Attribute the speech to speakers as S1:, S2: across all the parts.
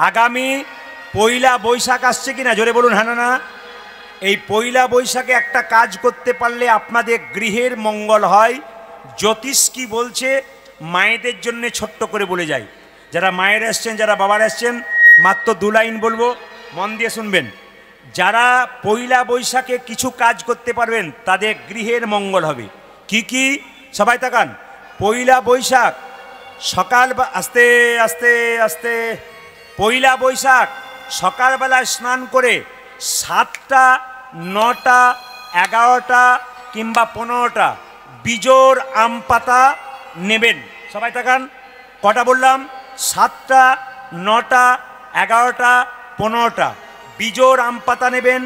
S1: আগামী পয়লা বৈশাখ আসছে কিনা জোরে বলুন হ্যাঁ না। এই পয়লা বৈশাখে একটা কাজ করতে পারলে আপনাদের গৃহের মঙ্গল হয়। জ্যোতিষ কি বলছে মায়েদের জন্য ছোট্ট করে বলে যাই, যারা মায়ের আসছেন যারা বাবার আসছেন মাত্র 2 লাইন বলবো, মন দিয়ে শুনবেন। যারা পয়লা বৈশাখে কিছু কাজ করতে পারবেন তাদের গৃহের মঙ্গল হবে। কি কি সবাই তাকান। পয়লা বৈশাখ সকাল আস্তে আস্তে আস্তে পয়লা বৈশাখ সকালবেলায় স্নান করে 7টা 9টা 11টা কিংবা 15টা বিজোড় আম পাতা নেবেন। সবাই তাকান, কটা বললাম? 7টা 9টা 11টা 15টা বিজোড় আম পাতা নেবেন।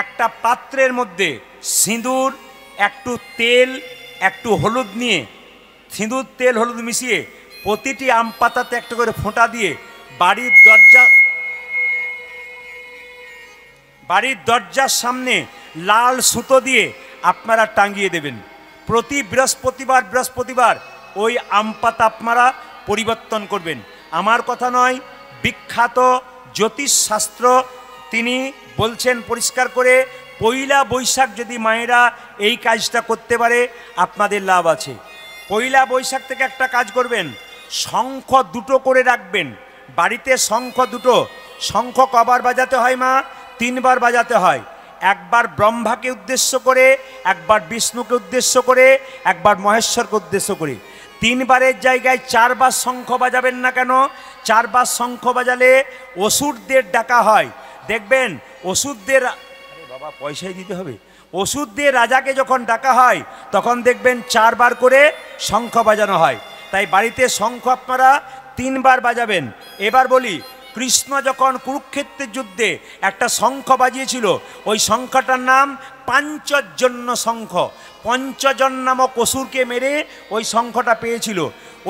S1: একটা পাত্রের মধ্যে সিঁদুর, একটু তেল, একটু হলুদ নিয়ে, সিঁদুর তেল হলুদ মিশিয়ে প্রতিটি আম পাতাতে একটা করে ফোঁটা দিয়ে বাড়ির দরজার সামনে লাল সুতো দিয়ে আপনারা টাঙিয়ে দেবেন। প্রতি বৃহস্পতিবার ওই আম পাতা আপনারা পরিবর্তন করবেন। আমার কথা নয়, বিখ্যাত জ্যোতিষশাস্ত্র তিনি বলছেন পরিষ্কার করে, পয়লা বৈশাখ যদি মায়েরা এই কাজটা করতে পারে আপনাদের লাভ আছে। পয়লা বৈশাখ থেকে একটা কাজ করবেন, শঙ্খ 2টো করে রাখবেন বাড়িতে। শঙ্খ 2টো। শঙ্খ কবার বাজাতে হয় মা? 3 বার বাজাতে হয়। একবার ব্রহ্মাকে উদ্দেশ্য করে, একবার বিষ্ণুকে উদ্দেশ্য করে, একবার মহেশ্বরকে উদ্দেশ্য করে। 3 বারের জায়গায় 4 বার শঙ্খ বাজাবেন না কেন? 4 বার শঙ্খ বাজালে অসুরদের ডাকা হয়। দেখবেন অসুরদের, আরে বাবা পয়সাই দিতে হবে, অসুরদের রাজাকে যখন ডাকা হয় তখন দেখবেন 4 বার করে শঙ্খ বাজানো হয়। তাই বাড়িতে শঙ্খ আপনারা 3 বার বাজাবেন। এবার বলি, কৃষ্ণ যখন কুরুক্ষেত্রের যুদ্ধে একটা শঙ্খ বাজিয়েছিল, ওই শঙ্খটার নাম পাঞ্চজন্য শঙ্খ। পঞ্চজন নামক অসুরকে মেরে ওই শঙ্খটা পেয়েছিল।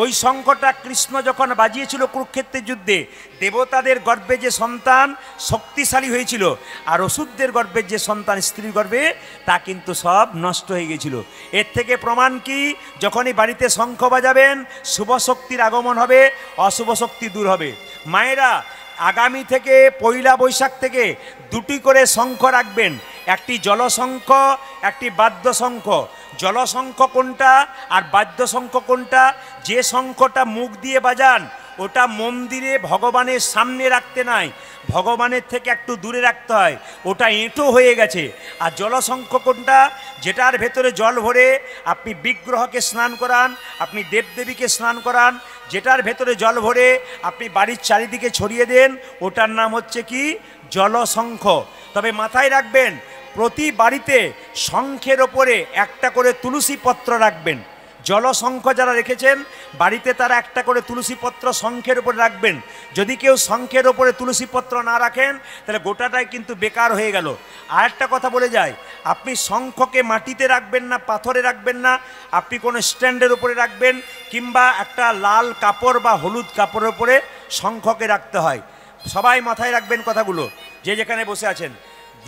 S1: ওই শঙ্খটা কৃষ্ণ যখন বাজিয়েছিল কুরুক্ষেত্রের যুদ্ধে, দেবতাদের গর্ভে যে সন্তান শক্তিশালী হয়েছিল, আর অসুরদের গর্ভের যে সন্তান স্ত্রীর গর্ভে তা কিন্তু সব নষ্ট হয়ে গেছিল। এর থেকে প্রমাণ কি? যখনই বাড়িতে শঙ্খ বাজাবেন শুভ শক্তির আগমন হবে, অশুভ শক্তি দূর হবে। মায়েরা আগামী থেকে পয়লা বৈশাখ থেকে 2টি করে শঙ্খ রাখবেন, একটি জলশঙ্খ, একটি বাদ্যশঙ্খ। জলশঙ্খ কোনটা আর বাদ্যশঙ্খ কোনটা? যে শঙ্খটা মুখ দিয়ে বাজান ওটা মন্দিরে ভগবানের সামনে রাখতে নাই, ভগবানের থেকে একটু দূরে রাখতে হয়, ওটা এঁটো হয়ে গেছে। আর জলশঙ্খ কোনটা? যেটার ভেতরে জল ভরে আপনি বিগ্রহকে স্নান করান, আপনি দেবদেবীকে স্নান করান, যেটার ভেতরে জল ভরে আপনি বাড়ির চারিদিকে ছড়িয়ে দেন, ওটার নাম হচ্ছে কি? জলশঙ্খ। তবে মাথায় রাখবেন, প্রতি বাড়িতে শঙ্খের ওপরে একটা করে তুলসী পত্র রাখবেন। জলশঙ্খ যারা রেখেছেন বাড়িতে তারা একটা করে তুলসী পত্র শঙ্খের উপরে রাখবেন। যদি কেউ শঙ্খের ওপরে তুলসী পত্র না রাখেন তাহলে গোটাটাই কিন্তু বেকার হয়ে গেল। আর একটা কথা বলে যায়, আপনি শঙ্খকে মাটিতে রাখবেন না, পাথরে রাখবেন না, আপনি কোনো স্ট্যান্ডের উপরে রাখবেন, কিংবা একটা লাল কাপড় বা হলুদ কাপড়ের উপরে শঙ্খকে রাখতে হয়। সবাই মাথায় রাখবেন কথাগুলো, যে যেখানে বসে আছেন।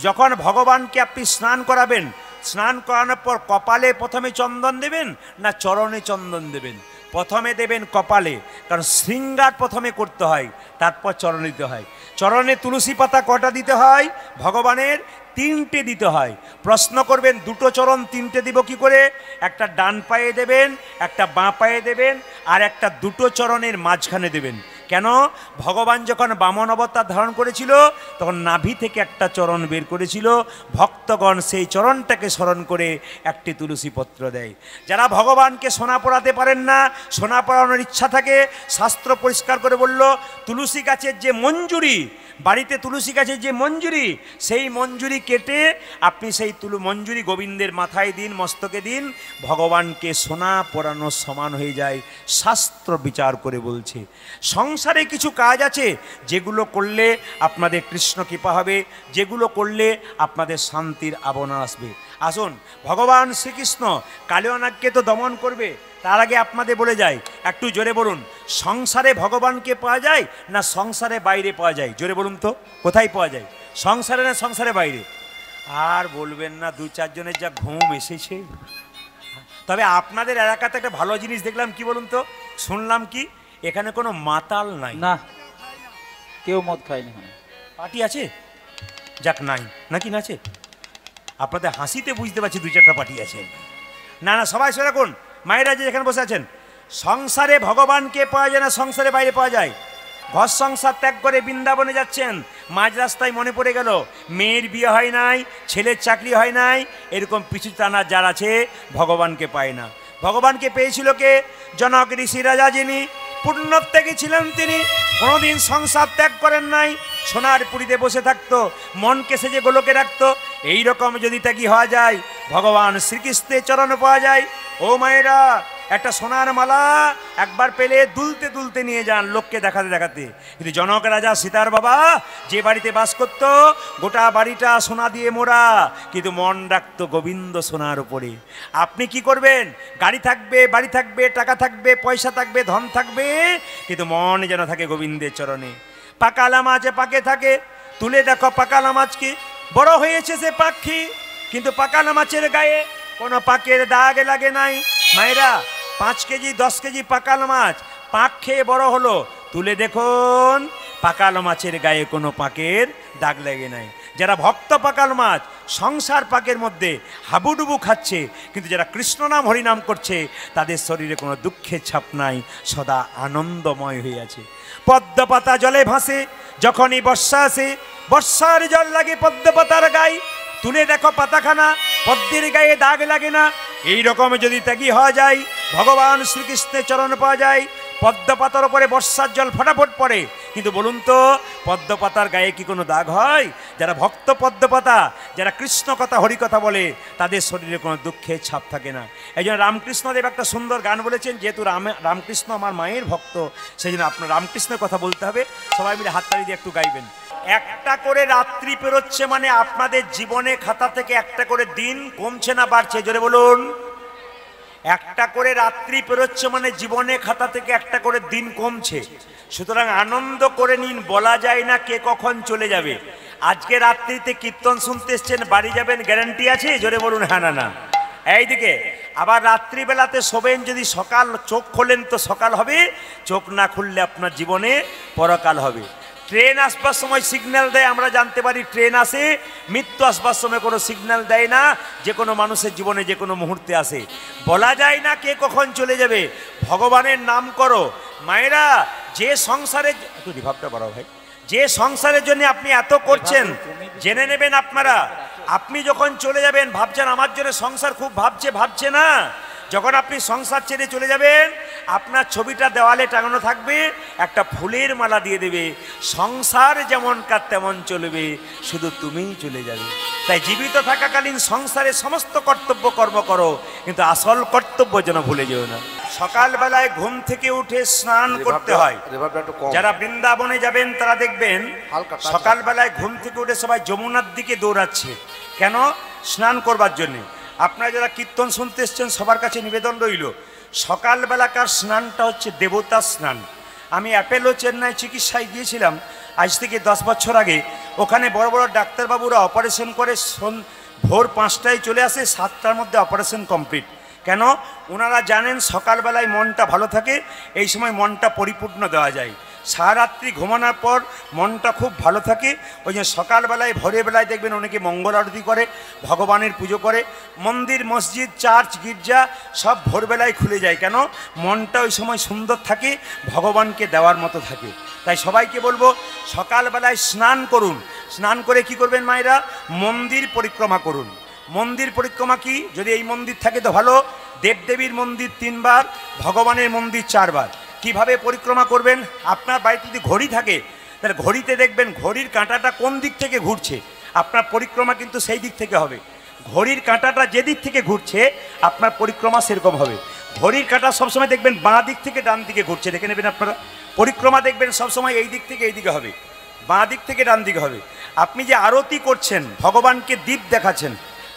S1: যখন ভগবানকে আপনি স্নান করাবেন, স্নান করানোর পর কপালে প্রথমে চন্দন দেবেন না চরণে চন্দন দেবেন? প্রথমে দেবেন কপালে, কারণ শৃঙ্গার প্রথমে করতে হয়, তারপর চরণে দিতে হয়। চরণে তুলসী পাতা কটা দিতে হয়? ভগবানের 3টে দিতে হয়। প্রশ্ন করবেন 2টো চরণ 3টে দিব কি করে? একটা ডান পায়ে দেবেন, একটা বাঁ পায়ে দেবেন, আর একটা 2টো চরণের মাঝখানে দেবেন। কেন? ভগবান যখন বামন অবতার ধারণ করেছিল তখন নাভি থেকে একটা চরণ বের করেছিল, ভক্তগণ সেই চরণটাকে স্মরণ করে একটি তুলসী পত্র দেয়। যারা ভগবানকে সোনা পড়াতে পারেন না, সোনা পড়ানোর ইচ্ছা থাকে, শাস্ত্র পরিষ্কার করে বলল, তুলসী গাছের যে মঞ্জুরি, বাড়িতে তুলসী গাছের যে মঞ্জুরি, সেই মঞ্জুরি কেটে আপনি সেই মঞ্জুরি গোবিন্দের মাথায় দিন, মস্তকে দিন, ভগবানকে সোনা পরানো সমান হয়ে যায়, শাস্ত্র বিচার করে বলছে। সংসারে কিছু কাজ আছে যেগুলো করলে আপনাদের কৃষ্ণ কৃপা হবে, যেগুলো করলে আপনাদের শান্তির আবরণ আসবে। আসুন, ভগবান শ্রীকৃষ্ণ কালিয়ানাগকে তো দমন করবে, তার আগে আপনাদের বলে যায়, একটু জোরে বলুন, সংসারে ভগবানকে পাওয়া যায় না সংসারে বাইরে পাওয়া যায়? জোরে বলুন তো, কোথায় পাওয়া যায়? সংসারে না সংসারে বাইরে? আর বলবেন না, 2-4 জনের যা ঘুম এসেছে। তবে আপনাদের এলাকাতে একটা ভালো জিনিস দেখলাম, কি বলুন তো, শুনলাম কি এখানে কোনো মাতাল নাই।
S2: না, কেউ মদ খায়নি।
S1: পার্টি আছে? যাক, নাই নাকি না আছে? আপনাদের হাসিতে বুঝতে পারছি 2-4টা পার্টি আছে। না না, সবাই সে রাখুন। মায়েরা যে এখানে বসে আছেন, সংসারে ভগবানকে পাওয়া যায় না, সংসারে বাইরে পাওয়া যায়। ঘর সংসার ত্যাগ করে বৃন্দাবনে যাচ্ছেন, মাঝ রাস্তায় মনে পড়ে গেল মেয়ের বিয়ে হয় নাই, ছেলের চাকরি হয় নাই, এরকম পিছু টানা যার আছে ভগবানকে পায় না। ভগবানকে পেয়েছিল কে? জনক ঋষি রাজা, যিনি পুণ্যত্যাগী ছিলেন, তিনি কোনোদিন সংসার ত্যাগ করেন নাই, সোনার পুরীতে বসে থাকতো, মনকে সেজে গোলকে রাখতো। এইরকম যদি ত্যাগী হওয়া যায়, ভগবান শ্রীকৃষ্ণের চরণ পাওয়া যায়। ও মায়েরা, একটা সোনার মালা একবার পেলে দুলতে দুলতে নিয়ে যান, লোককে দেখাতে দেখাতে। কিন্তু জনক রাজা সীতার বাবা যে বাড়িতে বাস করত, গোটা বাড়িটা সোনা দিয়ে মোড়া, কিন্তু মন রাখতো গোবিন্দ সোনার উপরে। আপনি কি করবেন? গাড়ি থাকবে, বাড়ি থাকবে, টাকা থাকবে, পয়সা থাকবে, ধন থাকবে, কিন্তু মন যেন থাকে গোবিন্দের চরণে। পাকালা মাছ পাকে থাকে, তুলে দেখো পাকালা মাছকে, বড় হয়েছে সে পাখি, কিন্তু পাকালা মাছের গায়ে কোনো পাকের দাগ লাগে নাই। মায়েরা, 5 কেজি 10 কেজি পাকাল মাছ পাক খেয়ে বড় হলো, তুলে দেখুন পাকাল মাছের গায়ে কোনো পাকের দাগ লেগে নাই। যারা ভক্ত পাকাল মাছ সংসার পাকের মধ্যে হাবুডুবু খাচ্ছে, কিন্তু যারা কৃষ্ণ নাম হরিনাম করছে, তাদের শরীরে কোনো দুঃখের ছাপ নাই, সদা আনন্দময় হয়ে আছে। পদ্ম পাতা জলে ভাসে, যখনই বর্ষা আসে, বর্ষার জল লাগে পদ্ম পাতার গায়ে, তুলে দেখো পাতাখানা, পদ্মের গায়ে দাগ লাগে না। এই রকম যদি ত্যাগী হওয়া যায়, ভগবান শ্রীকৃষ্ণের চরণ পাওয়া যায়। পদ্ম পাতার উপরে বর্ষার জল ফটাফট পড়ে, কিন্তু বলুন তো পদ্ম পাতার গায়ে কি কোনো দাগ হয়? যারা ভক্ত পদ্ম পাতা, যারা কৃষ্ণ কথা হরি কথা বলে, তাদের শরীরে কোনো দুঃখের ছাপ থাকে না। এই জন্য রামকৃষ্ণদেব একটা সুন্দর গান বলেছেন, যেহেতু রামকৃষ্ণ আমার মায়ের ভক্ত, সেই জন্য আপনার রামকৃষ্ণের কথা বলতে হবে। সবাই মিলে হাততালি দিয়ে একটু গাইবেন। একটা করে রাত্রি পেরোচ্ছে মানে আপনাদের জীবনে খাতা থেকে একটা করে দিন কমছে না বাড়ছে? জোরে বলুন। একটা করে রাত্রি পেরোচ্ছে মানে জীবনে খাতা থেকে একটা করে দিন কমছে। সুতরাং আনন্দ করে নিন, বলা যায় না কে কখন চলে যাবে। আজকে রাত্রিতে কীর্তন শুনতে এসছেন, বাড়ি যাবেন গ্যারান্টি আছে? জোরে বলুন হ্যাঁ না না। এইদিকে আবার রাত্রিবেলাতে শোবেন, যদি সকাল চোখ খোলেন তো সকাল হবে, চোখ না খুললে আপনার জীবনে পরকাল হবে। ট্রেন আসবার সময় সিগন্যাল দেয়, আমরা জানতে পারি ট্রেন আসে। মৃত্যু আসবার সময় কোনো সিগন্যাল দেয় না, যে কোনো মানুষের জীবনে যে কোনো মুহূর্তে আসে। বলা যায় না কে কখন চলে যাবে। ভগবানের নাম করো। মায়েরা, যে সংসারে, একটু রিভাবটা বাড়াও ভাই, যে সংসারের জন্য আপনি এত করছেন, জেনে নেবেন আপনারা, আপনি যখন চলে যাবেন ভাবছেন আমার জন্য সংসার খুব ভাবছে না। যখন আপনি সংসার ছেড়ে চলে যাবেন, আপনার ছবিটা দেওয়ালে টাঙানো থাকবে, একটা ফুলের মালা দিয়ে দেবে, সংসার যেমন কার তেমন চলবে, শুধু তুমিই চলে যাবে। তাই জীবিত থাকাকালীন সংসারে সমস্ত কর্তব্য কর্ম করো, কিন্তু আসল কর্তব্য যেন ভুলে যেও না। সকালবেলায় ঘুম থেকে উঠে স্নান করতে হয়। যারা বৃন্দাবনে যাবেন তারা দেখবেন সকালবেলায় ঘুম থেকে উঠে সবাই যমুনার দিকে দৌড়াচ্ছে। কেন? স্নান করবার জন্যে। আপনারা যারা কীর্তন শুনতে এসছেন, সবার কাছে নিবেদন রইল, সকালবেলাকার স্নানটা হচ্ছে দেবতা স্নান। আমি অ্যাপেলো চেন্নাই চিকিৎসায় গিয়েছিলাম আজ থেকে 10 বছর আগে। ওখানে বড় বড় ডাক্তারবাবুরা অপারেশন করে ভোর 5টায় চলে আসে, 7টার মধ্যে অপারেশন কমপ্লিট। কেন? ওনারা জানেন সকালবেলায় মনটা ভালো থাকে, এই সময় মনটা পরিপূর্ণ দেওয়া যায়। সারারাত্রি ঘুমানোর পর মনটা খুব ভালো থাকে। ওই জন্য সকালবেলায় ভোরের বেলায় দেখবেন অনেকে মঙ্গল আরতি করে, ভগবানের পুজো করে। মন্দির, মসজিদ, চার্চ, গির্জা সব ভোরবেলায় খুলে যায়। কেন? মনটা ওই সময় সুন্দর থাকে, ভগবানকে দেওয়ার মতো থাকে। তাই সবাইকে বলবো সকালবেলায় স্নান করুন। স্নান করে কি করবেন মায়েরা? মন্দির পরিক্রমা করুন। মন্দির পরিক্রমা কি? যদি এই মন্দির থাকে তো ভালো, দেবদেবীর মন্দির 3 বার, ভগবানের মন্দির 4 বার। কিভাবে পরিক্রমা করবেন? আপনার বাড়িতে যদি ঘড়ি থাকে, তাহলে ঘড়িতে দেখবেন ঘড়ির কাঁটাটা কোন দিক থেকে ঘুরছে, আপনার পরিক্রমা কিন্তু সেই দিক থেকে হবে। ঘড়ির কাঁটাটা যে দিক থেকে ঘুরছে, আপনার পরিক্রমা সেরকম হবে। ঘড়ির কাঁটা সবসময় দেখবেন বাঁ দিক থেকে ডান দিকে ঘুরছে, দেখে নেবেন আপনারা। পরিক্রমা দেখবেন সবসময় এই দিক থেকে এই দিকে হবে, বাঁ দিক থেকে ডান দিকে হবে। আপনি যে আরতি করছেন, ভগবানকে দীপ দেখাচ্ছেন,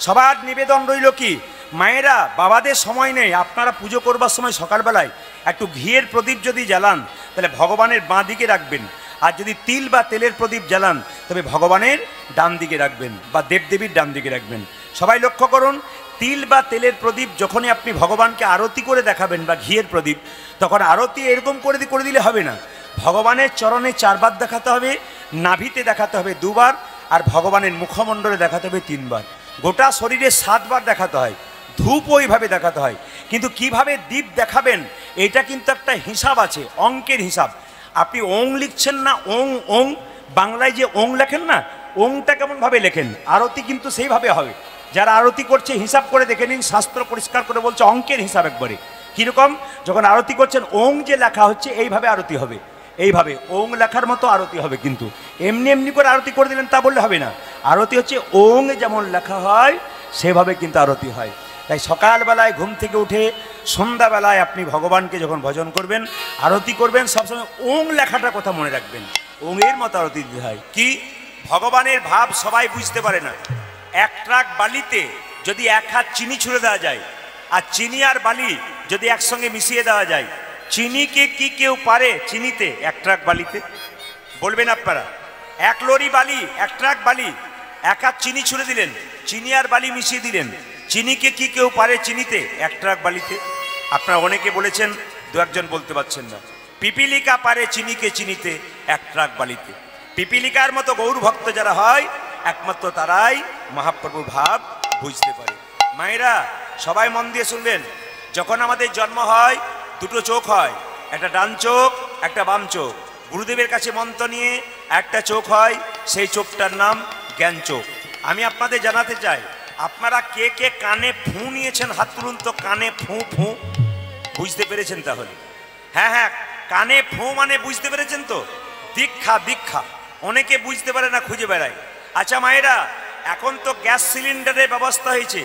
S1: সবার নিবেদন রইল কি, মায়েরা বাবাদের সময় নেই, আপনারা পুজো করবার সময় সকালবেলায় একটু ঘিয়ের প্রদীপ যদি জ্বালান, তাহলে ভগবানের বাঁ দিকে রাখবেন। আর যদি তিল বা তেলের প্রদীপ জ্বালান, তবে ভগবানের ডান দিকে রাখবেন বা দেবদেবীর ডান দিকে রাখবেন। সবাই লক্ষ্য করুন, তিল বা তেলের প্রদীপ যখনই আপনি ভগবানকে আরতি করে দেখাবেন বা ঘিয়ের প্রদীপ, তখন আরতি এরকম করে দিলে হবে না। ভগবানের চরণে 4 বার দেখাতে হবে, নাভিতে দেখাতে হবে 2 বার, আর ভগবানের মুখমণ্ডলে দেখাতে হবে 3 বার। গোটা শরীরে 7 বার দেখাতে হয়। ধূপ ওইভাবে দেখাতে হয়। কিন্তু কিভাবে দীপ দেখাবেন এটা কিন্তু একটা হিসাব আছে, অঙ্কের হিসাব। আপনি ওং লিখছেন না, ওং ওং, বাংলায় যে ওং লেখেন না, ওংটা কেমনভাবে লেখেন, আরতি কিন্তু সেইভাবে হবে। যারা আরতি করছে হিসাব করে দেখে নিন, শাস্ত্র পরিষ্কার করে বলছে অঙ্কের হিসাব একবারে। কীরকম? যখন আরতি করছেন ওং যে লেখা হচ্ছে এইভাবে আরতি হবে, এইভাবে ওং লেখার মতো আরতি হবে। কিন্তু এমনি এমনি করে আরতি করে দিলেন তা বললে হবে না। আরতি হচ্ছে ওং যেমন লেখা হয় সেভাবে কিন্তু আরতি হয়। তাই সকালবেলায় ঘুম থেকে উঠে সন্ধ্যাবেলায় আপনি ভগবানকে যখন ভজন করবেন, আরতি করবেন, সবসময় ওং লেখাটার কথা মনে রাখবেন। ওংয়ের মতো আরতি দিতে হয়। কি ভগবানের ভাব সবাই বুঝতে পারে না। 1 ট্রাক বালিতে যদি 1 হাত চিনি ছুঁড়ে দেওয়া যায়, আর চিনি আর বালি যদি একসঙ্গে মিশিয়ে দেওয়া যায়, চিনিকে কি কেউ পারে চিনিতে 1 ট্রাক বালিতে? বলবেন আপনারা? 1 লরি বালি, 1 ট্রাক বালি, 1 হাত চিনি ছুঁড়ে দিলেন, চিনি আর বালি মিশিয়ে দিলেন, চিনিকে কি কেউ পারে চিনিতে 1 ট্রাক বালিতে? আপনারা অনেকে বলেছেন, 2-1 জন বলতে পারছেন না। পিপিলিকা পারে চিনিকে চিনিতে 1 ট্রাক বালিতে। পিপিলিকার মতো গৌর ভক্ত যারা হয় একমাত্র তারাই মহাপ্রভুর ভাব বুঝতে পারে। মায়েরা সবাই মন দিয়ে শুনবেন, যখন আমাদের জন্ম হয় 2টো চোখ হয়, একটা ডান চোখ একটা বাম চোখ। গুরুদেবের কাছে মন্ত্র নিয়ে একটা চোখ হয়, সেই চোখটার নাম জ্ঞান চোখ। আমি আপনাদের জানাতে চাই, আপনারা কে কে কানে ফু নিয়েছেন? হাত তুলুন তো। কানে ফু ফু বুঝতে পেরেছেন তাহলে? হ্যাঁ হ্যাঁ, কানে ফু মানে বুঝতে পেরেছেন তো? দীক্ষা, দীক্ষা। অনেকে বুঝতে পারে না, খুঁজে বেড়ায়। আচ্ছা মায়েরা, এখন তো গ্যাস সিলিন্ডারের ব্যবস্থা হয়েছে,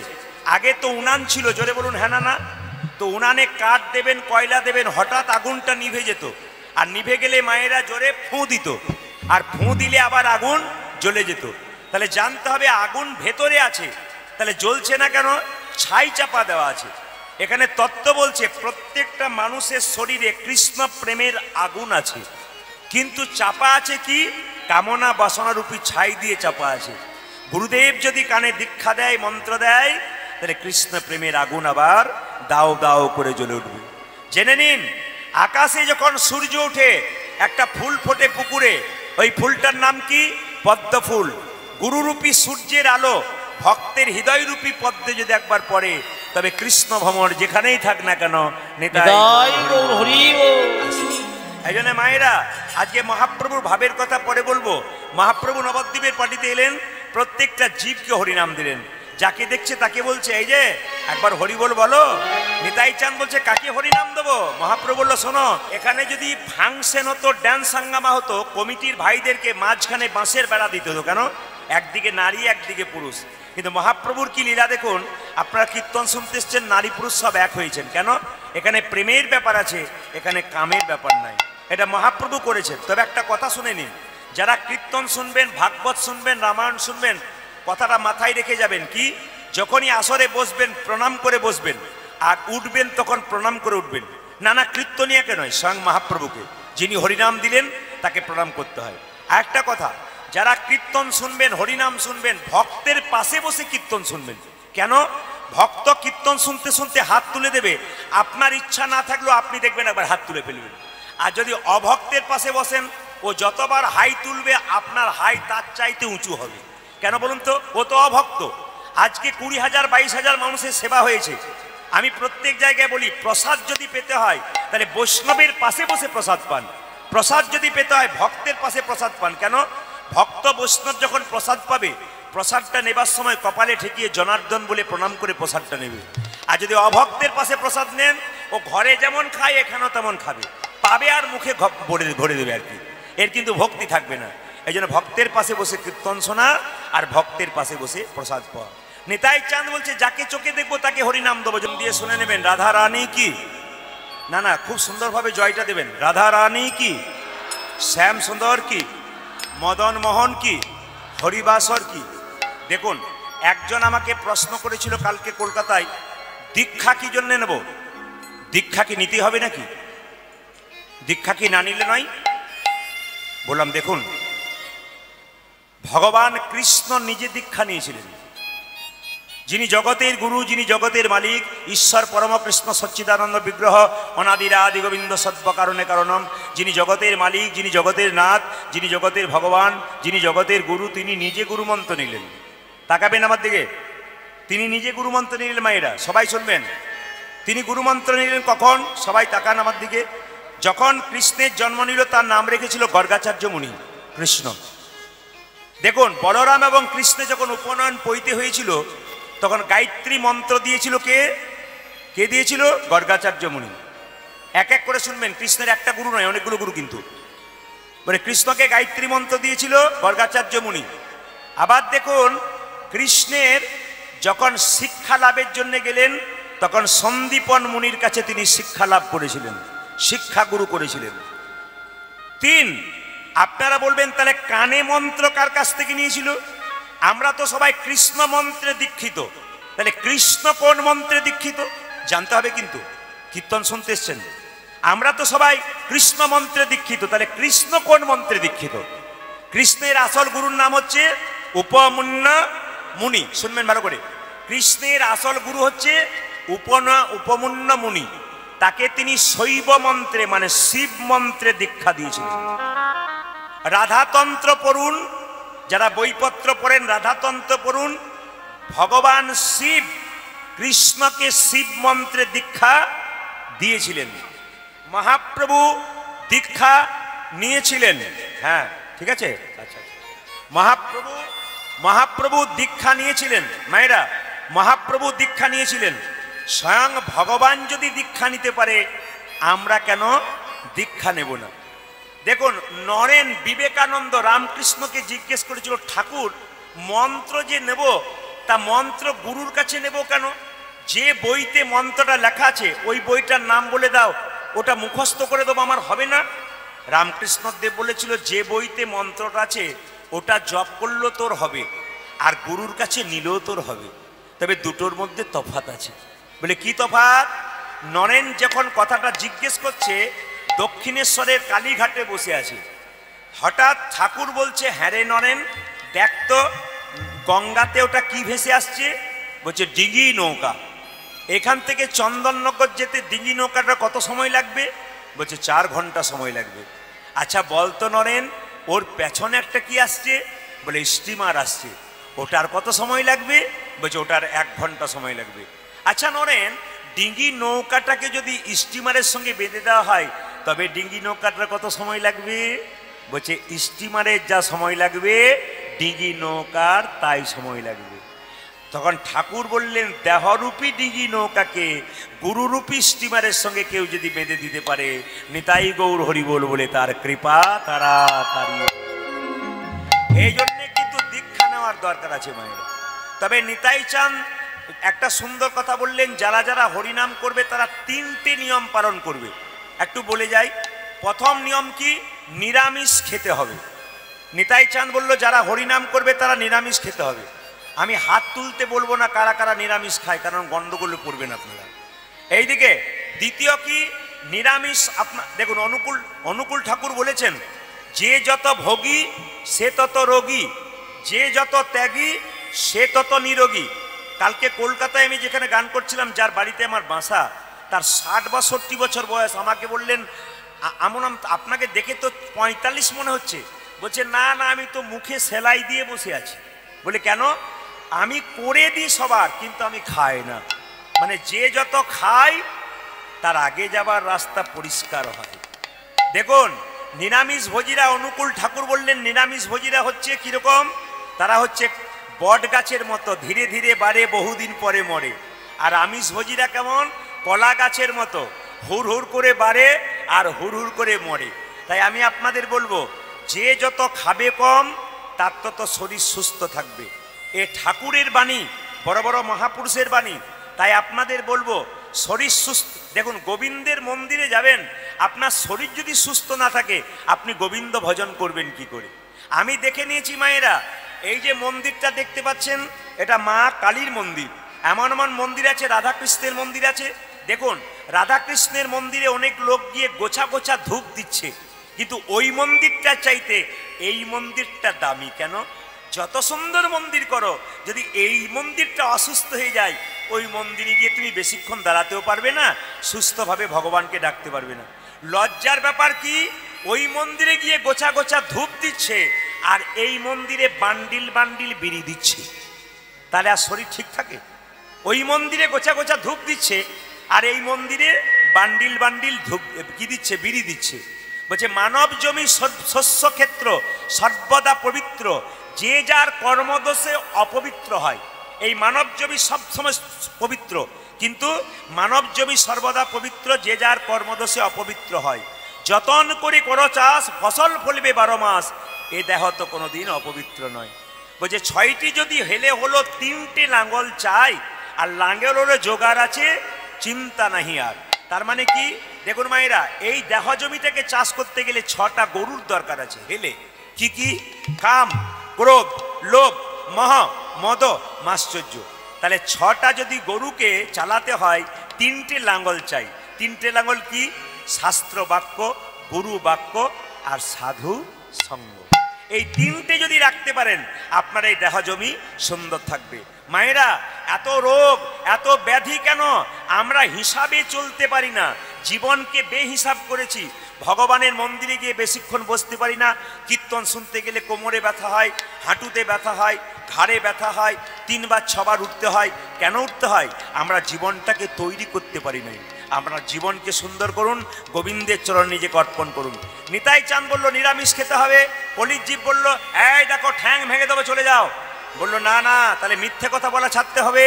S1: আগে তো উনান ছিল। জোরে বলুন হ্যাঁ না না? তো উনানে কাঠ দেবেন, কয়লা দেবেন, হঠাৎ আগুনটা নিভে যেত। আর নিভে গেলে মায়েরা জোরে ফু দিত, আর ফু দিলে আবার আগুন জ্বলে যেত। তাহলে জানতে হবে আগুন ভেতরে আছে, তাহলে জ্বলছে না কেন? ছাই চাপা দেওয়া আছে। এখানে তত্ত্ব বলছে প্রত্যেকটা মানুষের শরীরে কৃষ্ণ প্রেমের আগুন আছে, কিন্তু চাপা আছে কি? কামনা বাসনা রূপী ছাই দিয়ে চাপা আছে। গুরুদেব যদি কানে দীক্ষা দেয়, মন্ত্র দেয়, তাহলে কৃষ্ণ প্রেমের আগুন আবার দাও দাও করে জ্বলে উঠবে। জেনে নিন, আকাশে যখন সূর্য ওঠে একটা ফুল ফোটে পুকুরে, ওই ফুলটার নাম কি? পদ্ম ফুল। গুরুরূপী সূর্যের আলো ভক্তের হৃদয়রূপী পদ্মে যদি একবার পড়ে, তবে কৃষ্ণ ভ্রমর যেখানেই থাক না কেন, এই জন্য মায়েরা আজকে মহাপ্রভুর ভাবের কথা পরে বলবো। মহাপ্রভু নবদ্বীপের পার্টিতে এলেন, প্রত্যেকটা জীবকে হরিনাম দিলেন। যাকে দেখছে তাকে বলছে, এই যে একবার হরি বল বলো। নিতাই চাঁদ বলছে, কাকে হরিনাম দেবো? মহাপ্রভু বললো, শোনো, এখানে যদি ফাংশন হতো, ড্যান্স হাঙ্গামা হতো, কমিটির ভাইদেরকে মাঝখানে বাঁশের বেড়া দিতে হতো। কেন? একদিকে নারী একদিকে পুরুষ। কিন্তু মহাপ্রভুর কি লীলা দেখুন। আপনারা কীর্তন শুনতে এসছেন, নারী পুরুষ সব এক হয়েছেন। কেন? এখানে প্রেমের ব্যাপার আছে, এখানে কামের ব্যাপার নাই। এটা মহাপ্রভু করেছেন। তবে একটা কথা শুনে নিন, যারা কীর্তন শুনবেন, ভাগবত শুনবেন, রামায়ণ শুনবেন, কথাটা মাথায় রেখে যাবেন। কি? যখনই আসরে বসবেন প্রণাম করে বসবেন, আর উঠবেন তখন প্রণাম করে উঠবেন। না না, কীর্তনিয়াকে নয়, স্বয়ং মহাপ্রভুকে, যিনি হরিনাম দিলেন তাকে প্রণাম করতে হয়। আর একটা কথা, যারা কীর্তন শুনবেন, হরিনাম শুনবেন, ভক্তের পাশে বসে কীর্তন শুনবেন। কেন? ভক্ত কীর্তন শুনতে শুনতে হাত তুলে দেবে, আপনার ইচ্ছা না থাকলেও আপনি দেখবেন একবার হাত তুলে ফেলবেন। আর যদি অভক্তের পাশে বসেন, ও যতবার হাই তুলবে আপনার হাই তার চাইতে উঁচু হবে। কেন বলুন তো? ও তো অভক্ত। আজকে 20,000 22,000 মানুষের সেবা হয়েছে। আমি প্রত্যেক জায়গায় বলি, প্রসাদ যদি পেতে হয় তাহলে বৈষ্ণবের পাশে বসে প্রসাদ পান। প্রসাদ যদি পেতে হয় ভক্তের পাশে প্রসাদ পান। কেন? ভক্ত বৈষ্ণব যখন প্রসাদ পাবে, প্রসাদটা নেবার সময় কপালে ঠেকিয়ে জনার্দন বলে প্রণাম করে প্রসাদটা নেবে। আর যদি অভক্তের পাশে প্রসাদ নেন, ও ঘরে যেমন খায় এখানেও তেমন খাবে, পাবে আর মুখে ভরে দেবে আর কি, এর কিন্তু ভক্তি থাকবে না। এই জন্য ভক্তের পাশে বসে কীর্তন শোনা আর ভক্তের পাশে বসে প্রসাদ পাওয়া। নিতাই চাঁদ বলছে, যাকে চোখে দেখবো তাকে হরিনাম দেবো। দিয়ে শুনে নেবেন, রাধা রানী কি? না না, খুব সুন্দরভাবে জয়টা দেবেন। রাধা রানী কি? শ্যাম সুন্দর কি? মদন মোহন কি? হরিবাসর কি? দেখুন, একজন আমাকে প্রশ্ন করেছিল কালকে কলকাতায়, দীক্ষা কি জন্য নেব? দীক্ষা কি নিতে হবে নাকি? দীক্ষা কি না নিলে নয়? বললাম, দেখুন, ভগবান কৃষ্ণ নিজে দীক্ষা নিয়েছিলেন। যিনি জগতের গুরু, যিনি জগতের মালিক, ঈশ্বর পরম কৃষ্ণ সচ্চিদানন্দ বিগ্রহ অনাদিরাদি গোবিন্দ সর্ব কারণে কারণম, যিনি জগতের মালিক, যিনি জগতের নাথ, যিনি জগতের ভগবান, যিনি জগতের গুরু, তিনি নিজে গুরুমন্ত্র নিলেন। তাকাবেন আমার দিকে, তিনি নিজে গুরুমন্ত্র নিলেন। মায়েরা সবাই শুনবেন, তিনি গুরুমন্ত্র নিলেন কখন? সবাই তাকান আমার দিকে। যখন কৃষ্ণের জন্ম নিল তার নাম রেখেছিল গর্গাচার্য মুনি। কৃষ্ণ, দেখুন বলরাম এবং কৃষ্ণে যখন উপনয়ন পৈতে হয়েছিল তখন গায়ত্রী মন্ত্র দিয়েছিল কে? কে দিয়েছিল? গর্গাচার্য মুনি। এক এক করে শুনবেন, কৃষ্ণের একটা গুরু নয়, অনেকগুলো গুরু কিন্তু। বলে কৃষ্ণকে গায়ত্রী মন্ত্র দিয়েছিল গর্গাচার্য মুনি। আবার দেখুন, কৃষ্ণের যখন শিক্ষা লাভের জন্য গেলেন তখন সন্দীপন মুনির কাছে তিনি শিক্ষা লাভ করেছিলেন, শিক্ষা গুরু করেছিলেন। 3, আপনারা বলবেন তাহলে কানে মন্ত্র কার কাছ থেকে নিয়েছিল? আমরা তো সবাই কৃষ্ণ মন্ত্রে দীক্ষিত, তাহলে কৃষ্ণ কোন মন্ত্রে দীক্ষিত জানতে হবে। কিন্তু কীর্তন শুনতে এসছেন, আমরা তো সবাই কৃষ্ণ মন্ত্রে দীক্ষিত, তাহলে কৃষ্ণ কোন মন্ত্রে দীক্ষিত? কৃষ্ণের আসল গুরুর নাম হচ্ছে উপমন্য মুনি। শুনবেন ভালো করে, কৃষ্ণের আসল গুরু হচ্ছে উপমন্য মুনি। তাকে তিনি শৈব মন্ত্রে মানে শিব মন্ত্রে দীক্ষা দিয়েছিলেন। রাধাতন্ত্র পড়ুন, যারা বইপত্র পড়েন রাধাতন্ত্র পড়ুন, ভগবান শিব কৃষ্ণকে শিব মন্ত্রে দীক্ষা দিয়েছিলেন। মহাপ্রভু দীক্ষা নিয়েছিলেন। হ্যাঁ ঠিক আছে, আচ্ছা, মহাপ্রভু দীক্ষা নিয়েছিলেন। মায়েরা, মহাপ্রভু দীক্ষা নিয়েছিলেন। স্বয়ং ভগবান যদি দীক্ষা নিতে পারে, আমরা কেন দীক্ষা নেব না? দেখুন, নরেন বিবেকানন্দ রামকৃষ্ণকে জিজ্ঞেস করেছিল, ঠাকুর মন্ত্র যে নেব তা মন্ত্র গুরুর কাছে নেব কেন? যে বইতে মন্ত্রটা লেখা আছে ওই বইটার নাম বলে দাও, ওটা মুখস্থ করে দেবো, আমার হবে না? রামকৃষ্ণদেব বলেছিল, যে বইতে মন্ত্রটা আছে ওটা জপ করলেও তোর হবে, আর গুরুর কাছে নিলেও তোর হবে, তবে দুটোর মধ্যে তফাৎ আছে। বলে কি তফাৎ? নরেন যখন কথাটা জিজ্ঞেস করছে, দক্ষিণেশ্বরের কালীঘাটে বসে আছে, হঠাৎ ঠাকুর বলছে, হ্যাঁ রে নরেন, দেখ তো গঙ্গাতে ওটা কি ভেসে আসছে? বলছে ডিঙি নৌকা। এখান থেকে চন্দননগর যেতে ডিঙি নৌকাটা কত সময় লাগবে? বলছে 4 ঘন্টা সময় লাগবে। আচ্ছা বলতো নরেন, ওর পেছনে একটা কি আসছে? বলে স্টিমার আসছে, ওটার কত সময় লাগবে? বলছে ওটার 1 ঘন্টা সময় লাগবে। আচ্ছা নরেন, ডিঙি নৌকাটাকে যদি স্টিমারের সঙ্গে বেঁধে দেওয়া হয় তবে ডিঙি নৌকাটার কত সময় লাগবে? বলছে স্টিমারের যা সময় লাগবে ডিঙি নৌকার তাই সময় লাগবে। তখন ঠাকুর বললেন, দেহরূপী ডিঙি নৌকাকে গুরুরূপী স্টিমারের সঙ্গে কেউ যদি বেঁধে দিতে পারে, নিতাই গৌর হরিবোল বলে তার কৃপা তাড়াতাড়ি। এই জন্যে কিন্তু দীক্ষা নেওয়ার দরকার আছে মায়েরা। তবে নিতাই চাঁদ একটা সুন্দর কথা বললেন, যারা যারা হরিনাম করবে তারা 3টে নিয়ম পালন করবে। একটু বলে যাই। প্রথম নিয়ম কি? নিরামিষ খেতে হবে। নিতাই চাঁদ বলল, যারা হরিনাম করবে তারা নিরামিষ খেতে হবে। আমি হাত তুলতে বলবো না কারা কারা নিরামিষ খায়, কারণ গন্ডগোলে পড়বেন আপনারা। এইদিকে দ্বিতীয় কি? নিরামিষ দেখুন, অনুকূল ঠাকুর বলেছেন, যে যত ভোগী সে তত রোগী, যে যত ত্যাগী সে তত নিরোগী। কালকে কলকাতায় আমি যেখানে গান করছিলাম, যার বাড়িতে আমার বাসা, তার 60 বা 70 বছর বয়স। আমাকে বললেন, আপনাকে দেখে তো 45 মনে হচ্ছে। বলছে না না, আমি তো মুখে সেলাই দিয়ে বসে আছি। বলে কেন? আমি করে দিই সবার, কিন্তু আমি খাই না। মানে যে যত খায় তার আগে যাবার রাস্তা পরিষ্কার হয়। দেখুন, নিরামিষ ভোজীরা, অনুকূল ঠাকুর বললেন, নিরামিষ ভোজীরা হচ্ছে কিরকম? তারা হচ্ছে বট গাছের মতো, ধীরে ধীরে বাড়ে, বহুদিন পরে মরে। আর আমিষ ভোজীরা কেমন? কলা গাছের মতো, হুড় হুড় করে বাড়ে আর হুড় হুড় করে মরে। তাই আমি আপনাদের বলবো, যে যত খাবে কম তার তত শরীর সুস্থ থাকবে। এ ঠাকুরের বাণী, বড় বড় মহাপুরুষের বাণী। তাই আপনাদের বলবো, শরীর সুস্থ। দেখুন, গোবিন্দের মন্দিরে যাবেন, আপনার শরীর যদি সুস্থ না থাকে আপনি গোবিন্দ ভজন করবেন কি করে? আমি দেখে নিয়েছি মায়েরা, এই যে মন্দিরটা দেখতে পাচ্ছেন, এটা মা কালীর মন্দির। এমন এমন মন্দির আছে, রাধাকৃষ্ণের মন্দির আছে। দেখুন, রাধাকৃষ্ণের মন্দিরে অনেক লোক গিয়ে গোছা গোছা ধূপ দিচ্ছে, কিন্তু ওই মন্দিরটা চাইতে এই মন্দিরটা দামি। কেন? যত সুন্দর মন্দির করো, যদি এই মন্দিরটা অসুস্থ হয়ে যায়, ওই মন্দিরে গিয়ে তুমি বেশিক্ষণ দাঁড়াতেও পারবে না, সুস্থভাবে ভগবানকে ডাকতে পারবে না। লজ্জার ব্যাপার কি, ওই মন্দিরে গিয়ে গোছা গোছা ধূপ দিচ্ছে আর এই মন্দিরে বান্ডিল বান্ডিল বিড়ি দিচ্ছে, তাহলে আর শরীর ঠিক থাকে? ওই মন্দিরে গোছা গোছা ধূপ দিচ্ছে আর এই মন্দিরে বান্ডিল বান্ডিল ধূপ কি দিচ্ছে, বিড়ি দিচ্ছে। বলছে মানব জমি শস্য ক্ষেত্র সর্বদা পবিত্র, যে যার কর্মদোষে অপবিত্র হয়। এই মানব জমি সবসময় পবিত্র, কিন্তু মানব জমি সর্বদা পবিত্র, যে যার কর্মদোষে অপবিত্র হয়। যতন করে করো চাষ, ফসল ফলবে 12 মাস, এ দেহ তো কোনোদিন অপবিত্র নয়। বলছে 6টি যদি হেলে হলো 3টে লাঙ্গল চাই, আর লাঙ্গলেরও জোগাড় আছে, চিন্তা নাহি আর। তার মানে কি, দেখুন মায়েরা, এই দেহ জমিটাকে চাষ করতে গেলে 6টা গরুর দরকার আছে হেলে। কি কি? কাম, ক্রোধ, লোভ, মোহ, মদ, মাশ্চর্য। তাহলে 6টা যদি গরুকে চালাতে হয়, 3টে লাঙ্গল চাই। 3টে লাঙ্গল কি? শাস্ত্র বাক্য, গুরু বাক্য আর সাধু সঙ্গ। এই 3টে যদি রাখতে পারেন, আপনার এই দেহ জমি সুন্দর থাকবে। মায়েরা, এত রোগ এত ব্যাধি কেন? আমরা হিসাবে চলতে পারি না, জীবনকে বেহিসাব করেছি। ভগবানের মন্দিরে গিয়ে বেশিক্ষণ বসতে পারি না, কীর্তন শুনতে গেলে কোমরে ব্যথা হয়, হাঁটুতে ব্যথা হয়, ঘাড়ে ব্যথা হয়, 3 বার 6 বার উঠতে হয়। কেন উঠতে হয়? আমরা জীবনটাকে তৈরি করতে পারি নাই। আমরা জীবনকে সুন্দর করুন, গোবিন্দের চরণ নিজেকে অর্পণ করুন। নিতাই চাঁদ বলল নিরামিষ খেতে হবে, কলির জীব বলল এই দেখো ঠ্যাং ভেঙে দেবো, চলে যাও। বললো না না, তাহলে মিথ্যে কথা বলা ছাড়তে হবে।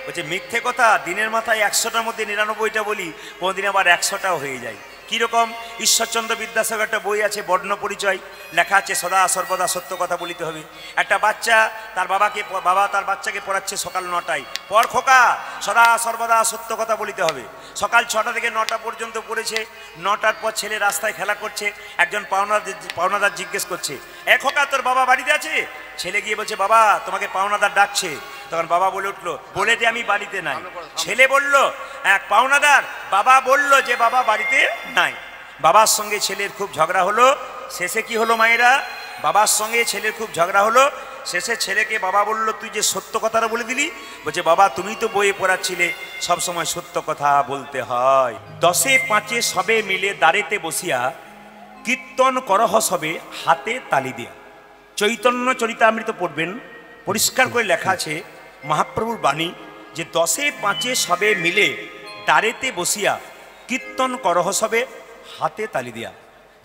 S1: বলছে মিথ্যে কথা দিনের মাথায় 100টার মধ্যে 99টা বলি, কোনোদিন আবার 100টাও হয়ে যায়। কীরকম? ঈশ্বরচন্দ্র বিদ্যাসাগর একটা বই আছে, বর্ণ পরিচয়, লেখা আছে সদা সর্বদা সত্য কথা বলিতে হবে। একটা বাচ্চা বাবা তার বাচ্চাকে পড়াচ্ছে সকাল 9টায়, পর খোকা সদা সর্বদা সত্য কথা বলিতে হবে। সকাল 6টা থেকে 9টা পর্যন্ত পড়েছে। 9টার পর ছেলে রাস্তায় খেলা করছে, একজন পাওনাদার জিজ্ঞেস করছে, এ খোকা তোর বাবা বাড়িতে আছে? ছেলে গিয়ে বলছে বাবা তোমাকে পাওনাদার ডাকছে। তখন বাবা বলে উঠলো, বলে যে আমি বাড়িতে নাই। ছেলে বলল এক পাওনাদার, বাবা বলল যে বাবা বাড়িতে নাই। বাবার সঙ্গে ছেলের খুব ঝগড়া হলো। শেষে কি হলো মায়েরা? বাবার সঙ্গে ছেলের খুব ঝগড়া হলো। শেষে ছেলেকে বাবা বলল তুই যে সত্য কথাটা বলে দিলি। বলছে বাবা তুমি তো বইয়ে পড়াচ্ছিলে সবসময় সত্য কথা বলতে হয়। 10এ 5 সবে মিলে দাঁড়েতে বসিয়া কীর্তন করহ সবে হাতে তালি দিয়া। চৈতন্য চরিতামৃত পড়বেন, পরিষ্কার করে লেখা আছে মহাপ্রভুর বাণী যে 10এ 5 সবে মিলে দাঁড়েতে বসিয়া কীর্তন করহ সবে হাতে তালি দিয়া।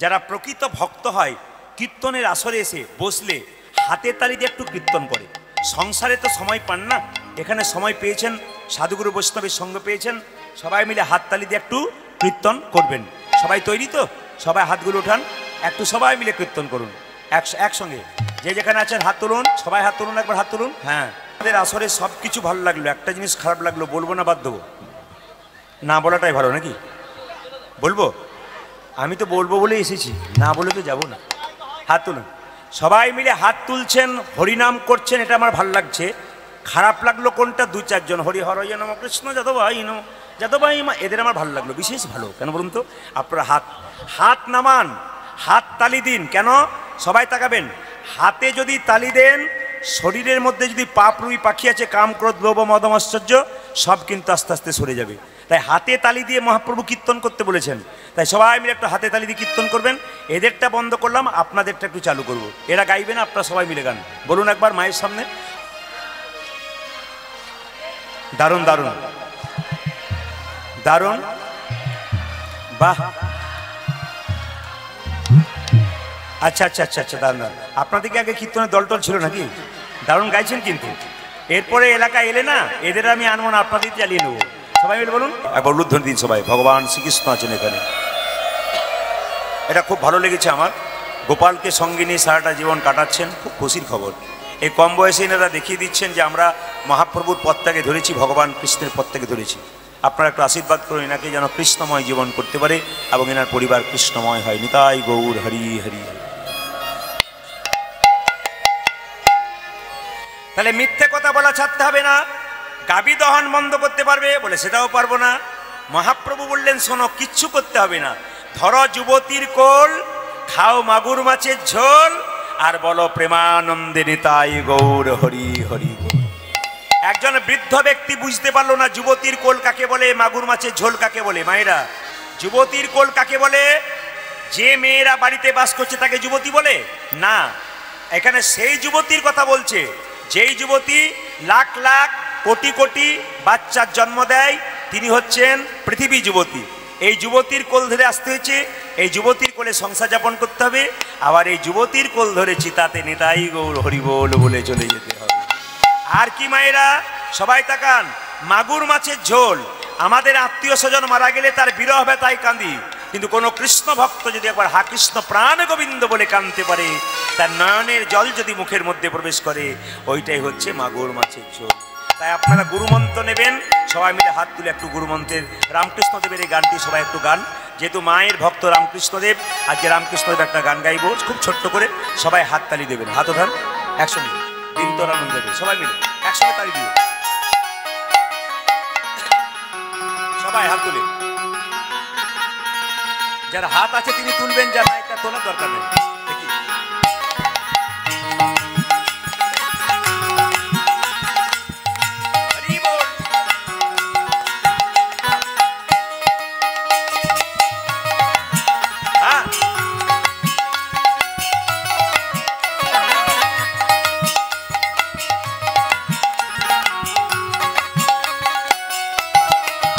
S1: যারা প্রকৃত ভক্ত হয় কীর্তনের আসরে এসে বসলে হাতে তালি দিয়ে একটু কীর্তন করে। সংসারে তো সময় পান না, এখানে সময় পেয়েছেন, সাধুগুরু বৈষ্ণবের সঙ্গ পেয়েছেন, সবাই মিলে হাত তালি দিয়ে একটু কীর্তন করবেন। সবাই তৈরি তো? সবাই হাতগুলো উঠান, একটু সবাই মিলে কীর্তন করুন একসঙ্গে। যে যেখানে আছেন হাত তুলুন, সবাই হাত তুলুন, একবার হাত তুলুন। হ্যাঁ, আমাদের আসরে সব কিছু ভালো লাগলো, একটা জিনিস খারাপ লাগলো, বলবো না বাদ দেবো? না বলাটাই ভালো নাকি? বলবো? আমি তো বলবো বলে এসেছি, না বলে তো যাবো না। হাত তুলুন, সবাই মিলে হাত তুলছেন, হরিনাম করছেন, এটা আমার ভালো লাগছে। খারাপ লাগলো কোনটা? 2-4 জন হরি হরয় নম কৃষ্ণ যাদবাই নম যাদবাই মা, এদের আমার ভালো লাগলো, বিশেষ ভালো। কেন বলুন তো? আপনারা হাত নামান, হাত তালি দিন। কেন? সবাই তাকাবেন। হাতে যদি তালি দেন, শরীরের মধ্যে যদি পাপরুই পাখি আছে, কাম ক্রোধ লোভ মদ মাশ্চর্য, সব কিন্তু আস্তে আস্তে সরে যাবে। তাই হাতে তালি দিয়ে মহাপ্রভু কীর্তন করতে বলেছেন। তাই সবাই মিলে একটু হাতে তালি দিয়ে কীর্তন করবেন। এদেরটা বন্ধ করলাম, আপনাদেরটা একটু চালু করব। এরা গাইবে না, আপনারা সবাই মিলে গান বলুন একবার মায়ের সামনে। দারুণ দারুণ দারুণ, বাহ, আচ্ছা আচ্ছা আচ্ছা আচ্ছা, দারুণ দারুণ। আপনাদেরকে আগে কীর্তনের দলটল ছিল নাকি? দারুণ গাইছেন কিন্তু। এরপরে এলাকায় এলে না, এদের আমি আনবো না, আপনাদের চালিয়ে নেবো। সবাই মিলে বলুন একবার উলুধ্বনি দিন সবাই, ভগবান শ্রীকৃষ্ণ আছেন এখানে। এটা খুব ভালো লেগেছে আমার। গোপালকে সঙ্গে নিয়ে সারাটা জীবন কাটাচ্ছেন, খুব খুশির খবর। এই কম বয়সে এনারা দেখিয়ে দিচ্ছেন যে আমরা মহাপ্রভুর পথটাকে ধরেছি, ভগবান কৃষ্ণের পথটাকে ধরেছি। আপনারা একটু আশীর্বাদ করুন এনাকে যেন কৃষ্ণময় জীবন করতে পারে এবং এনার পরিবার কৃষ্ণময় হয়। নিতাই গৌর হরি হরি। তাহলে মিথ্যে কথা বলা ছাড়তে হবে না। গাবি দহন বন্ধ করতে পারবে? বলে সেটাও পারবো না। মহাপ্রভু বললেন শোনো, কিচ্ছু করতে হবে না। ধরো যুবতীর কোল, খাও মাগুর মাছের ঝোল, আর বলো প্রেমানন্দে নিতাই গৌর হরি হরি বল। একজন বৃদ্ধ ব্যক্তি বুঝতে পারলো না যুবতীর কোল কাকে বলে, মাগুর মাছের ঝোল কাকে বলে। মায়েরা, যুবতীর কোল কাকে বলে? যে মেয়েরা বাড়িতে বাস করছে তাকে যুবতী বলে না, এখানে সেই যুবতীর কথা বলছে যেই যুবতী লাখ লাখ কোটি কোটি বাচ্চার জন্ম দেয়, তিনি হচ্ছেন পৃথিবী যুবতী। এই যুবতীর কোল ধরে আসতে হয়েছে, এই যুবতীর কোলে সংসার যাপন করতে হবে, আবার এই যুবতীর কোল ধরে চিতাতে নিতাই গৌর হরিবোল বলে চলে যেতে হবে। আর কি মায়েরা, সবাই তাকান, মাগুর মাছের ঝোল। আমাদের আত্মীয় স্বজন মারা গেলে তার বিরহ হবে তাই কাঁদি, কিন্তু কোনো কৃষ্ণ ভক্ত যদি একবার হা কৃষ্ণ প্রাণ গোবিন্দ বলে কাঁদতে পারে, তার নয়নের জল যদি মুখের মধ্যে প্রবেশ করে, ওইটাই হচ্ছে মাগুর মাছের ঝোল। তাই আপনারা গুরুমন্ত্র নেবেন, সবাই মিলে হাত তুলে একটু গুরুমন্ত্রের রামকৃষ্ণদেবের এই গানটি সবাই একটু গান। যেহেতু মায়ের ভক্ত রামকৃষ্ণদেব, আজকে রামকৃষ্ণদেব একটা গান গাইব খুব ছোট্ট করে, সবাই হাত তালি দেবেন, হাত ওঠান একসঙ্গে, দিনতরানন্দ দেবে, সবাই মিলে একসঙ্গে তালি দিবে, সবাই হাত তুলে। যার হাত আছে তিনি তুলবেন, যার নাই তার তোলার দরকার নেই। দেখি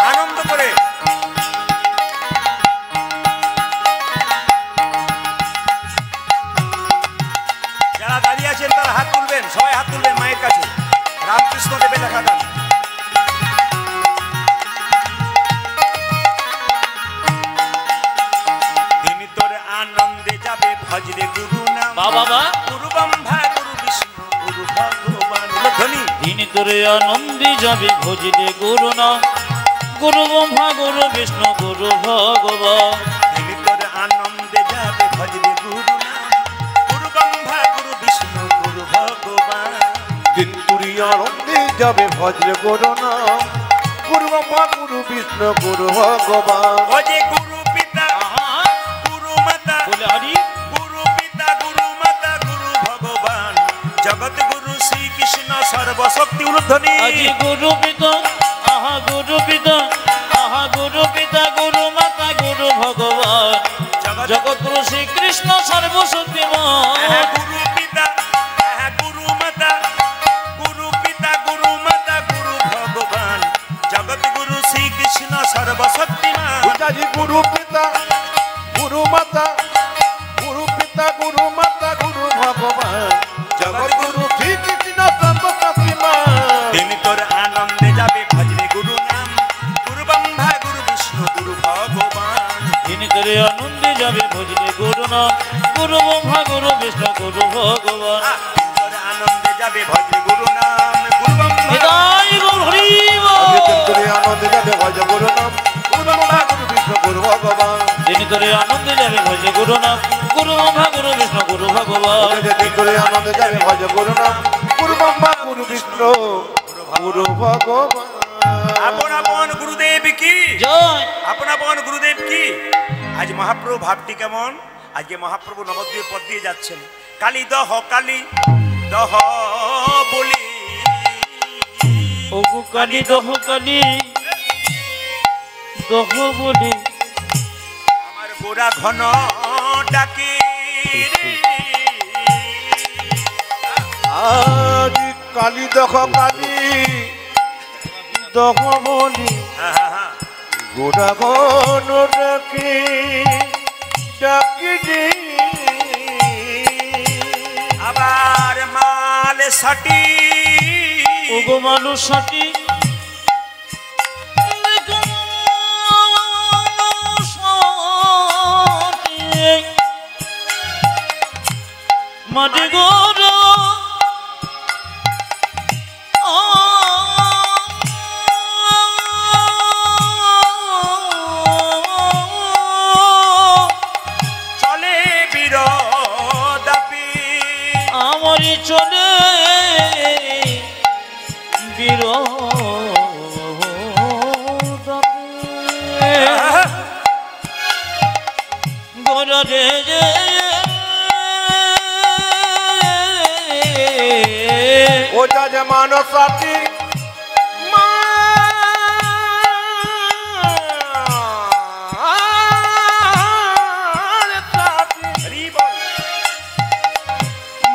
S1: আনন্দ করে। যারা দাঁড়িয়ে আছেন তারা হাত তুলবেন, সবাই হাত তুলবেন মায়ের কাছে, রামকৃষ্ণ দেবের লেখা গান। তিনি তোর আনন্দে যাবে ভজরে গুরু নাম, বাবা গুরু ব্রহ্মা গুরু বিষ্ণু গুরু ভগবান।
S2: তিনি তোরে আনন্দে যাবে ভজরে গুরু নাম, গুরু ব্রহ্মা গুরু বিষ্ণু গুরু ভগবান।
S1: তিনি তোর আনন্দে যাবে ভজরে গুরু নাম, গুরু ব্রহ্মা গুরু বিষ্ণু গুরু ভগবান।
S3: তিনি তোরে আনন্দে যাবে ভজরে গুরু নাম, গুরু ব্রহ্মা গুরু বিষ্ণু গুরু ভগবান।
S1: ও যে গুরু পিতা গুরু মাতা
S2: বলে হরি,
S1: গুরু পিতা গুরু মাতা গুরু ভগবান, জগৎ গুরু শ্রীকৃষ্ণ সর্বশক্তি ঊর্ধ্বনি।
S2: আজি গুরু পিতা, আহা গুরু পিতা, আহা গুরু পিতা গুরু মাতা গুরু ভগবান, জগৎ গুরু শ্রীকৃষ্ণ সর্বশক্তিমান।
S1: গুরু পিতা গুরু মাতা, গুরু পিতা গুরু মাতা গুরু ভগবান, জগৎ গুরু শ্রীকৃষ্ণ সর্বশক্তিমান।
S3: আজি গুরু পিতা গুরু মাতা, গুরু পিতা গুরু মাতা গুরু ভগবান, জগৎ গুরু শ্রীকৃষ্ণ সর্বশক্তিমান।
S1: তিনি তোর আনন্দে যাবে ভজরে গুরু নাম, গুরু ব্রহ্মা গুরু বিষ্ণু গুরু ভগবান।
S2: তিনি তোরে আনন্দে যাবে ভজরে গুরু নাম, গুরু ব্রহ্মা গুরু বিষ্ণু গুরু ভগবান।
S1: তিনি তোর আনন্দে যাবে ভজরে গুরু নাম, গুরু ব্রহ্মা
S2: নিতাই গৌর হরি বল।
S3: তিনি তোরে আনন্দে যাবে ভজ গুরু নাম, গুরু ব্রহ্মা গুরু বিষ্ণু গুরু ভগবান।
S2: তিনি তোরে আনন্দে যাবে ভজরে গুরু নাম, গুরু ব্রহ্মা গুরু বিষ্ণু গুরু ভগবান।
S3: তিনি তোরে আনন্দে যাবে ভজ গুরু নাম, গুরু ব্রহ্মা গুরু বিষ্ণু গুরু ভগবান।
S1: আপন আপন গুরুদেব কি
S2: জয়।
S1: আপন আপন গুরুদেব কি। আজ মহাপ্রভু ভাবটি কেমন, আজকে মহাপ্রভু নবদ্বীপের পথ দিয়ে যাচ্ছেন। কালী দহ বলি,
S2: ওগো কালী দহ কালী দহ বলি,
S1: আমার গোড়া ঘন ডাকে রে।
S3: আজ কালী দহ কালী দহ বলি, গোড়া ঘন ডাকি ডাকি রে।
S1: আবার মাল সাটি,
S2: ওগো মানুষ সাথী মাটি গোর
S1: চলে বিরদাপি,
S2: আমারই চলে বীর গোরে
S3: ওটা যে মানসাটি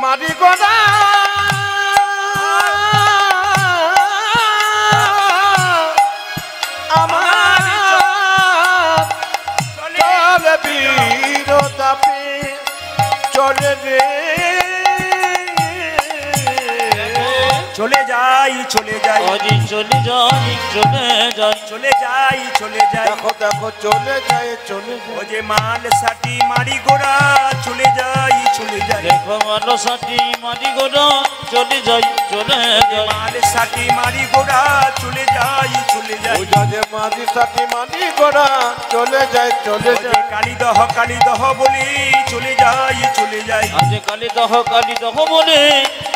S3: মারি গোদা আমার চলে বীরতাপে চলে রে
S1: চলে যাই চলে যাই
S2: আজি চলে যাই চলে যাই
S1: চলে যাই চলে যাই
S3: দেখো দেখো চলে যায় চলে
S1: ও
S3: যায়
S1: যে মাল সাটি মারি গোড়া চলে যাই চলে যাই
S2: দেখো মানসাটি মাটি গোড়া চলে যাই চলে যাই
S1: মাল সাটি মারি গোড়া চলে যাই চলে যাই
S3: ওটা যে মাঝি সাথী মানি গোড়া চলে যায় চলে
S1: ও যে
S3: যায়
S1: কালিদহ বলি চলে যাই চলে যাই
S2: আজ কালী দহ বলে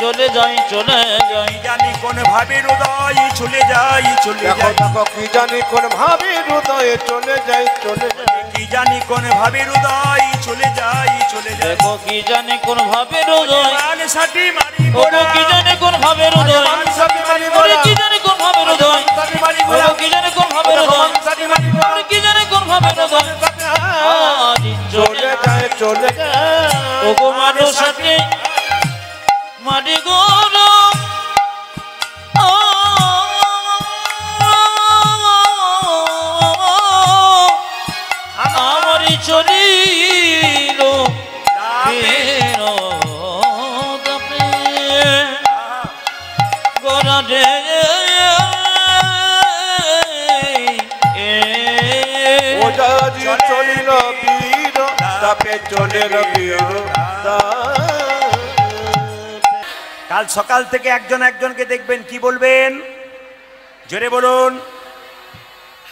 S2: চলে যাই চলে যাই
S1: কি জানি কোন ভাবে হৃদয় চলে যাই চলে
S3: দেখো
S1: যাই
S3: দেখো কি জানি কোন ভাবে হৃদয়ে চলে যায় চলে যায়
S1: কি জানি কোন ভাবে হৃদয় চলে যাই চলে যাই
S2: দেখো কি জানে কোন ভাবে হৃদয়
S1: মাল সাটি মারি
S2: ওগো
S1: গোড়া
S2: কি জানে কোন ভাবে হৃদয়
S3: মাল সাথী মারি
S2: ওরে
S3: গোড়া
S2: কি জানে কোন ভাবে হৃদয়
S3: সাথী মারি
S2: ওগো
S3: গোড়া
S2: কি জানে কোন ভাবে হৃদয়
S3: সাথী মারি গোড়া
S2: ওরে কি জানে কোন ভাবে হৃদয় আজ
S3: চলে যায় চলে যায়
S2: ওগো মানসাটি মাটি গোড়া আমারই চলিল গোড়া রে
S3: ওটা যে চলিল বীর তাপে চলে বীর
S1: কাল সকাল থেকে একজনকে দেখবেন কি বলবেন জোরে বলুন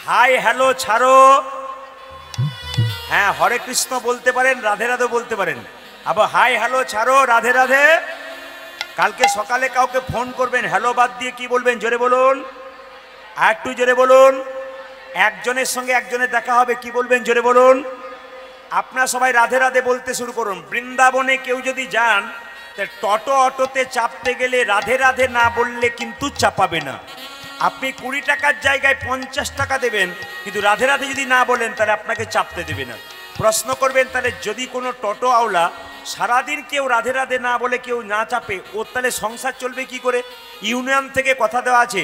S1: হাই হ্যালো ছাড়ো হ্যাঁ হরে কৃষ্ণ বলতে পারেন রাধে রাধে বলতে পারেন আবার হাই হ্যালো ছাড়ো রাধে রাধে কালকে সকালে কাউকে ফোন করবেন হ্যালো বাদ দিয়ে কি বলবেন জোরে বলুন আর একটু জোরে বলুন একজনের সঙ্গে একজনের দেখা হবে কি বলবেন জোরে বলুন আপনারা সবাই রাধে রাধে বলতে শুরু করুন বৃন্দাবনে কেউ যদি যান টোটো অটোতে চাপতে গেলে রাধে রাধে না বললে কিন্তু চাপাবে না আপনি 20 টাকার জায়গায় 50 টাকা দেবেন কিন্তু রাধে রাধে যদি না বলেন তাহলে আপনাকে চাপতে দেবে না প্রশ্ন করবেন তাহলে যদি কোনো টোটো আওলা সারাদিন কেউ রাধে রাধে না বলে কেউ না চাপে ওর তাহলে সংসার চলবে কি করে ইউনিয়ন থেকে কথা দেওয়া আছে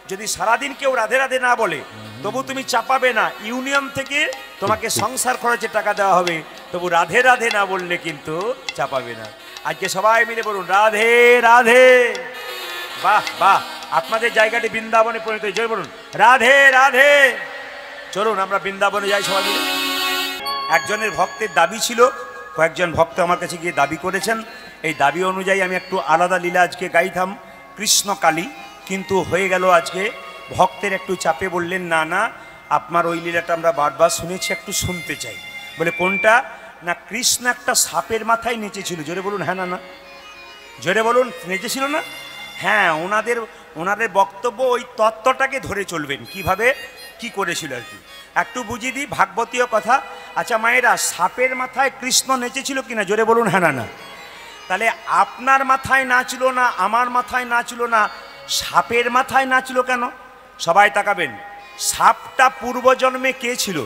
S1: যদি সারাদিন কেউ রাধে রাধে না বলে তবু তুমি চাপাবে না ইউনিয়ন থেকে তোমাকে সংসার খরচে টাকা দেওয়া হবে তবু রাধে রাধে না বললে কিন্তু চাপাবে না আজকে সবাই মিলে বলুন রাধে রাধে বাহ বাহ আপনাদের জায়গাটি বৃন্দাবনে পরিণত হয়েছে বলুন রাধে রাধে চলুন আমরা বৃন্দাবনে যাই সবাই মিলে একজনের ভক্তের দাবি ছিল কয়েকজন ভক্ত আমার কাছে গিয়ে দাবি করেছেন এই দাবি অনুযায়ী আমি একটু আলাদা লীলা আজকে গাইতাম কৃষ্ণকালী কিন্তু হয়ে গেল আজকে ভক্তের একটু চাপে বললেন না না আপনার ওই লীলাটা আমরা বারবার শুনেছি একটু শুনতে চাই বলে কোনটা না কৃষ্ণ একটা সাপের মাথায় নেচেছিল জোরে বলুন হ্যাঁ না না জোরে বলুন নেচেছিল না হ্যাঁ ওনাদের বক্তব্য ওই তত্ত্বটাকে ধরে চলবেন কিভাবে কি করেছিল আর কি একটু বুঝিয়ে দিই ভাগবতীয় কথা আচ্ছা মায়েরা সাপের মাথায় কৃষ্ণ নেচেছিল কিনা জোরে বলুন হ্যাঁ না না তাহলে আপনার মাথায় নাচলো না আমার মাথায় নাচলো না সাপের মাথায় নাচলো কেন সবাই তাকাবেন সাপটা পূর্বজন্মে কে ছিল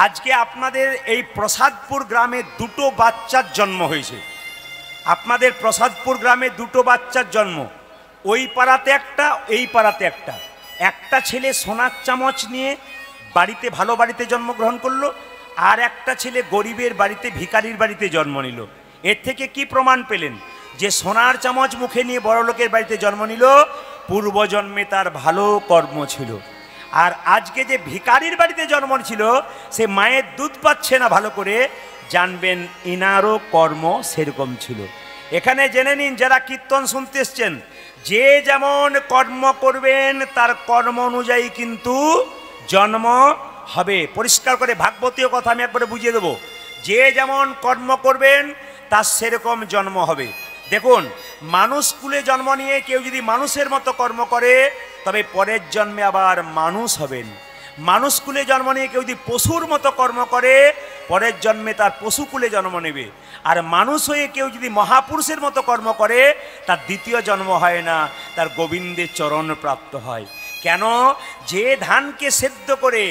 S1: আজকে আপনাদের এই প্রসাদপুর গ্রামে দুটো বাচ্চার জন্ম হয়েছে আপনাদের প্রসাদপুর গ্রামে দুটো বাচ্চার জন্ম ওই পাড়াতে একটা এই পাড়াতে একটা ছেলে সোনার চামচ নিয়ে বাড়িতে ভালো বাড়িতে জন্মগ্রহণ করলো আর একটা ছেলে গরিবের বাড়িতে ভিখারির বাড়িতে জন্ম নিল এর থেকে কি প্রমাণ পেলেন যে সোনার চামচ মুখে নিয়ে বড় লোকের বাড়িতে জন্ম নিল পূর্বজন্মে তার ভালো কর্ম ছিল আর আজকে যে ভিখারির বাড়িতে জন্ম ছিল সে মায়ের দুধ পাচ্ছে না ভালো করে জানবেন ইনারও কর্ম সেরকম ছিল এখানে জেনে নিন যারা কীর্তন শুনতে এসছেন যে যেমন কর্ম করবেন তার কর্ম অনুযায়ী কিন্তু জন্ম হবে পরিষ্কার করে ভাগবতীয় কথা আমি একবারে বুঝিয়ে দেবো যে যেমন কর্ম করবেন তার সেরকম জন্ম হবে দেখুন মানুষ কুলে জন্ম নিয়ে কেউ যদি মানুষের মতো কর্ম করে তবে পরের জন্মে আবার মানুষ হবেন মানুষকুলে জন্ম নিয়ে কেউ যদি পশুর মতো কর্ম করে পরের জন্মে তার পশুকুলে জন্ম নেবে। আর মানুষ হয়ে কেউ যদি মহাপুরুষের মতো কর্ম করে তার দ্বিতীয় জন্ম হয় না, তার গোবিন্দের চরণ প্রাপ্ত হয়। কেন? যে ধানকে সেদ্ধ করে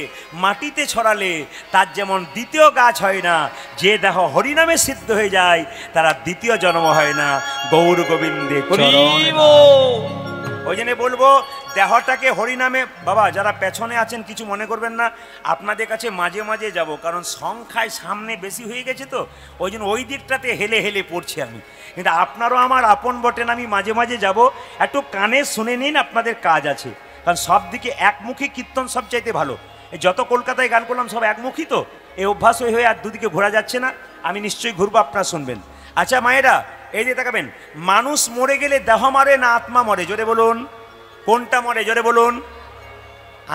S1: মাটিতে ছড়ালে তার যেমন দ্বিতীয় গাছ হয় না, যে দেহ হরিনামে সিদ্ধ হয়ে যায় তারা দ্বিতীয় জন্ম হয় না, গৌর গোবিন্দের চরণ। ওই জন্য বলবো দেহটাকে হরিনামে, বাবা যারা পেছনে আছেন কিছু মনে করবেন না, আপনাদের কাছে মাঝে মাঝে যাব, কারণ সংখ্যায় সামনে বেশি হয়ে গেছে তো ওই জন্য ওই দিকটাতে হেলে হেলে পড়ছি আমি। কিন্তু আপনারও আমার আপন বটেন, আমি মাঝে মাঝে যাব, একটু কানে শুনে নিন, আপনাদের কাজ আছে। কারণ সব দিকে একমুখী কীর্তন সবচাইতে ভালো। এই যত কলকাতায় গান করলাম সব একমুখী, তো এই অভ্যাস হয়ে আর দুদিকে ঘোরা যাচ্ছে না। আমি নিশ্চয়ই ঘুরবো, আপনারা শুনবেন। আচ্ছা মায়েরা, এই যে তাকাবেন, মানুষ মরে গেলে দেহ মরে না আত্মা মরে? জোরে বলুন, কোনটা মরে? জোরে বলুন।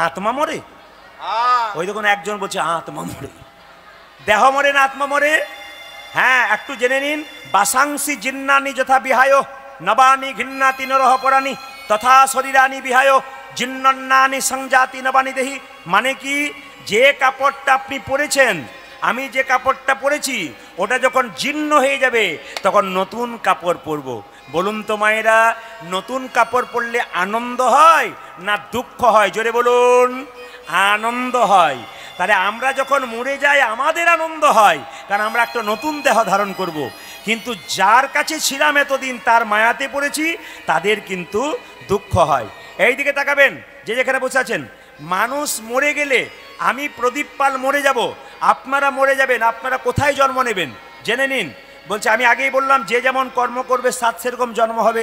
S1: আত্মা মরে? ওই দেখুন একজন বলছে আত্মা মরে। দেহ মরে না আত্মা মরে? হ্যাঁ, একটু জেনে নিন। বাসাংসি জিন্নানি যথা বিহায় নবানি ঘিন্নাতি নরহ পরানি তথা শরীরানি বিহায় জিন্নান্নানি সংজাতি নবানি দেহি। মানে কি, যে কাপড়টা আপনি পরেছেন, আমি যে কাপড়টা পরেছি, ওটা যখন জীর্ণ হয়ে যাবে তখন নতুন কাপড় পরব। বলুন তো মায়েরা, নতুন কাপড় পরলে আনন্দ হয় না দুঃখ হয়? জোরে বলুন। আনন্দ হয়। তাহলে আমরা যখন মরে যাই আমাদের আনন্দ হয়, কারণ আমরা একটা নতুন দেহ ধারণ করব। কিন্তু যার কাছে ছিলাম এতদিন, তার মায়াতে পড়েছি, তাদের কিন্তু দুঃখ হয়। এই দিকে তাকাবেন, যে যেখানে বসে আছেন, মানুষ মরে গেলে, আমি প্রদীপ পাল মরে যাব, আপনারা মরে যাবেন, আপনারা কোথায় জন্ম নেবেন জেনে নিন। বলছে, আমি আগেই বললাম, যে যেমন কর্ম করবে সাত সেরকম জন্ম হবে।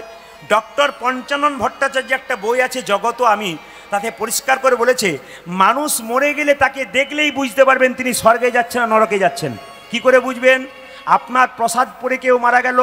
S1: ডক্টর পঞ্চানন ভট্টাচার্য একটা বই আছে জগত আমি, তাতে পরিষ্কার করে বলেছে, মানুষ মরে গেলে তাকে দেখলেই বুঝতে পারবেন তিনি স্বর্গে যাচ্ছেন না নরকে যাচ্ছেন। কি করে বুঝবেন? আপনার প্রসাদ পড়ে কেউ মারা গেল,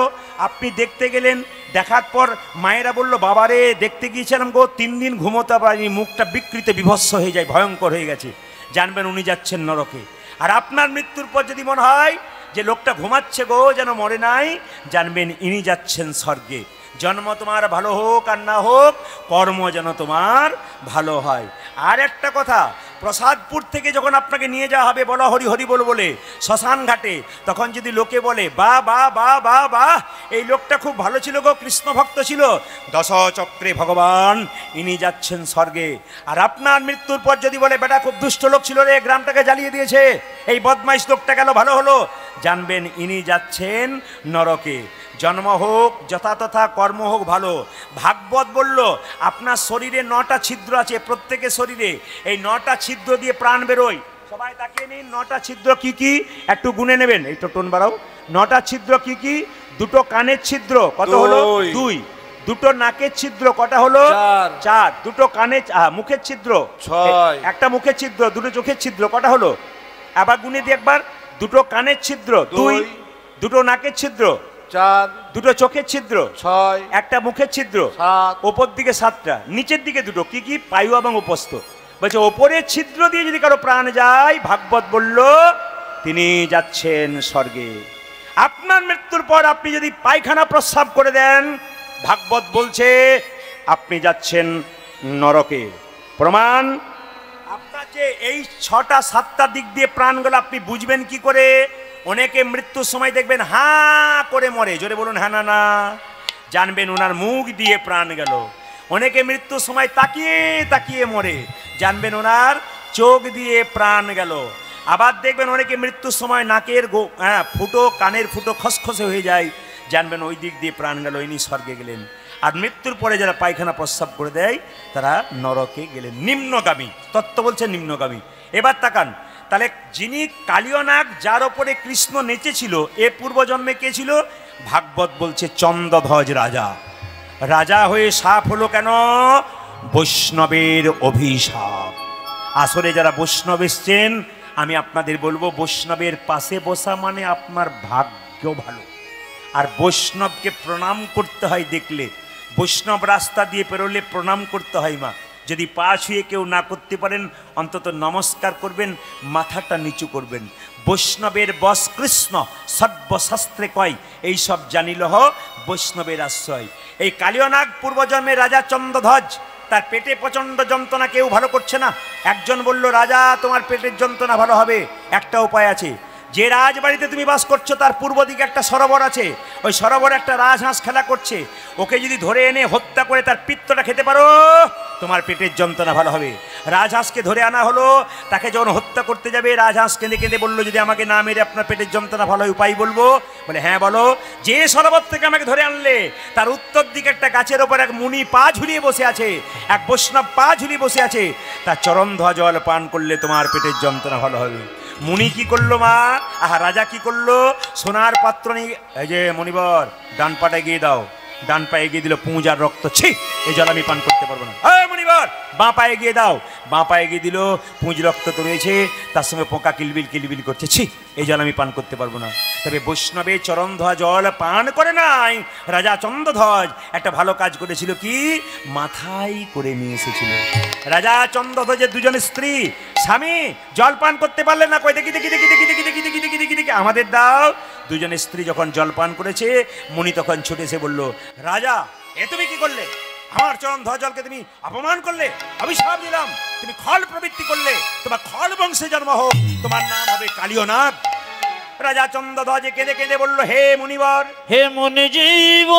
S1: আপনি দেখতে গেলেন, দেখার পর মায়েরা বলল, বাবারে দেখতে গিয়েছিলাম গো, 3 দিন ঘুমোতে পারিনি, মুখটা বিকৃত বিভৎস হয়ে যায়, ভয়ঙ্কর হয়ে গেছে, জানবেন উনি যাচ্ছেন নরকে। আর আপনার মৃত্যুর পর যদি মনে হয় যে লোকটা ঘুমাচ্ছে গো, যেন মরে নাই, জানবেন ইনি যাচ্ছেন স্বর্গে। জন্ম তোমার ভালো হোক আর না হোক, কর্ম যেন তোমার ভালো হয়। আর একটা কথা, প্রসাদপুর থেকে যখন আপনাকে নিয়ে যাওয়া হবে, বলা হরি হরি বল বলে শ্মশান ঘাটে, তখন যদি লোকে বলে, বা বা বা বা বা এই লোকটা খুব ভালো ছিল গো, কৃষ্ণ ভক্ত ছিল, 10 চক্রে ভগবান, ইনি যাচ্ছেন স্বর্গে। আর আপনার মৃত্যুর পর যদি বলে, বেটা খুব দুষ্ট লোক ছিল রে, গ্রামটাকে জ্বালিয়ে দিয়েছে, এই বদমাইশ লোকটা গেল, ভালো হলো, জানবেন ইনি যাচ্ছেন নরকে। জন্ম হোক যথাতথা, কর্ম হোক ভালো। ভাগবত বলল, আপনার শরীরে 9টা ছিদ্র আছে, প্রত্যেকের শরীরে এই 9টা ছিদ্র দিয়ে প্রাণ বেরোয়। সবাই তাকিয়ে নিন, 9টা ছিদ্র কি কি একটু গুনে নেবেন, এই তো টোন বাড়াও। 9টা ছিদ্র কি কি? 2টো কানের ছিদ্র, কত হলো? 2। 2টো নাকের ছিদ্র, কটা হলো? 4। 2টো কানের মুখের ছিদ্র 6। একটা মুখের ছিদ্র, 2টো চোখের ছিদ্র, কটা হলো? আবার গুনে দিই একবার। 2টো কানের ছিদ্র 2, 2টো নাকের ছিদ্র 4, 2টো চোখের ছিদ্র 6, একটা মুখের ছিদ্র 7, ওপর দিকে 7টা, নিচের দিকে 2টো, কি কি? পায়ু এবং উপস্থ। বলছে ওপরের ছিদ্র দিয়ে যদি কারো প্রাণ যায়, ভাগবত বলল তিনি যাচ্ছেন স্বর্গে। আপনার মৃত্যুর পর আপনি যদি পায়খানা প্রস্রাব করে দেন, ভাগবত বলছে আপনি যাচ্ছেন নরকে। প্রমাণ, আপনার যে এই 6টা 7টা দিক দিয়ে প্রাণ গেল, আপনি বুঝবেন কি করে? অনেকে মৃত্যুর সময় দেখবেন হা করে মরে, জোরে বলুন হ্যাঁ না না, জানবেন ওনার মুখ দিয়ে প্রাণ গেল। অনেকে মৃত্যুর সময় তাকিয়ে তাকিয়ে মরে, জানবেন ওনার চোখ দিয়ে প্রাণ গেল। আবার দেখবেন অনেকে মৃত্যুর সময় নাকের ফুটো, কানের ফুটো খসখসে হয়ে যায়, জানবেন ওই দিক দিয়ে প্রাণ গেল, ইনি স্বর্গে গেলেন। আর মৃত্যুর পরে যারা পায়খানা প্রস্রাব করে দেয় তারা নরকে গেলেন, নিম্নগামী। তত্ত্ব বলছে নিম্নগামী। এবার তাকান, তাহলে যিনি কালীয় নাগ, যার ওপরে কৃষ্ণ নেচেছিল, এ পূর্বজন্মে কে ছিল? ভাগবত বলছে চন্দ্রধ্বজ রাজা। রাজা হয়ে সাপ হলো কেন? বৈষ্ণবের অভিশাপ। আসলে যারা বৈষ্ণব এসছেন, আমি আপনাদের বলবো, বৈষ্ণবের পাশে বসা মানে আপনার ভাগ্য ভালো। আর বৈষ্ণবকে প্রণাম করতে হয়, দেখলে বৈষ্ণব রাস্তা দিয়ে পেরোলে প্রণাম করতে হয় মা। যদি পা ছুঁয়ে কেউ না করতে পারেন, অন্তত নমস্কার করবেন, মাথাটা নিচু করবেন। বৈষ্ণবের বস কৃষ্ণ, সর্বশাস্ত্রে কয়, এই সব জানিলহ বৈষ্ণবের আশ্রয়। এই কালীয় নাগ পূর্বজন্মে রাজা চন্দ্রধ্বজ, তার পেটে প্রচণ্ড যন্ত্রণা, কেউ ভালো করছে না। একজন বলল, রাজা তোমার পেটের যন্ত্রণা ভালো হবে, একটা উপায় আছে। যে রাজবাড়িতে তুমি বাস করছো তার পূর্ব দিকে একটা সরোবর আছে, ওই সরোবরে একটা রাজহাঁস খেলা করছে, ওকে যদি ধরে এনে হত্যা করে তার পিত্তটা খেতে পারো, তোমার পেটের যন্ত্রণা ভালো হবে। রাজহাঁসকে ধরে আনা হলো, তাকে যখন হত্যা করতে যাবে রাজহাঁস কেঁদে কেঁদে বললো, যদি আমাকে না মেরে আপনার পেটের যন্ত্রণা ভালো হয় উপায় বলবো? বলে হ্যাঁ বলো। যে সরোবর থেকে আমাকে ধরে আনলে তার উত্তর দিকে একটা গাছের ওপর এক মুনি পা ঝুলিয়ে বসে আছে, এক বৈষ্ণব পা ঝুলিয়ে বসে আছে, তার চরণ ধোয়া জল পান করলে তোমার পেটের যন্ত্রণা ভালো হবে। মুনি কি করলো মা? আহা, রাজা কি করলো? সোনার পাত্র নিয়ে, এই যে মণিবর ডান পাটা গিয়ে দাও, ডান পায়ে গিয়ে দিল পূজার রক্ত, ছি এই জল আমি পান করতে পারবো না। মণিবর বাঁ পায়ে গিয়ে দাও, বাঁ পায়ে গিয়ে দিল, পুঁজ রক্ত তো রয়েছে, তার সঙ্গে পোকা কিলবিল কিলবিল করছে, ছি এই জল আমি পান করতে পারবো না। তবে বৈষ্ণবে চরণ ধোয়া জল পান করে নাই, রাজা চন্দ্রধ্বজ একটা ভালো কাজ করেছিল, কি মাথায় করে নিয়ে এসেছিল। রাজা চন্দ্রধ্বজের দুজন স্ত্রী স্বামী জল পান করতে পারলেন না, কই দেখি দেখি দেখি দেখি দেখি দেখি দেখি দেখি দেখি দেখি আমাদের দাও। দুজন স্ত্রী যখন জল পান করেছে, মুনি তখন ছুটে এসে বলল, রাজা এ তুমি কি করলে? আমার চরণ ধোয়া জলকে তুমি অপমান করলে, অভিশাপ দিলাম, তুমি খল প্রবৃত্তি করলে, তোমার খল বংশে জন্ম হোক, তোমার নাম হবে কালীয় নাগ। রাজা চন্দ্রধ্বজে কেঁদে কেঁদে বলল, হে মুনিবর,
S2: হে মুনিজীব,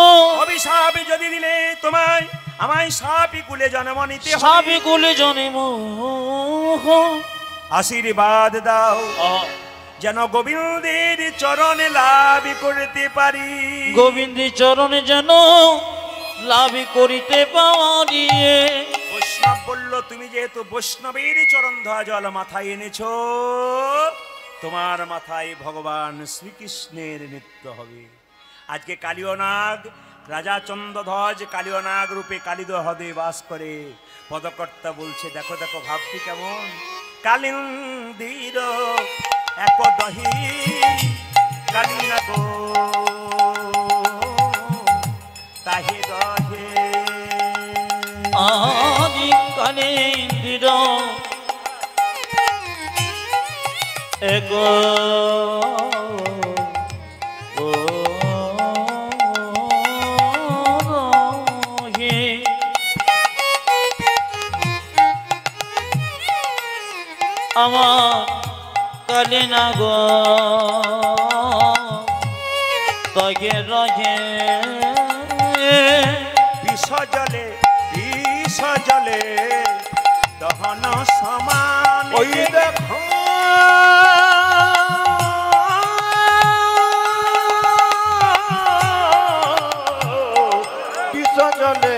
S1: অভিশাপ যদি দিলে তোমায় আমায় সাপি কুলে জন্ম নিতে হবে,
S2: সাপি কুলে জন্ম,
S1: আশীর্বাদ দাও যেন গোবিন্দের চরণে লাভ করতে পারি,
S2: গোবিন্দের চরণে যেন লাভ করিতে পারি।
S1: বৈষ্ণব বলল, তুমি যেহেতু বৈষ্ণবের চরণ ধোয়া জল মাথায় এনেছো, তোমার মাথায় ভগবান শ্রীকৃষ্ণের নৃত্য হবে। আজকে কালীয় নাগ, রাজা চন্দ্রধ্বজ কালীয় নাগ রূপে কালিদ হ্রদে বাস করে। পদকর্তা বলছে, দেখো দেখো ভাবটি কেমন, কালিন্দির এক দহি কালিনাগ তাহে দহে,
S2: আজি কালিন্দির এক আমার কালিনাগ তগে রহে,
S1: বিষ জলে দহন সমান,
S3: ওই দেখো বিষ জলে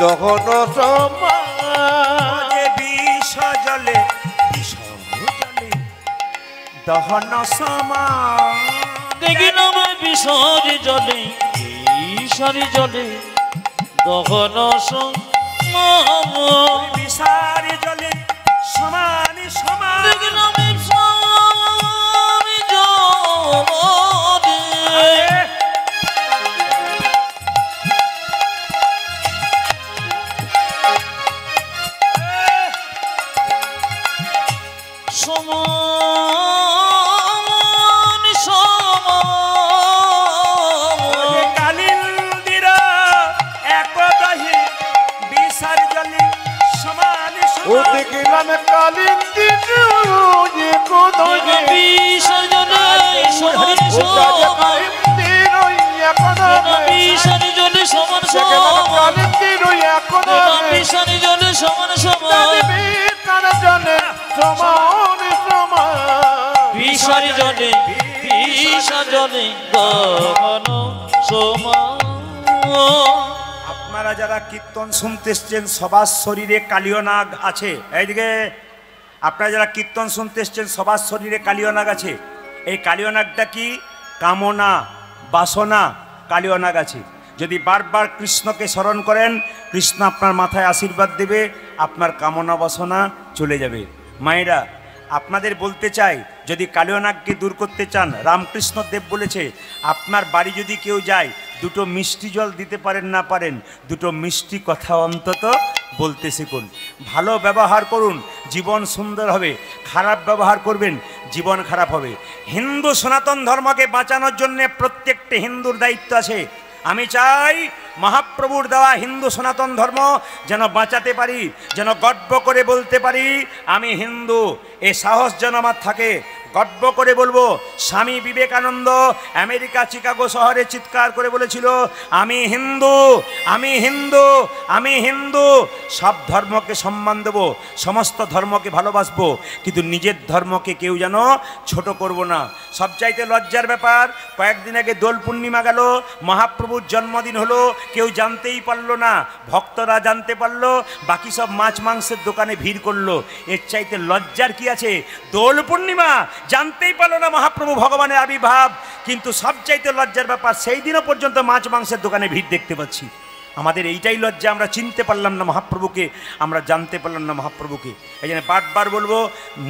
S3: দহন সমান,
S1: বিষ জলে দহন সমান,
S2: দেখি নামে বিষরি জলে, বিষরি জলে দহন সমান,
S1: বিষারি জলে সমান সমান,
S2: দেখি নামে বিষরি জলে সমান সমান,
S1: কালিন্দির এক দহি বিষার জলে সমান
S3: ও
S1: সমান,
S3: দেখিলাম কালিন্দির এক দহি,
S2: বিষর জলে সমান সমান,
S3: কালিন্দির এক দহি,
S2: বিষরি জলে সমান
S3: দেখিলাম
S2: সমান,
S3: কালিন্দির এক দহি,
S2: বিষরি জলে সমান সমান,
S3: কার জলে সমান সমান,
S2: বিষরি জলে বিষর জলে দহন সমান।
S1: আপনারা যারা কীর্তন শুনতে এসছেন সবার শরীরে কালীয় নাগ আছে, এইদিকে আপনারা যারা কীর্তন শুনতে এসছেন সবার শরীরে কালীয় নাগ আছে। এই কালীয় নাগটা কি? কামনা বাসনা কালীয় নাগ আছে। যদি বারবার কৃষ্ণকে স্মরণ করেন, কৃষ্ণ আপনার মাথায় আশীর্বাদ দেবে, আপনার কামনা বাসনা চলে যাবে। মায়েরা, আপনাদের বলতে চাই, যদি কালীয় নাগকে দূর করতে চান, রামকৃষ্ণ দেব বলেছে, আপনার বাড়ি যদি কেউ যায়, দুটো মিষ্টি জল দিতে পারেন না পারেন, দুটো মিষ্টি কথা অন্তত বলতে শিখুন। ভালো ব্যবহার করুন, জীবন সুন্দর হবে। খারাপ ব্যবহার করবেন, জীবন খারাপ হবে। হিন্দু সনাতন ধর্মকে বাঁচানোর জন্য প্রত্যেকটা হিন্দুর দায়িত্ব আছে। আমি চাই মহাপ্রভুর দেওয়া হিন্দু সনাতন ধর্ম যেন বাঁচাতে পারি, যেন গর্ব করে বলতে পারি আমি হিন্দু। এ সাহস যেন আমার থাকে, গর্ব করে বলবো। স্বামী বিবেকানন্দ আমেরিকা চিকাগো শহরে চিৎকার করে বলেছিল আমি হিন্দু, আমি হিন্দু, আমি হিন্দু। সব ধর্মকে সম্মান দেব, সমস্ত ধর্মকে ভালোবাসবো, কিন্তু নিজের ধর্মকে কেউ যেন ছোট করব না। সবচাইতে লজ্জার ব্যাপার, কয়েকদিন আগে দোল পূর্ণিমা গেল, মহাপ্রভুর জন্মদিন হলো, কেউ জানতেই পারলো না, ভক্তরা জানতে পারলো, বাকি সব মাছ মাংসের দোকানে ভিড় করলো। এর চাইতে লজ্জার কি আছে? দোল পূর্ণিমা জানতেই পারলো না মহাপ্রভু ভগবানের আবির্ভাব, কিন্তু সবচাইতে লজ্জার ব্যাপার সেই দিনও পর্যন্ত মাছ মাংসের দোকানে ভিড় দেখতে পাচ্ছি। আমাদের এইটাই লজ্জা, আমরা চিনতে পারলাম না মহাপ্রভুকে, আমরা জানতে পারলাম না মহাপ্রভুকে। এই জন্য বারবার বলবো,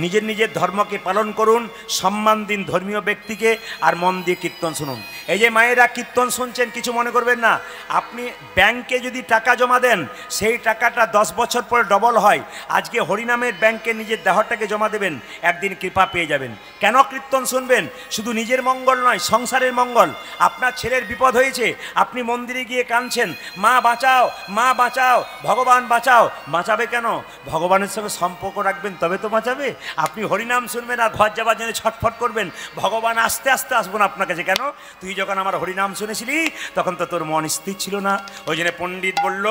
S1: নিজের নিজের ধর্মকে পালন করুন, সম্মান দিন ধর্মীয় ব্যক্তিকে, আর মন দিয়ে কীর্তন শুনুন। এই যে মায়েরা কীর্তন শুনছেন, কিছু মনে করবেন না। আপনি ব্যাংকে যদি টাকা জমা দেন, সেই টাকাটা 10 বছর পরে ডবল হয়। আজকে হরিনামের ব্যাংকে নিজের দেহটাকে জমা দেবেন, একদিন কৃপা পেয়ে যাবেন। কেন কীর্তন শুনবেন? শুধু নিজের মঙ্গল নয়, সংসারের মঙ্গল। আপনার ছেলের বিপদ হয়েছে, আপনি মন্দিরে গিয়ে কাঁদছেন, মা বাঁচাও, মা বাঁচাও, ভগবান বাঁচাও। বাঁচাবে কেন? ভগবানের সঙ্গে সম্পর্ক রাখবেন তবে তো বাঁচাবে। আপনি হরিনাম শুনবেন আর ঘর যাবার জন্য ছটফট করবেন, ভগবান আস্তে আস্তে আসবো না আপনার কাছে। কেন? তুই যখন আমার হরিনাম শুনেছিলি তখন তো তোর মন স্থির ছিল না। ওই জন্য পণ্ডিত বলল,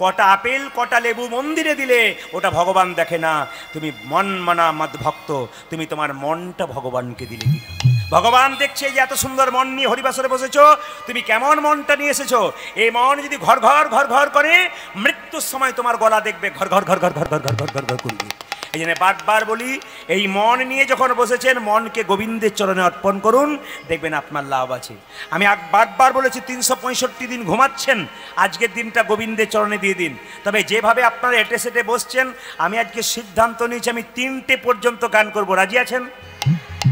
S1: কটা আপেল কটা লেবু মন্দিরে দিলে ওটা ভগবান দেখে না, তুমি মন মানা মদ ভক্ত, তুমি তোমার মনটা ভগবানকে দিলে কিনা। ভগবান দেখছে যে এত সুন্দর মন নিয়ে হরিবাসরে বসেছো, তুমি কেমন মনটা নিয়ে এসেছো। এই মন যদি ঘর ঘর ঘর ঘর করে, মৃত্যুর সময় তোমার গলা দেখবে ঘর ঘর ঘর ঘর ঘর ঘর ঘর ঘর ঘর ঘর করবে। এই জন্য বারবার বলি, এই মন নিয়ে যখন বসেছেন, মনকে গোবিন্দের চরণে অর্পণ করুন, দেখবেন আপনার লাভ আছে। আমি বারবার বলেছি, 365 দিন ঘুমাচ্ছেন, আজকের দিনটা গোবিন্দের চরণে দিয়ে দিন। তবে যেভাবে আপনারা এটে সেটে বসছেন, আমি আজকে সিদ্ধান্ত নিয়েছি আমি 3টে পর্যন্ত গান করব। রাজি আছেন?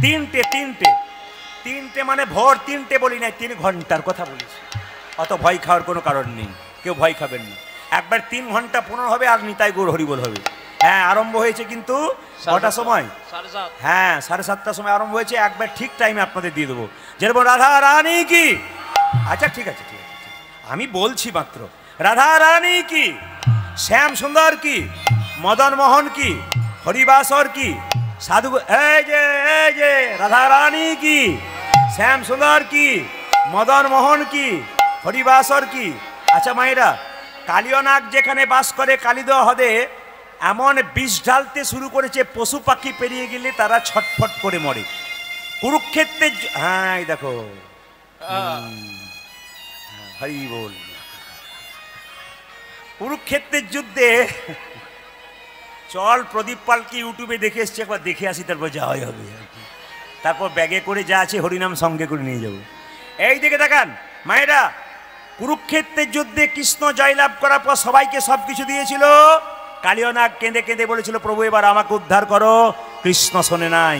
S1: 3টে মানে ভোর 3টে বলি নাই, 3 ঘন্টার কথা বলেছি। অত ভয় খাওয়ার কোনো কারণ নেই, কেউ ভয় খাবেন না। একবার 3 ঘন্টা পুনর হবে, আর নিতাই গৌর হরিবোল হবে। হ্যাঁ, আরম্ভ হয়েছে কিন্তু কটার সময়? হ্যাঁ, 7:30টার সময় আরম্ভ হয়েছে। একবার ঠিক টাইমে আপনাদের দিয়ে দেবো, যেরকম রাধা রানী কি। আচ্ছা ঠিক আছে, ঠিক আছে, আমি বলছি মাত্র। রাধা রানী কি, শ্যাম সুন্দর কি, মদন মোহন কি, হরিবাসর কি, সাধু, এই যে রাধা রানী কি, শ্যাম সুন্দর কি, মদন মোহন কি, হরিবাসর কি। আচ্ছা মায়েরা, কালিয়নাগ যেখানে বাস করে কালিদহ হ্রদে এমন বিষ ঢালতে শুরু করেছে, পশু পাখি পেরিয়ে গেলে তারা ছটফট করে মরে। কুরুক্ষেত্রে, হ্যাঁ এই দেখো, হরি বল। কুরুক্ষেত্রের যুদ্ধে, চল প্রদীপ পালকে ইউটিউবে দেখে এসছি, একবার দেখে আসি, তারপর যাওয়াই হবে। তারপর ব্যাগে করে যা আছে হরিনাম সঙ্গে করে নিয়ে যাব। এই দিকে তাকান মায়েরা, কুরুক্ষেত্রের যুদ্ধে কৃষ্ণ জয়লাভ করার পর সবাইকে সব কিছু দিয়েছিল। কালিয়নাগ কেঁদে কেঁদে বলেছিল, প্রভু এবার আমাকে উদ্ধার করো। কৃষ্ণ শোনে নাই।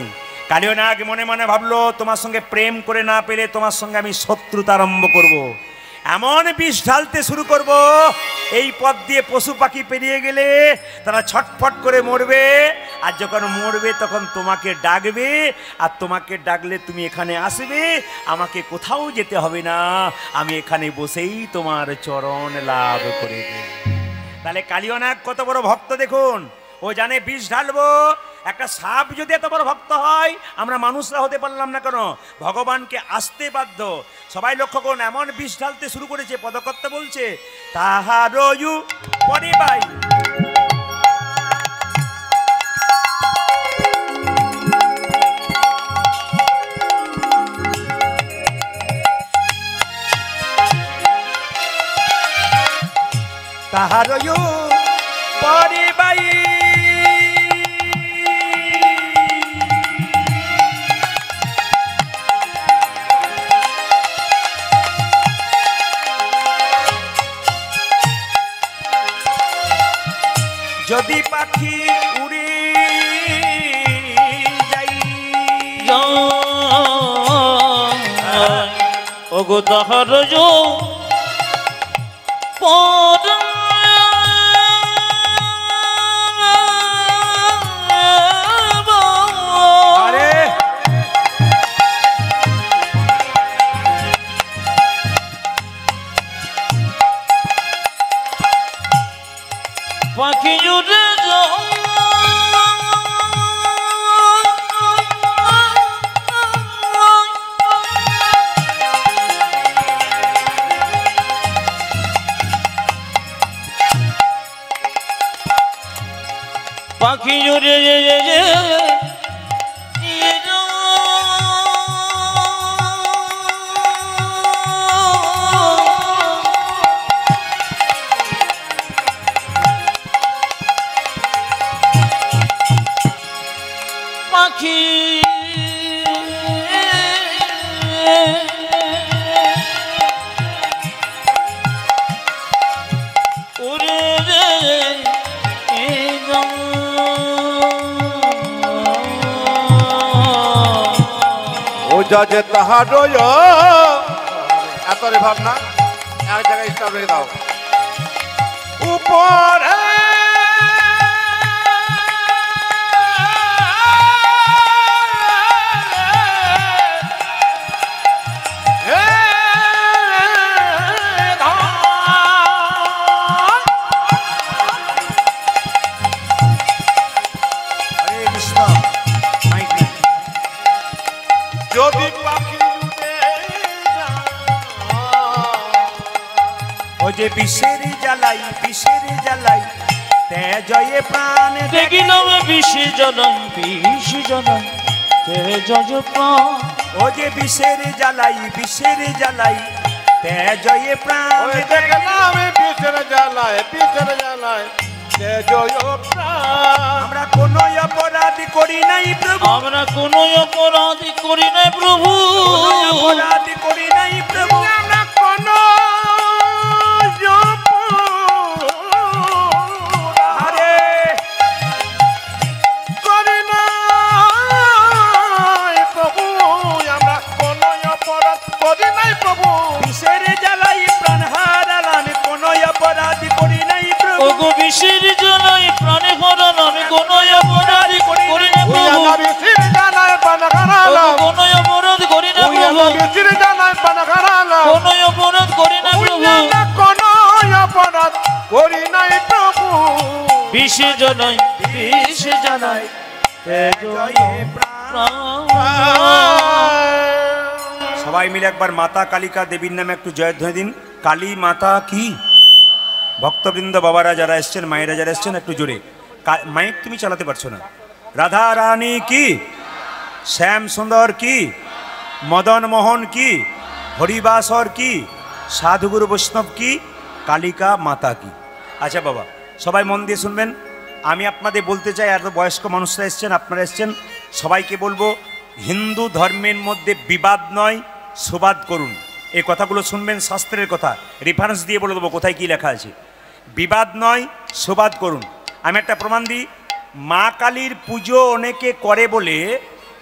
S1: কালিয়নাগ মনে মনে ভাবলো, তোমার সঙ্গে প্রেম করে না পেলে তোমার সঙ্গে আমি শত্রুতা আরম্ভ করব। এমন বিষ ঢালতে শুরু করব, এই পথ দিয়ে পশু পাখি পেরিয়ে গেলে তারা ছটফট করে মরবে। আর যখন মরবে তখন তোমাকে ডাকবে, আর তোমাকে ডাকলে তুমি এখানে আসবে, আমাকে কোথাও যেতে হবে না, আমি এখানে বসেই তোমার চরণ লাভ করে দেব। তাহলে কালিয়নাগ কত বড় ভক্ত দেখুন। ও জানে বিষ ঢালবো। একটা সাপ যদি এত বড় ভক্ত হয়, আমরা মানুষরা হতে পারলাম না কেন? ভগবানকে আসতে বাধ্য। সবাই লক্ষ্য করুন, এমন বিষ ঢালতে শুরু করেছে, পদকর্তা বলছে তাহারয়ু পরিবাই। তাহারয়ু পরিবাই যদি পাখি উড়ে যাই,
S2: ওগো তাহার পাখি জুড়ে পাখি উড়ে
S3: ও যা যে তাহার এত রে ভাবনা এক জায়গায় স্টপ রেখে দাও উপরে যদি পাখি
S1: ও যে বিষের জ্বালাই তে জয়ে প্রাণ
S2: দেখিলাম বিশি জনম তে জয় প্রাণ
S1: ও যে বিষের জ্বালাই তে জয়ে প্রাণ
S3: দেখলাম পিছনে জ্বালায় জয় প্রাণ
S1: আমরা কোনো অপরাধ করি নাই প্রভু
S2: আমরা কোনো অপরাধ করি নাই প্রভু
S1: অপরাধ করি নাই প্রভু
S3: আমরা কোনো
S1: আরে
S3: করি নাই প্রভু আমরা কোনো অপরাধ করি নাই প্রভু
S1: বিষের জ্বালাই প্রাণ হারালাম কোনো অপরাধ করি নাই প্রভু
S2: ওগো বিশের জনাই প্রাণে হরণ আমি কোনো অপরাধ করি না প্রভু
S3: বিচির জানায় পানা
S2: ওগো
S3: খারালাম
S2: কোনো অপরাধ করি না প্রভু
S3: বিচির জানায় পানা খারালাম
S2: কোনো অপরাধ করি না প্রভু
S3: কোনো অপরাধ করি নাই প্রভু
S2: বিশে জনাই তে
S1: জয়ে প্রাণ
S2: প্রাণ
S1: সবাই মিলে একবার মাতা কালিকা দেবীর নামে একটু জয়ধ্বনি দিন কালী মাতা কি ভক্তবৃন্দ বাবারা যারা এসছেন মায়েরা যারা এসছেন একটু জোরে মাইক তুমি চালাতে পারছো না রাধা রানী কি শ্যাম সুন্দর কি মদন মোহন কি হরিবাসর কি সাধুগুরু বৈষ্ণব কি কালিকা মাতা কি আচ্ছা বাবা সবাই মন দিয়ে শুনবেন আমি আপনাদের বলতে চাই এত বয়স্ক মানুষরা এসছেন আপনারা এসছেন সবাইকে বলবো হিন্দু ধর্মের মধ্যে বিবাদ নয় সুবাদ করুন এই কথাগুলো শুনবেন শাস্ত্রের কথা রেফারেন্স দিয়ে বলে দেবো কোথায় কী লেখা আছে বিবাদ নয় সুবাদ করুন আমি একটা প্রমাণ দিই মা কালীর পুজো অনেকে করে বলে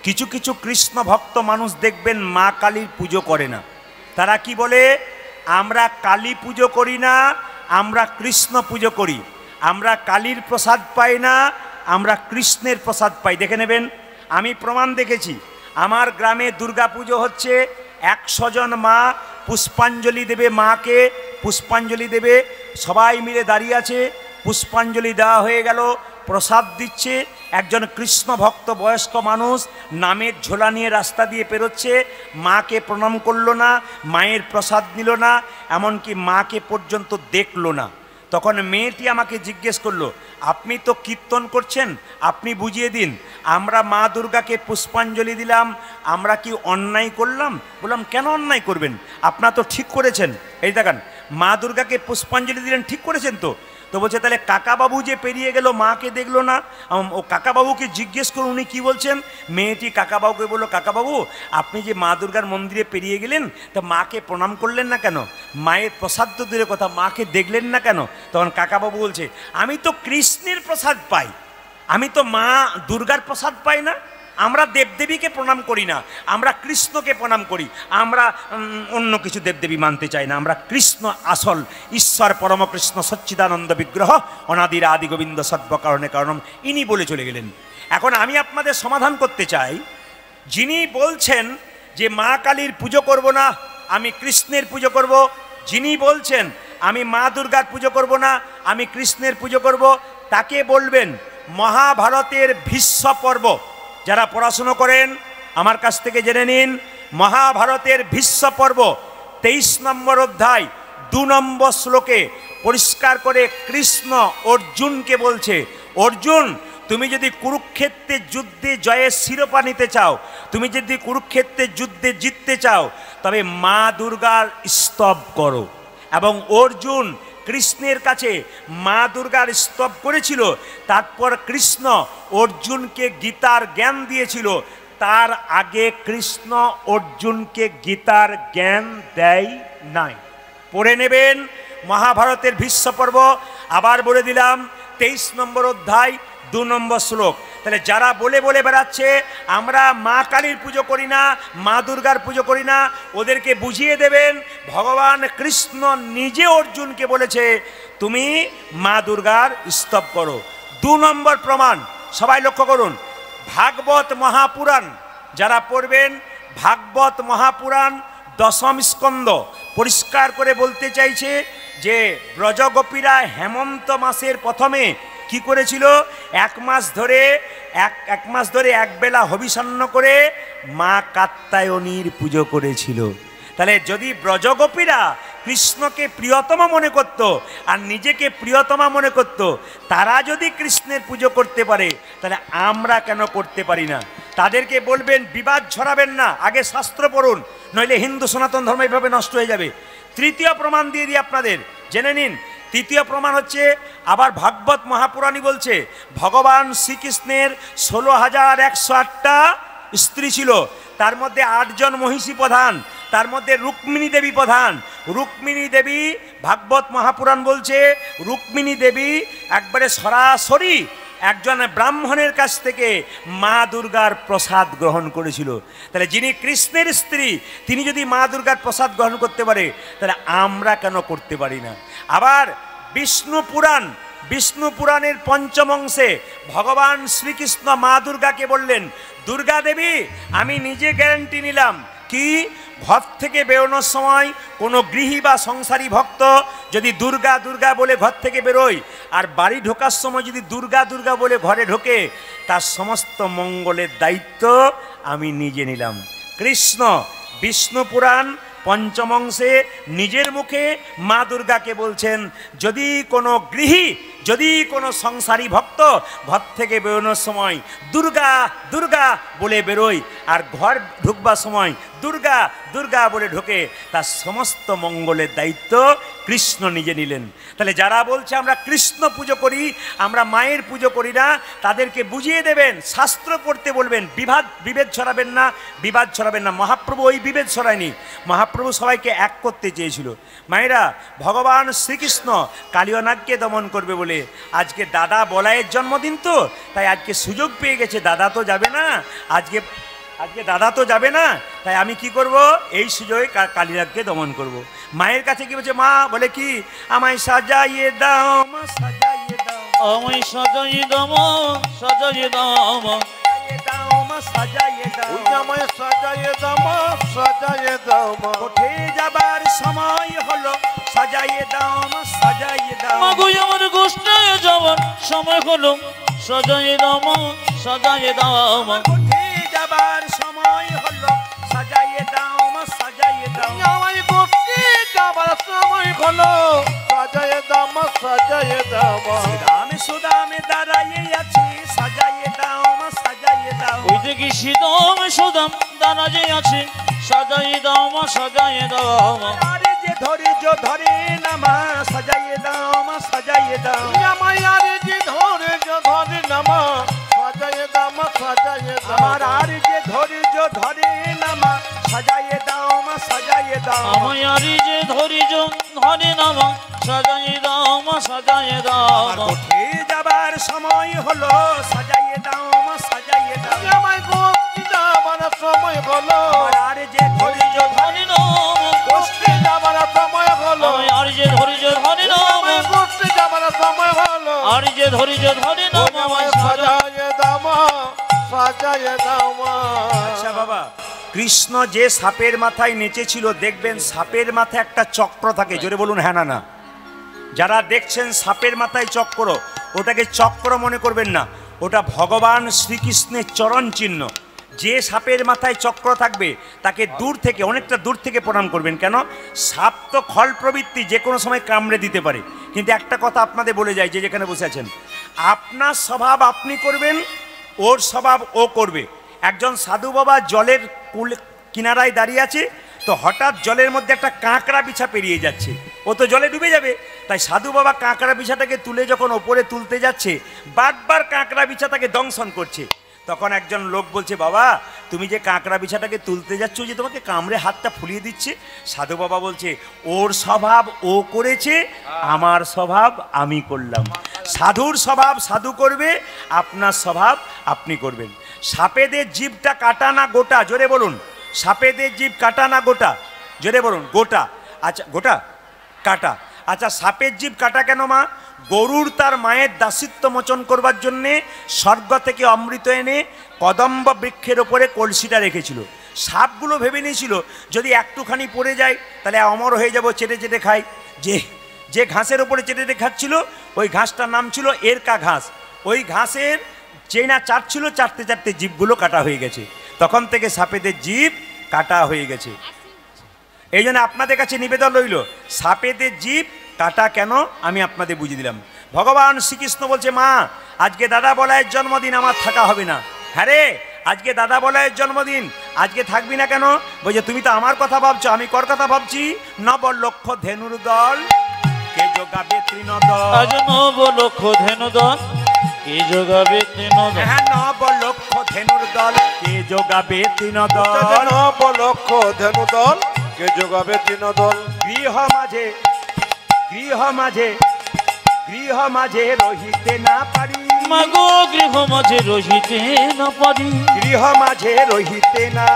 S1: কিছু কিছু কৃষ্ণ ভক্ত মানুষ দেখবেন মা কালীর পুজো করে না তারা কি বলে আমরা কালী পুজো করি না আমরা কৃষ্ণ পুজো করি আমরা কালীর প্রসাদ পাই না আমরা কৃষ্ণের প্রসাদ পাই দেখে নেবেন আমি প্রমাণ দেখেছি আমার গ্রামে দুর্গা পুজো হচ্ছে 100 জন মা পুষ্পাঞ্জলি দেবে মাকে পুষ্পাঞ্জলি দেবে সবাই মিলে দাঁড়িয়ে আছে পুষ্পাঞ্জলি দেওয়া হয়ে গেল প্রসাদ দিচ্ছে একজন কৃষ্ণ ভক্ত বয়স্ক মানুষ নামের ঝোলা নিয়ে রাস্তা দিয়ে পেরোচ্ছে মাকে প্রণাম করলো না মায়ের প্রসাদ নিল না এমনকি মাকে পর্যন্ত দেখলো না তখন মেয়েটি আমাকে জিজ্ঞেস করলো আপনি তো কীর্তন করছেন আপনি বুঝিয়ে দিন আমরা মা দুর্গাকে পুষ্পাঞ্জলি দিলাম আমরা কি অন্যায় করলাম বললাম কেন অন্যায় করবেন আপনারা তো ঠিক করেছেন এই দেখেন মা দুর্গাকে পুষ্পাঞ্জলি দিলেন ঠিক করেছেন তো বলছে তাহলে কাকাবাবু যে পেরিয়ে গেল মাকে দেখলো না ও কাকাবাবুকে জিজ্ঞেস করুন উনি কী বলছেন মেয়েটি কাকাবাবুকে বললো কাকাবাবু আপনি যে মা দুর্গার মন্দিরে পেরিয়ে গেলেন তা মাকে প্রণাম করলেন না কেন মায়ের প্রসাদ তো দূরের কথা মাকে দেখলেন না কেন তখন কাকাবাবু বলছে আমি তো কৃষ্ণের প্রসাদ পাই আমি তো মা দুর্গার প্রসাদ পাই না আমরা দেবদেবীকে প্রণাম করি না আমরা কৃষ্ণকে প্রণাম করি আমরা অন্য কিছু দেবদেবী মানতে চাই না আমরা কৃষ্ণ আসল ঈশ্বর পরমকৃষ্ণ সচ্চিদানন্দ বিগ্রহ অনাদির আদি গোবিন্দ সর্বকারণে কারণম ইনি বলে চলে গেলেন এখন আমি আপনাদের সমাধান করতে চাই যিনি বলছেন যে মা কালীর পুজো করব না আমি কৃষ্ণের পুজো করব যিনি বলছেন আমি মা দুর্গার পুজো করব না আমি কৃষ্ণের পুজো করব তাকে বলবেন মহাভারতের ভীষ্ম পর্ব যারা পড়াশুনো করেন আমার কাছ থেকে জেনে নিন মহাভারতের ভীষ্ম পর্ব 23 নম্বর অধ্যায় 2 নম্বর শ্লোকে পরিষ্কার করে কৃষ্ণ অর্জুনকে বলছে অর্জুন তুমি যদি কুরুক্ষেত্রের যুদ্ধে জয়ের শিরোপা নিতে চাও, তুমি যদি কুরুক্ষেত্রের যুদ্ধে জিততে চাও, তবে মা দুর্গার স্তব করো। এবং অর্জুন কৃষ্ণের কাছে মা দুর্গার স্তব করেছিল, তারপর কৃষ্ণ অর্জুনকে গীতার জ্ঞান দিয়েছিল। তার আগে কৃষ্ণ অর্জুনকে গীতার জ্ঞান দেয় নাই। পড়ে নেবেন মহাভারতের ভীষ্ম পর্ব, আবার বলে দিলাম 23 নম্বর অধ্যায় 2 নম্বর শ্লোক। তাহলে যারা বলে বলে বেড়াচ্ছে আমরা মা কালীর পুজো করি না, মা দুর্গার পুজো করি না, ওদেরকে বুঝিয়ে দেবেন ভগবান কৃষ্ণ নিজে অর্জুনকে বলেছে তুমি মা দুর্গার স্তব করো। 2 নম্বর প্রমাণ, সবাই লক্ষ্য করুন, ভাগবত মহাপুরাণ যারা পড়বেন, ভাগবত মহাপুরাণ 10ম স্কন্দ পরিষ্কার করে বলতে চাইছে যে ব্রজগোপীরা হেমন্ত মাসের প্রথমে কি করেছিল, এক মাস ধরে একবেলা হবিষান্ন করে মা কাত্যায়নীর পুজো করেছিল। তাহলে যদি ব্রজগোপীরা কৃষ্ণকে প্রিয়তমা মনে করত আর নিজেকে প্রিয়তমা মনে করত, তারা যদি কৃষ্ণের পুজো করতে পারে, তাহলে আমরা কেন করতে পারি না? তাদেরকে বলবেন বিবাদ ছড়াবেন না, আগে শাস্ত্র পড়ুন, নইলে হিন্দু সনাতন ধর্ম এইভাবে নষ্ট হয়ে যাবে। তৃতীয় প্রমাণ দিয়ে দিই আপনাদের, জেনে নিন। তৃতীয় প্রমাণ হচ্ছে আবার ভাগবত মহাপুরাণী বলছে ভগবান শ্রীকৃষ্ণের 16,108টা স্ত্রী ছিল, তার মধ্যে 8 জন মহিষী প্রধান, তার মধ্যে রুক্মিণী দেবী প্রধান। রুক্মিণী দেবী, ভাগবত মহাপুরাণ বলছে রুক্মিণী দেবী একবারে সরাসরি একজন ব্রাহ্মণের কাছ থেকে মা দুর্গার প্রসাদ গ্রহণ করেছিল। তাহলে যিনি কৃষ্ণের স্ত্রী তিনি যদি মা দুর্গার প্রসাদ গ্রহণ করতে পারে, তাহলে আমরা কেন করতে পারি না? আবার বিষ্ণু পুরাণের 5ম অংশে ভগবান শ্রীকৃষ্ণ মা দুর্গাকে বললেন, দুর্গা দেবী আমি নিজে গ্যারান্টি নিলাম কি ঘর থেকে বেরোনোর সময় কোনো গৃহী বা সংসারী ভক্ত যদি দুর্গা দুর্গা বলে ঘর থেকে বেরোয়, আর বাড়ি ঢোকার সময় যদি দুর্গা দুর্গা বলে ঘরে ঢোকে, তার সমস্ত মঙ্গলের দায়িত্ব আমি নিজে নিলাম। কৃষ্ণ বিষ্ণু পুরাণ 5ম অংশে নিজের মুখে মা দুর্গাকে বলছেন, যদি কোনো গৃহী, যদি কোনো সংসারী ভক্ত ঘর থেকে বেরোনোর সময় দুর্গা দুর্গা বলে বেরোয় আর ঘর ঢুকবার সময় দুর্গা দুর্গা বলে ঢোকে, তার সমস্ত মঙ্গলের দায়িত্ব কৃষ্ণ নিজে নিলেন। তাহলে যারা বলছে আমরা কৃষ্ণ পুজো করি, আমরা মায়ের পুজো করি না, তাদেরকে বুঝিয়ে দেবেন, শাস্ত্র পড়তে বলবেন, বিভেদ ছড়াবেন না, বিবাদ ছড়াবেন না। মহাপ্রভু ওই বিভেদ ছড়ায়নি, মহাপ্রভু সবাইকে এক করতে চেয়েছিল। মায়েরা, ভগবান শ্রীকৃষ্ণ কালিয়নাগকে দমন করবে বলে আজকে দাদা বলাইয়ের জন্মদিন, তো তাই আজকে সুযোগ পেয়ে গেছে, দাদা তো যাবে না, আজকে দাদা তো যাবে না, তাই আমি কি করব, এই সুযোগে কালিনাগকে দমন করব। মায়ের কাছে কি বলছে, মা বলে কি, আমায় সাজাইয়ে দাও, মা সাজাইয়ে দাও,
S2: আমায় সাজাইয়ে দাও, সাজাইয়ে দাও,
S1: মা সাজাইয়ে দাও,
S3: আমায় সাজাইয়ে দাও, সাজাইয়ে দাও,
S1: উঠে যাবার সময় হলো, সাজাইয়ে দাও, মা সাজাইয়ে দাও,
S2: মা গো আমার গোষ্ঠে যাওয়ার সময় হলো, সাজাইয়ে দাও, সাজাইয়ে দাও,
S1: উঠে যাবার সময় হলো, সাজাইয়ে দাও, মা সাজাইয়ে দাও,
S3: আমায় গোষ্ঠী যাবার সময় হলো, সাজাইয়ে দাও, সাজাইয়ে দাও,
S1: রামে সুদামে দাঁড়াইয়ে আছি, সাজাইয়ে দাও, মা সাজাইয়ে দাও,
S2: ওই দেখি শীতম সুদাম দাঁড়াইয়ে আছে, সাজাইয়ে দাও, সাজাইয়ে দাও,
S1: আরে যে ধৈর্য ধরে না মা, সাজাইয়ে দাও, মা সাজাইয়ে দাও,
S3: আমায় আর যে ধৈর্য ধরে না মা, সাজাইয়ে দাও, সাজাইয়ে দাও,
S1: আমার আর যে ধৈর্য ধরে না মা, সাজাইয়ে দাও, মা সাজাইয়ে দাও,
S2: আমায় আর যে ধৈর্য ধরে না মা, সাজাইয়ে দাও, সাজাইয়ে দাও,
S1: উঠে যাবার সময় হলো, সাজাইয়ে দাও, মা সাজাইয়ে দাও,
S3: আমায় গোষ্ঠী যাবার সময় হলো,
S1: আমার আর যে ধৈর্য ধরে
S2: ধরে না
S3: গোষ্ঠী যাবার সময় হলো,
S2: আমায় আর যে ধৈর্য ধরে না
S3: আমায় গোষ্ঠী যাবার সময় হলো,
S2: আর যে ধৈর্য ধরে না
S3: আমায় সাজাইয়ে দাও, সাজাইয়ে দাও।
S1: আচ্ছা বাবা, কৃষ্ণ যে সাপের মাথায় নেচেছিল, দেখবেন সাপের মাথায় একটা চক্র থাকে, জোরে বলুন হ্যাঁ না না। যারা দেখছেন সাপের মাথায় চক্র, ওটাকে চক্র মনে করবেন না, ওটা ভগবান শ্রীকৃষ্ণের চরণ চিহ্ন। যে সাপের মাথায় চক্র থাকবে তাকে দূর থেকে, অনেকটা দূর থেকে প্রণাম করবেন। কেন? সাপ তো খল প্রবৃত্তি, যে কোনো সময় কামড়ে দিতে পারে। কিন্তু একটা কথা আপনাদের বলে যায়, যে যেখানে বসে আছেন, আপনার স্বভাব আপনি করবেন, ওর স্বভাব ও করবে। একজন সাধু বাবা জলের কিনারায় দাঁড়িয়ে আছে, তো হঠাৎ জলের মধ্যে একটা কাঁকড়া বিছা পেরিয়ে যাচ্ছে, ও তো জলে ডুবে যাবে। তাই সাধু বাবা কাঁকড়া বিছাটাকে তুলে যখন ওপরে তুলতে যাচ্ছে, বারবার কাঁকড়া বিছা তাকে দংশন করছে। তখন একজন লোক বলছে, বাবা তুমি যে কাঁকড়া বিছাটাকে তুলতে যাচ্ছ, যে তোমাকে কামড়ে হাতটা ফুলিয়ে দিচ্ছে। সাধু বাবা বলছে, ওর স্বভাব ও করেছে, আমার স্বভাব আমি করলাম। সাধুর স্বভাব সাধু করবে, আপনার স্বভাব আপনি করবেন। সাপেদের জীবটা কাটা না গোটা, জোরে বলুন। সাপেদের জীব কাটা না গোটা, জোরে বলুন। গোটা। আচ্ছা, গোটা কাটা। আচ্ছা, সাপের জীব কাটা কেন মা? গরুর তার মায়ের দাসিত্ব মোচন করবার জন্যে স্বর্গ থেকে অমৃত এনে কদম্ব বৃক্ষের ওপরে কলসিটা রেখেছিল। সাপগুলো ভেবে নিয়েছিল যদি একটুখানি পড়ে যায় তাহলে অমর হয়ে যাব, চেটে চেটে খাই। যে ঘাসের ওপরে চেটে চেটে খাচ্ছিল, ওই ঘাসটার নাম ছিল এরকা ঘাস। ওই ঘাসের যেই না চাটছিল, চাটতে চাটতে জীবগুলো কাটা হয়ে গেছে। তখন থেকে সাপেদের জীব কাটা হয়ে গেছে। এই জন্য আপনাদের কাছে নিবেদন রইল, সাপেদের জীব কাটা কেন আমি আপনাদের বুঝিয়ে দিলাম। ভগবান শ্রীকৃষ্ণ বলছে, মা আজকে দাদা বলায়ের জন্মদিন, আমার থাকা হবে না। হ্যাঁ রে, আজকে দাদা বলায়ের জন্মদিন, আজকে থাকবি না কেন? বলছে, তুমি তো আমার কথা ভাবছো, আমি কর কথা ভাবছি। নবলক্ষ ধেনুর দল কে যোগাবে তৃণদল।
S2: আজ নবলক্ষ ধেনু দল কে যোগাবে তৃণদল।
S1: হ্যাঁ, নবলক্ষ ধেনুর দল কে যোগাবে তৃণদল।
S3: নবলক্ষ ধেনু দল কে যোগাবে তৃণদল।
S1: গৃহ মাঝে রহিতে না পারি।
S2: মাগো গৃহ মাঝে রহিতে না পারি।
S1: গৃহ মাঝে রহিতে না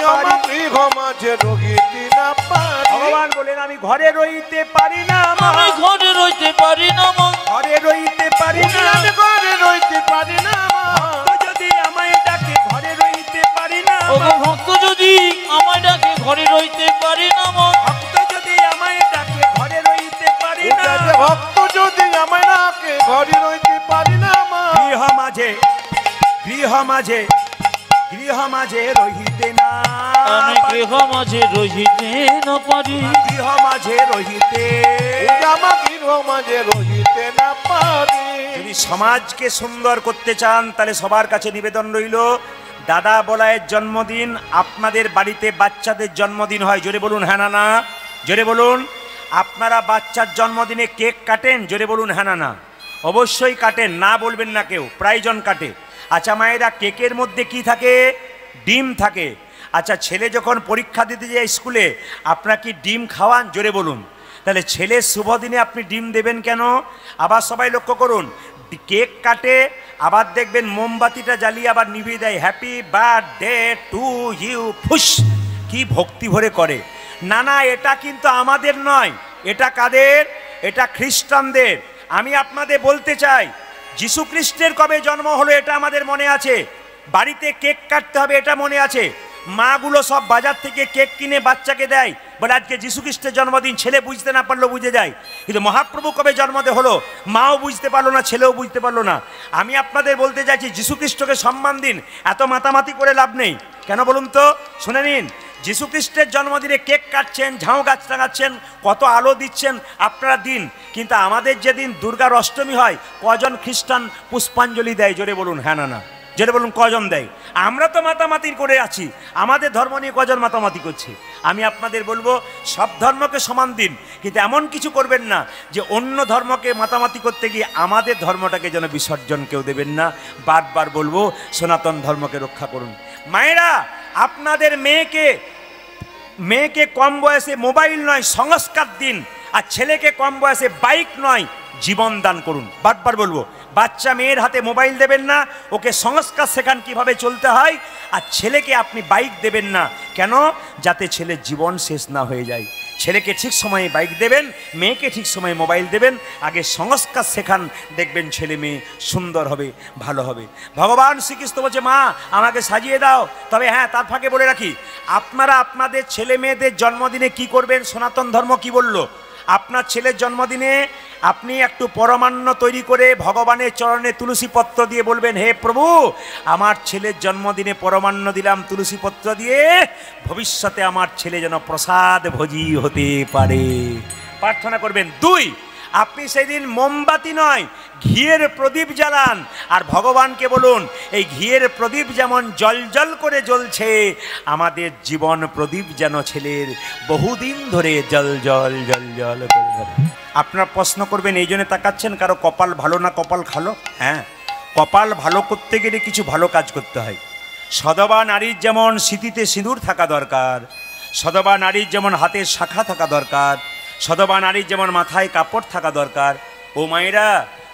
S1: পারি।
S3: গৃহ মাঝে রহিতে না পারি।
S1: ভগবান বলেন, আমি ঘরে রইতে পারি না মা।
S2: আমি ঘরে রইতে পারি না মা।
S1: ঘরে রইতে পারি না।
S3: আমি ঘরে রইতে পারি না মা।
S1: ভক্ত যদি আমায় ডাকে ঘরে রইতে পারি না
S2: ও
S1: মা।
S2: ভক্ত যদি আমায় ডাকে ঘরে রইতে পারি না মা।
S1: ভক্ত যদি আমায় ডাকে ঘরে রইতে পারি না।
S3: ভক্ত যদি আমায় ডাকে ঘরে রইতে পারি না মা।
S1: গৃহ মাঝে রহিতে না
S2: আমি গৃহ মাঝে রহিতে না পারি।
S1: গৃহ মাঝে রহিতে।
S3: আমার গৃহ মাঝে রহিতে না পারি।
S1: যদি সমাজকে সুন্দর করতে চান, তাহলে সবার কাছে নিবেদন রইল, দাদা বলায়ের জন্মদিন আপনাদের বাড়িতে বাচ্চাদের জন্মদিন হয়, জোরে বলুন হ্যাঁ না না। জোরে বলুন, আপনারা বাচ্চার জন্মদিনে কেক কাটেন? জোরে বলুন হ্যাঁ না না। অবশ্যই কাটেন, না বলবেন না কেউ, প্রায়জন কাটে। আচ্ছা মায়েরা, কেকের মধ্যে কি থাকে? ডিম থাকে। আচ্ছা, ছেলে যখন পরীক্ষা দিতে যায় স্কুলে, আপনারা কি ডিম খাওয়ান? জোরে বলুন। তাহলে ছেলের শুভ দিনে আপনি ডিম দেবেন কেন? আবার সবাই লক্ষ্য করুন, কেক কাটে, আবার দেখবেন মোমবাতিটা জ্বালিয়ে আবার নিভিয়ে দেয়, হ্যাপি বার্থডে টু ইউ, ফুস, কি ভক্তি ভরে করে। না না, এটা কিন্তু আমাদের নয়, এটা কাদের? এটা খ্রিস্টানদের। আমি আপনাদের বলতে চাই, যিশু খ্রিস্টের কবে জন্ম হলো এটা আমাদের মনে আছে, বাড়িতে কেক কাটতে হবে এটা মনে আছে। মাগুলো সব বাজার থেকে কেক কিনে বাচ্চাকে দেয়, বলে আজকে যিশু খ্রিস্টের জন্মদিন। ছেলে বুঝতে না পারলেও বুঝে যায়। কিন্তু মহাপ্রভু কবে জন্মদিন হলো, মাও বুঝতে পারলো না, ছেলেও বুঝতে পারলো না। আমি আপনাদের বলতে চাইছি, যিশু খ্রিস্টকে সম্মান দিন, এত মাতামাতি করে লাভ নেই। কেন বলুন তো? শুনে নিন, যিশু খ্রিস্টের জন্মদিনে কেক কাটছেন, ঝাউ গাছ টাঙাচ্ছেন, কত আলো দিচ্ছেন, আপনারা দিন। কিন্তু আমাদের যেদিন দুর্গার অষ্টমী হয়, কজন খ্রিস্টান পুষ্পাঞ্জলি দেয়? জোরে বলুন হ্যাঁ না না। জোরে বলুন, কজন দেয়? আমরা তো মাতামাতি করে আছি, আমাদের ধর্ম নিয়ে কজন মাতামাতি করছি? আমি আপনাদের বলবো, সব ধর্মকে সমান দিন, কিন্তু এমন কিছু করবেন না যে অন্য ধর্মকে মাতামাতি করতে গিয়ে আমাদের ধর্মটাকে যেন বিসর্জন কেউ দেবেন না। বারবার বলবো, সনাতন ধর্মকে রক্ষা করুন। মায়েরা, আপনাদের মেয়েকে কম বয়সে মোবাইল নয় সংস্কার দিন, আর ছেলেকে কম বয়সে বাইক নয় জীবন দান করুন। বারবার বলবো, বাচ্চা মেয়ের হাতে মোবাইল দেবেন না, ওকে সংস্কার শেখান কিভাবে চলতে হয়। আর ছেলেকে আপনি বাইক দেবেন না, কেন? যাতে ছেলের জীবন শেষ না হয়ে যায়। ছেলেকে ঠিক সময়ে বাইক দেবেন, মেয়েকে ঠিক সময়ে মোবাইল দেবেন। আগে সংস্কার শেখান, দেখবেন ছেলে মেয়ে সুন্দর হবে, ভালো হবে। ভগবান শ্রীকৃষ্ণ বলছে, মা আমাকে সাজিয়ে দাও। তবে হ্যাঁ, তার ফাঁকে বলে রাখি, আপনারা আপনাদের ছেলে মেয়েদের জন্মদিনে কি করবেন? সনাতন ধর্ম কি বলল? আপনার ছেলের জন্মদিনে আপনি একটু পরমান্ন তৈরি করে ভগবানের চরণে তুলসী পত্র দিয়ে বলবেন, হে প্রভু, আমার ছেলের জন্মদিনে পরমান্ন দিলাম তুলসী পত্র দিয়ে, ভবিষ্যতে আমার ছেলে যেন প্রসাদ ভোজী হতে পারে, প্রার্থনা করবেন। 2, আপনি সেদিন মোমবাতি নয়, ঘিয়ের প্রদীপ জ্বালান, আর ভগবানকে বলুন এই ঘিয়ের প্রদীপ যেমন জল করে জ্বলছে, আমাদের জীবন প্রদীপ যেন ছেলের বহুদিন ধরে জল করে ধরে। আপনারা প্রশ্ন করবেন এই জন্য তাকাচ্ছেন কারো কপাল ভালো না কপাল খালো? হ্যাঁ, কপাল ভালো করতে গেলে কিছু ভালো কাজ করতে হয়। সধবা নারীর যেমন স্মৃতিতে সিঁদুর থাকা দরকার, সধবা নারীর যেমন হাতের শাখা থাকা দরকার, সধবা নারীর যেমন মাথায় কাপড় থাকা দরকার। ও মায়েরা,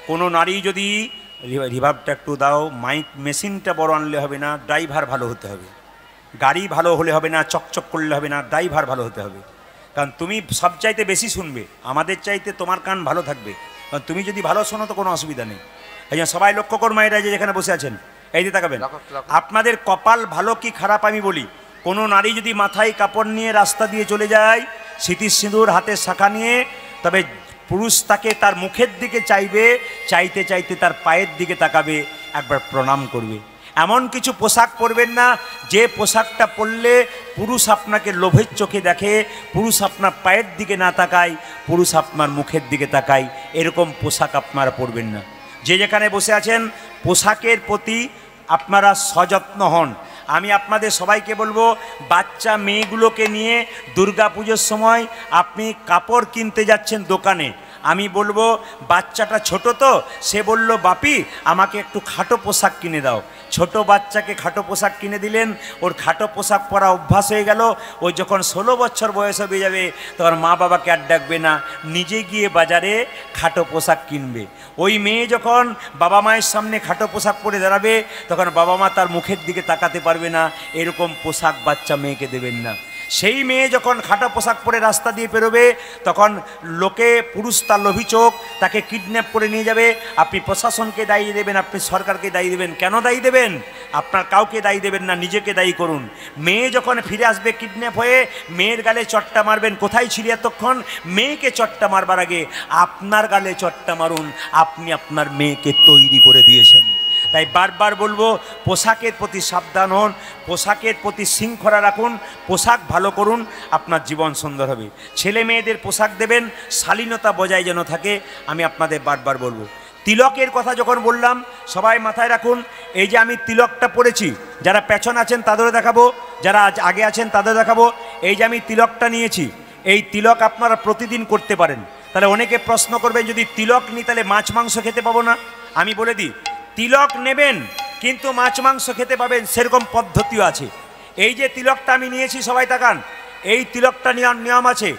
S1: কোনো নারী যদি, রিভাবটা একটু দাও, মাইক মেশিনটা বড় আনলে হবে না, ড্রাইভার ভালো হতে হবে। গাড়ি ভালো হলে হবে না, চকচক করলে হবে না, ড্রাইভার ভালো হতে হবে। কারণ তুমি সব চাইতে বেশি শুনবে, আমাদের চাইতে তোমার কান ভালো থাকবে। কারণ তুমি যদি ভালো শোনো তো কোনো অসুবিধা নেই। এই জন্য সবাই লক্ষ্য কর মায়েরা যে যেখানে বসে আছেন, এই যে তাকাবেন, আপনাদের কপাল ভালো কি খারাপ আমি বলি। কোনো নারী যদি মাথায় কাপড় নিয়ে রাস্তা দিয়ে চলে যায়, স্মৃতির সিঁদুর হাতের শাখা নিয়ে, তবে পুরুষ তাকে তার মুখের দিকে চাইবে, চাইতে চাইতে তার পায়ের দিকে তাকাবে, একবার প্রণাম করবে। এমন কিছু পোশাক পরবেন না যে পোশাকটা পরলে পুরুষ আপনাকে লোভের চোখে দেখে, পুরুষ আপনার পায়ের দিকে না তাকায়, পুরুষ আপনার মুখের দিকে তাকায়, এরকম পোশাক আপনারা পরবেন না। যে যেখানে বসে আছেন পোশাকের প্রতি আপনারা সযত্ন হন। আমি আপনাদের সবাইকে বলবো, বাচ্চা মেয়েগুলোকে নিয়ে দুর্গা পুজোর সময় আপনি কাপড় কিনতে যাচ্ছেন দোকানে, আমি বলবো বাচ্চাটা ছোট তো, সে বলল বাপি আমাকে একটু খাটো পোশাক কিনে দাও। ছোট বাচ্চাকে খাটো পোশাক কিনে দিলেন, ওর খাটো পোশাক পরা অভ্যাস হয়ে গেল। ও যখন 16 বছর বয়স হয়ে যাবে তখন মা বাবাকে আর ডাকবে না, নিজে গিয়ে বাজারে খাটো পোশাক কিনবে। ওই মেয়ে যখন বাবা মায়ের সামনে খাটো পোশাক পরে দাঁড়াবে তখন বাবা মা তার মুখের দিকে তাকাতে পারবে না। এরকম পোশাক বাচ্চা মেয়েকে দেবেন না। সেই মেয়ে যখন খাটো পোশাক পরে রাস্তা দিয়ে পেরোবে তখন লোকে, পুরুষ তার লোভী চোখ, তাকে কিডন্যাপ করে নিয়ে যাবে। আপনি প্রশাসনকে দায়ী দেবেন, আপনি সরকারকে দায়ী দেবেন। কেন দায়ী দেবেন? আপনার কাউকে দায়ী দেবেন না, নিজেকে দায়ী করুন। মেয়ে যখন ফিরে আসবে কিডন্যাপ হয়ে, মেয়ের গালে চট্টা মারবেন, কোথায় ছিলি এতক্ষণ? মেয়েকে চট্টা মারবার আগে আপনার গালে চট্টা মারুন, আপনি আপনার মেয়েকে তৈরি করে দিয়েছেন। তাই বারবার বলবো, পোশাকের প্রতি সাবধান হন, পোশাকের প্রতি শৃঙ্খলা রাখুন, পোশাক ভালো করুন, আপনার জীবন সুন্দর হবে। ছেলে মেয়েদের পোশাক দেবেন, শালীনতা বজায় যেন থাকে, আমি আপনাদের বারবার বলবো। তিলকের কথা যখন বললাম, সবাই মাথায় রাখুন, এই যে আমি তিলকটা পরেছি, যারা পেছন আছেন তাদেরও দেখাবো, যারা আগে আছেন তাদেরও দেখাবো। এই যে আমি তিলকটা নিয়েছি, এই তিলক আপনারা প্রতিদিন করতে পারেন। তাহলে অনেকে প্রশ্ন করবেন, যদি তিলক নিই তাহলে মাছ মাংস খেতে পাবো না? আমি বলে দিই, তিলক নেবেন কিন্তু মাছ মাংস খেতে পাবেন, সেরকম পদ্ধতিও আছে। এই যে তিলকটা আমি নিয়েছি, সবাই তাকান, এই তিলকটা নেওয়ার নিয়ম আছে।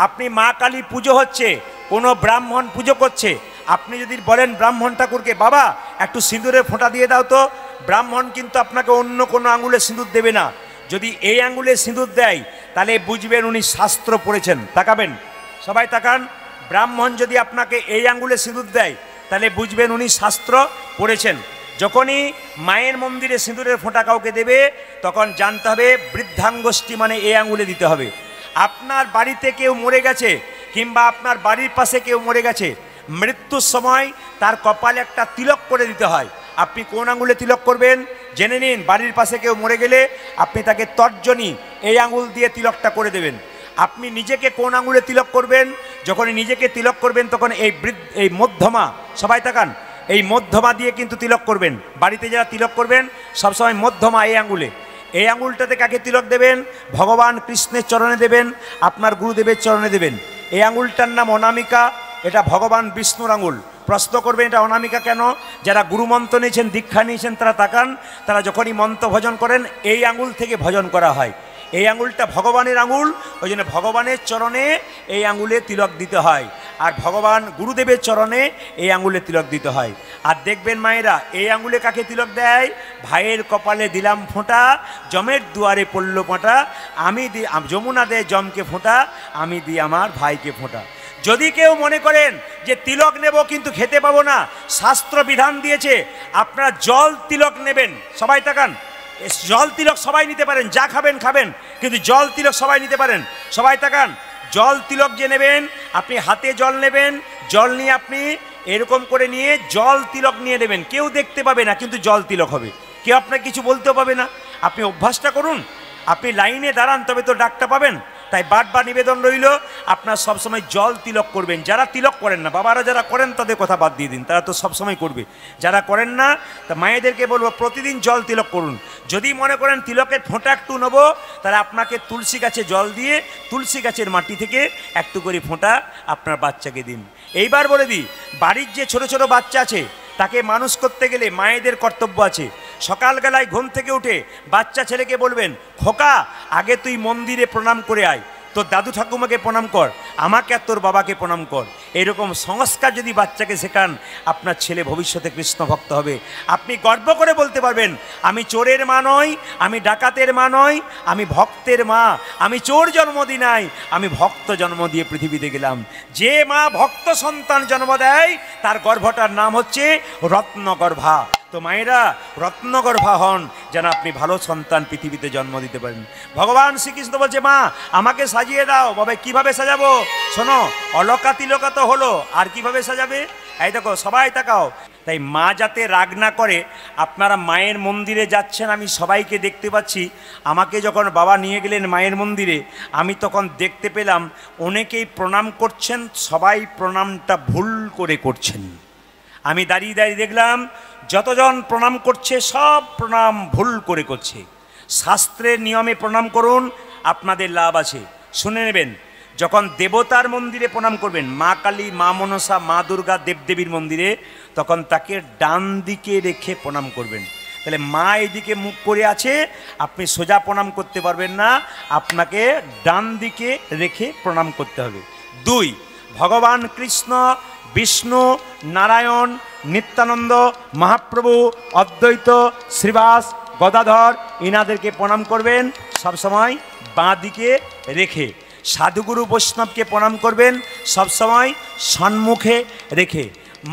S1: আপনি মা কালী পুজো হচ্ছে, কোনো ব্রাহ্মণ পুজো করছে, আপনি যদি বলেন ব্রাহ্মণ ঠাকুরকে, বাবা একটু সিঁদুরের ফোঁটা দিয়ে দাও তো, ব্রাহ্মণ কিন্তু আপনাকে অন্য কোনো আঙুলে সিঁদুর দেবে না। যদি এই আঙুলে সিঁদুর দেয় তাহলে বুঝবেন উনি শাস্ত্র পড়েছেন। তাকাবেন, সবাই তাকান, ব্রাহ্মণ যদি আপনাকে এই আঙুলে সিঁদুর দেয় তাহলে বুঝবেন উনি শাস্ত্র পড়েছেন। যখনই মায়ের মন্দিরে সিঁদুরের ফোঁটা কাউকে দেবে তখন জানতে হবে বৃদ্ধাঙ্গুষ্ঠী মানে এই আঙুলে দিতে হবে। আপনার বাড়িতে কেউ মরে গেছে কিংবা আপনার বাড়ির পাশে কেউ মরে গেছে, মৃত্যুর সময় তার কপালে একটা তিলক করে দিতে হয়। আপনি কোন আঙুলে তিলক করবেন জেনে নিন। বাড়ির পাশে কেউ মরে গেলে আপনি তাকে তর্জনী এই আঙুল দিয়ে তিলকটা করে দেবেন। আপনি নিজেকে কোন আঙুলে তিলক করবেন? যখন নিজেকে তিলক করবেন তখন এই মধ্যমা, সবাই তাকান, এই মধ্যমা দিয়ে কিন্তু তিলক করবেন। বাড়িতে যারা তিলক করবেন সবসময় মধ্যমা এই আঙুলে, এই আঙুলটাতে কাকে তিলক দেবেন? ভগবান কৃষ্ণের চরণে দেবেন, আপনার গুরুদেবের চরণে দেবেন। এই আঙুলটার নাম অনামিকা, এটা ভগবান বিষ্ণুর আঙুল। প্রশ্ন করবেন এটা অনামিকা কেন? যারা গুরুমন্ত্র নিয়েছেন, দীক্ষা নিয়েছেন, তারা তাকান, তারা যখনই মন্ত্র ভজন করেন এই আঙুল থেকে ভজন করা হয়। এই আঙুলটা ভগবানের আঙুল, ওই জন্য ভগবানের চরণে এই আঙুলে তিলক দিতে হয়, আর ভগবান গুরুদেবের চরণে এই আঙুলে তিলক দিতে হয়। আর দেখবেন মায়েরা, এই আঙুলে কাকে তিলক দেয়? ভাইয়ের কপালে দিলাম ফোঁটা, জমের দুয়ারে পড়ল ফোঁটা, আমি দিই যমুনা দেয় জমকে ফোঁটা, আমি দিই আমার ভাইকে ফোঁটা। যদি কেউ মনে করেন যে তিলক নেব কিন্তু খেতে পাবো না, শাস্ত্র বিধান দিয়েছে আপনারা জল তিলক নেবেন। সবাই তাকান, জল তিলক সবাই নিতে পারেন, যা খাবেন খাবেন, কিন্তু জল তিলক সবাই নিতে পারেন। সবাই তাকান, জল তিলক যে নেবেন, আপনি হাতে জল নেবেন, জল নিয়ে আপনি এরকম করে নিয়ে জল তিলক নিয়ে নেবেন। কেউ দেখতে পাবে না কিন্তু জল তিলক হবে, কেউ আপনাকে কিছু বলতেও পাবে না। আপনি অভ্যাসটা করুন, আপনি লাইনে দাঁড়ান তবে তো ডাকটা পাবেন। তাই বারবার নিবেদন রইল আপনার সবসময় জল তিলক করবেন। যারা তিলক করেন না, বাবারা যারা করেন তাদের কথা বাদ দিয়ে দিন, তারা তো সবসময় করবে। যারা করেন না তা মায়েদেরকে বলবো প্রতিদিন জল তিলক করুন। যদি মনে করেন তিলকের ফোঁটা একটু নেবো, তাহলে আপনাকে তুলসী গাছে জল দিয়ে তুলসী গাছের মাটি থেকে একটু করে ফোঁটা আপনার বাচ্চাকে দিন। এইবার বলে দিই, বাড়ির যে ছোট ছোট বাচ্চা আছে তাকে মানুষ করতে গেলে মায়েদের কর্তব্য আছে। সকালবেলায় ঘুম থেকে উঠে বাচ্চা ছেলেকে বলবেন, খোকা আগে তুই মন্দিরে প্রণাম করে আয়, তোর দাদু ঠাকুমাকে প্রণাম কর, আমাকে আর তোর বাবাকে প্রণাম কর। এরকম সংস্কার যদি বাচ্চাকে শেখান, আপনার ছেলে ভবিষ্যতে কৃষ্ণ ভক্ত হবে। আপনি গর্ব করে বলতে পারবেন, আমি চোরের মা নই, আমি ডাকাতের মা নই, আমি ভক্তের মা। আমি চোর জন্ম দিই নাই, আমি ভক্ত জন্ম দিয়ে পৃথিবীতে গেলাম। যে মা ভক্ত সন্তান জন্ম দেয় তার গর্ভটার নাম হচ্ছে রত্নগর্ভা। তো মায়েরা রত্নগর্ভা হন, যেন আপনি ভালো সন্তান পৃথিবীতে জন্ম দিতে পারেন। ভগবান শ্রীকৃষ্ণ বলছে, মা আমাকে সাজিয়ে দাও। বাবা কিভাবে সাজাবো? শোনো, অলকা তিলকা তো হলো, আর কিভাবে সাজাবে? এই দেখো সবাই তাকাও। তাই মা যাতে রাগ না করে, আপনারা মায়ের মন্দিরে যাচ্ছেন, আমি সবাইকে দেখতে পাচ্ছি। আমাকে যখন বাবা নিয়ে গেলেন মায়ের মন্দিরে, আমি তখন দেখতে পেলাম অনেকেই প্রণাম করছেন, সবাই প্রণামটা ভুল করে করছেন। আমি দাঁড়িয়ে দাঁড়িয়ে দেখলাম যতজন প্রণাম করছে সব প্রণাম ভুল করে করছে। শাস্ত্রের নিয়মে প্রণাম করুন, আপনাদের লাভ আছে। শুনে নেবেন, যখন দেবতার মন্দিরে প্রণাম করবেন, মা কালী, মা মনসা, মা দুর্গা, দেবদেবীর মন্দিরে, তখন তাকে ডান দিকে রেখে প্রণাম করবেন। তাহলে মা এদিকে মুখ করে আছে, আপনি সোজা প্রণাম করতে পারবেন না, আপনাকে ডান দিকে রেখে প্রণাম করতে হবে। 2, ভগবান কৃষ্ণ, বিষ্ণু, নারায়ণ, নিত্যানন্দ, মহাপ্রভু, অদ্বৈত, শ্রীবাস, গদাধর, ইনাদেরকে প্রণাম করবেন সবসময় বাঁ দিকে রেখে। সাধুগুরু বৈষ্ণবকে প্রণাম করবেন সবসময় সম্মুখে রেখে।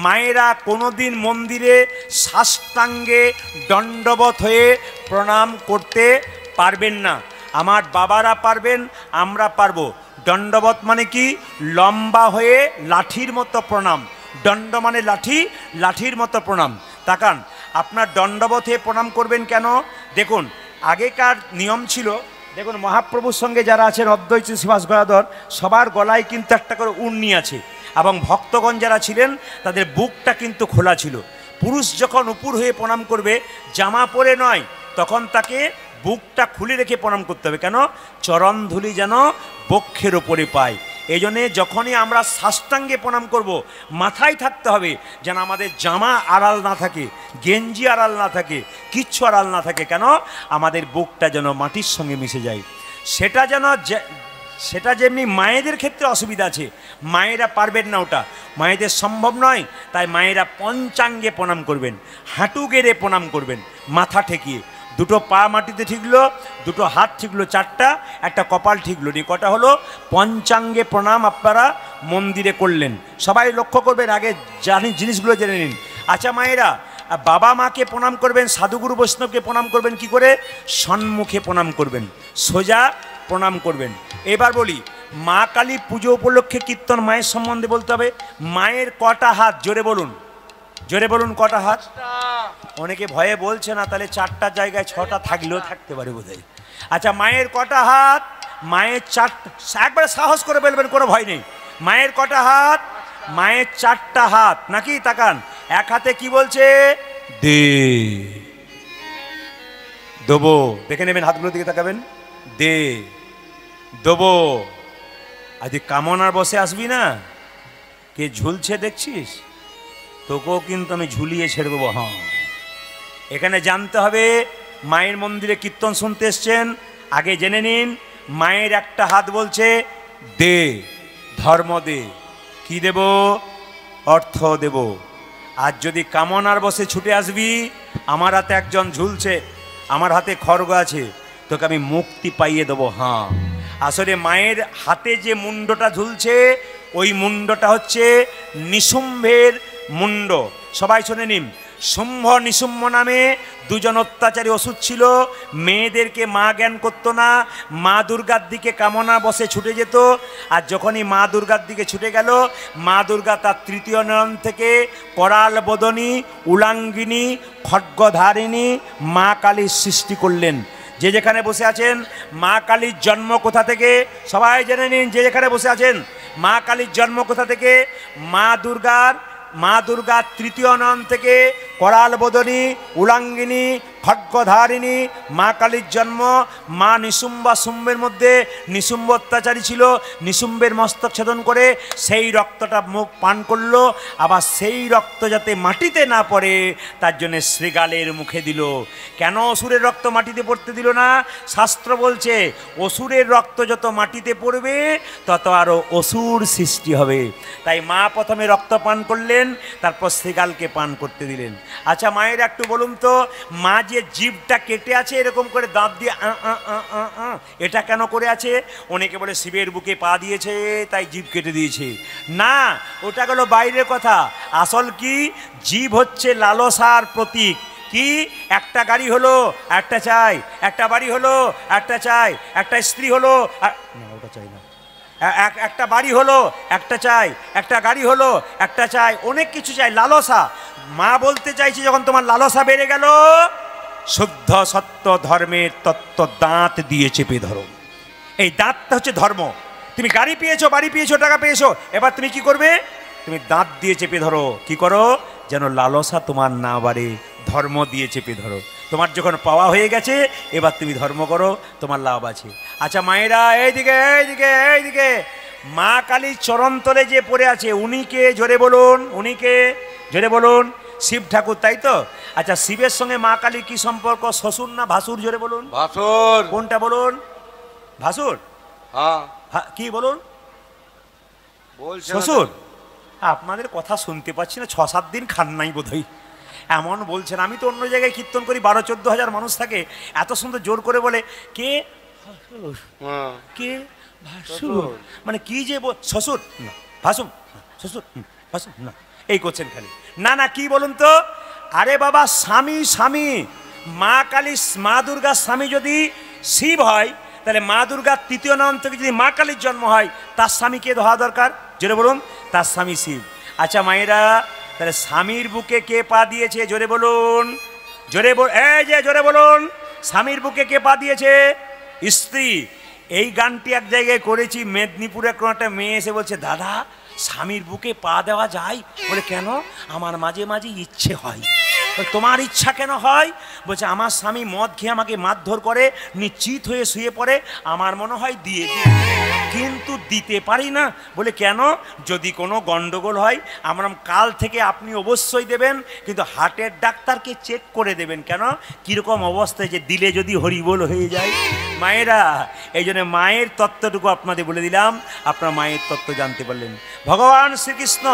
S1: মায়েরা কোনোদিন মন্দিরে সাষ্টাঙ্গে দণ্ডবত হয়ে প্রণাম করতে পারবেন না। আমার বাবারা পারবেন, আমরা পারবো। দণ্ডবত মানে কি? লম্বা হয়ে লাঠির মতো প্রণাম। দণ্ড মানে লাঠি, লাঠির মতো প্রণাম। তাকান, আপনার দণ্ডবত হয়ে প্রণাম করবেন কেন? দেখুন, আগেকার নিয়ম ছিল, দেখুন মহাপ্রভুর সঙ্গে যারা আছেন অদ্বৈত, শ্রীবাস, গদাধর, সবার গলায় কিন্তু একটা করে উর্নি আছে, এবং ভক্তগণ যারা ছিলেন তাদের বুকটা কিন্তু খোলা ছিল। পুরুষ যখন উপর হয়ে প্রণাম করবে, জামা পরে নয়, তখন তাকে বুকটা খুলে রেখে প্রণাম করতে হবে। কেন? চরণধুলি যেন বক্ষের ওপরে পায়। এই জন্যে যখনই আমরা সাষ্টাঙ্গে প্রণাম করব, মাথায় থাকতে হবে যেন আমাদের জামা আড়াল না থাকে, গেঞ্জি আড়াল না থাকে, কিচ্ছু আড়াল না থাকে। কেন? আমাদের বুকটা যেন মাটির সঙ্গে মিশে যায়। সেটা যেমনি মায়েদের ক্ষেত্রে অসুবিধা আছে, মায়েরা পারবেন না, ওটা মায়েদের সম্ভব নয়। তাই মায়েরা পঞ্চাঙ্গে প্রণাম করবেন, হাঁটু গেড়ে প্রণাম করবেন, মাথা ঠেকিয়ে। 2 পা মাটিতে ঠিকলো, 2 হাত ঠিকলো, 4টা, একটা কপাল ঠিকলো, নি কটা হলো? পঞ্চাঙ্গে প্রণাম আপনারা মন্দিরে করলেন। সবাই লক্ষ্য করবেন, আগে জিনিসগুলো জেনে নিন। আচ্ছা মায়েরা, বাবা মাকে প্রণাম করবেন, সাধুগুরু বৈষ্ণবকে প্রণাম করবেন কি করে? সম্মুখে প্রণাম করবেন, সোজা প্রণাম করবেন। এবার বলি, মা কালী পুজো উপলক্ষে কীর্তন মায়ের সম্বন্ধে বলতে হবে। মায়ের কটা হাত? জোরে বলুন, জোরে বলুন, কটা হাত? অনেকে ভয়ে বলছে না, তাহলে 4টার জায়গায় 6টা থাকলেও থাকতে পারে বোধহয়। আচ্ছা, মায়ের কটা হাত? মায়ের 4টা। একবারে সাহস করে বলবেন, কোনো ভয় নেই। মায়ের কটা হাত? মায়ের 4টা হাত। নাকি? তাকান, এক হাতে কি বলছে? দে, দেবো। দেখে নেবেন, হাতগুলোর দিকে তাকাবেন। দে, দেবো। আজ কামনার বসে আসবি না, কে ঝুলছে দেখছিস? তোকেও কিন্তু আমি ঝুলিয়ে ছেড়ে দেবো। হ্যাঁ, এখানে জানতে হবে, মায়ের মন্দিরে কীর্তন শুনতে এসছেন, আগে জেনে নিন, মায়ের একটা হাত বলছে দে, ধর্ম দে। কি দেব? অর্থ দেব। আর যদি কামনার বসে ছুটে আসবি, আমার হাতে একজন ঝুলছে, আমার হাতে খড়গ আছে, তোকে আমি মুক্তি পাইয়ে দেবো। হ্যাঁ, আসলে মায়ের হাতে যে মুন্ডটা ঝুলছে, ওই মুন্ডটা হচ্ছে নিশুম্ভের মুন্ড। সবাই শুনে নিন, শুম্ভ নিশুম্ভ নামে 2 জন অত্যাচারী অসুর ছিল। মেয়েদেরকে মা জ্ঞান করতো না, মা দুর্গার দিকে কামনা বসে ছুটে যেত। আর যখনই মা দুর্গার দিকে ছুটে গেল, মা দুর্গা তার 3য় নয়ন থেকে করাল বদনী, উলাঙ্গিনী, খड्गধারিণী মা কালীর সৃষ্টি করলেন। যে যেখানে বসে আছেন, মা কালীর জন্ম কোথা থেকে সবাই জেনে নিন। যে যেখানে বসে আছেন, মা কালীর জন্ম কোথা থেকে? মা দুর্গার তৃতীয় নাম থেকে করাল বদনী, উলাঙ্গিনী, খड्गধারিণী মা কালীর জন্ম। মা নিশুম্বা শুম্বের মধ্যে নিশুম্ব অত্যাচারী ছিল, নিশুম্বের মস্তক ছেদন করে সেই রক্তটা মুখ পান করলো। আবার সেই রক্ত যাতে মাটিতে না পড়ে তার জন্যে শ্রীগালের মুখে দিল। কেন অসুরের রক্ত মাটিতে পড়তে দিল না? শাস্ত্র বলছে অসুরের রক্ত যত মাটিতে পড়বে তত আরও অসুর সৃষ্টি হবে। তাই মা প্রথমে রক্ত পান করলেন, তারপর শ্রীগালকে পান করতে দিলেন। আচ্ছা মায়ের একটু বলুন তো, মা যে জিভটা কেটে আছে এরকম করে দাঁত দিয়ে এটা কেন করে আছে? অনেকে বলে শিবের বুকে পা দিয়েছে তাই জিভ কেটে দিয়েছে। না, ওটা গেল বাইরের কথা। আসল কি, জিভ হচ্ছে লালসার প্রতীক। কি, একটা গাড়ি হলো একটা চাই, একটা বাড়ি হলো একটা চাই, একটা স্ত্রী হলো না ওটা চাই না, একটা বাড়ি হলো একটা চাই, একটা গাড়ি হলো একটা চাই, অনেক কিছু চাই, লালসা। মা বলতে চাইছি যখন তোমার লালসা বেড়ে গেল, শুদ্ধ সত্য ধর্মের তত্ত্ব দাঁত দিয়ে চেপে ধরো। এই দাঁতটা হচ্ছে ধর্ম। তুমি গাড়ি পেয়েছো, বাড়ি পেয়েছো, টাকা পেয়েছো, এবার তুমি কি করবে? তুমি দাঁত দিয়ে চেপে ধরো। কি করো? যেন লালসা তোমার না বাড়ে, ধর্ম দিয়ে চেপে ধরো। তোমার যখন পাওয়া হয়ে গেছে এবার তুমি ধর্ম করো, তোমার লাভ আছে। আচ্ছা মায়েরা এইদিকে এইদিকে এইদিকে, মা কালীর চরণতলে যে পড়ে আছে উনি কে? জোরে বলুন। উনি কে? জোরে বলুন। শিব ঠাকুর, তাই তো? আচ্ছা শিবের সঙ্গে মা কালীর কি সম্পর্ক? শ্বশুর না ভাসুর? জোরে বলুন।
S3: ভাসুর।
S1: কোনটা বলুন? ভাসুর?
S3: হ্যাঁ।
S1: কি বলুন? শ্বশুর? আপনাদের কথা শুনতে পাচ্ছি না, 6-7 দিন খান নাই বোধহয়, এমন বলছেন। আমি তো অন্য জায়গায় কীর্তন করি, 12-14 হাজার মানুষ থাকে, এত সুন্দর জোর করে বলে কে কে ভাসুর, মানে কি যে শ্বশুর না ভাসুর, শ্বশুর ভাসুর না, এই করছেন খালি। না না, কি বলুন তো? আরে বাবা, স্বামী স্বামী, মা কালী, মা দুর্গার স্বামী যদি শিব হয়, তাহলে মা দুর্গার তৃতীয় নাম থেকে যদি মা কালীর জন্ম হয়, তার স্বামী কে হওয়া দরকার? জোরে বলুন। তার স্বামী শিব। আচ্ছা মায়েরা, তাহলে স্বামীর বুকে কে পা দিয়েছে? জোরে বলুন। জোরে এই যে জোরে বলুন, স্বামীর বুকে কে পা দিয়েছে? স্ত্রী। এই গানটি এক জায়গায় করেছি, মেদিনীপুরে কোনো একটা মেয়ে এসে বলছে, দাদা স্বামীর বুকে পা দেওয়া যায়? বলে কেন? আমার মাঝে মাঝে ইচ্ছে হয়। তোমার ইচ্ছা কেন হয়? বলছে আমার স্বামী মদ খেয়ে আমাকে মারধর করে, নিশ্চিত হয়ে শুয়ে পড়ে, আমার মনে হয় দিয়ে দিই, কিন্তু দিতে পারি না। বলে কেন? যদি কোনো গন্ডগোল হয় আমরা কাল থেকে আপনি অবশ্যই দেবেন, কিন্তু হার্টের ডাক্তারকে চেক করে দেবেন। কেন? কীরকম অবস্থায় যে দিলে যদি হরিবোল হয়ে যায়। মায়েরা, এই জন্য মায়ের তত্ত্বটুকু আপনাদের বলে দিলাম, আপনারা মায়ের তত্ত্ব জানতে পারলেন। ভগবান শ্রীকৃষ্ণ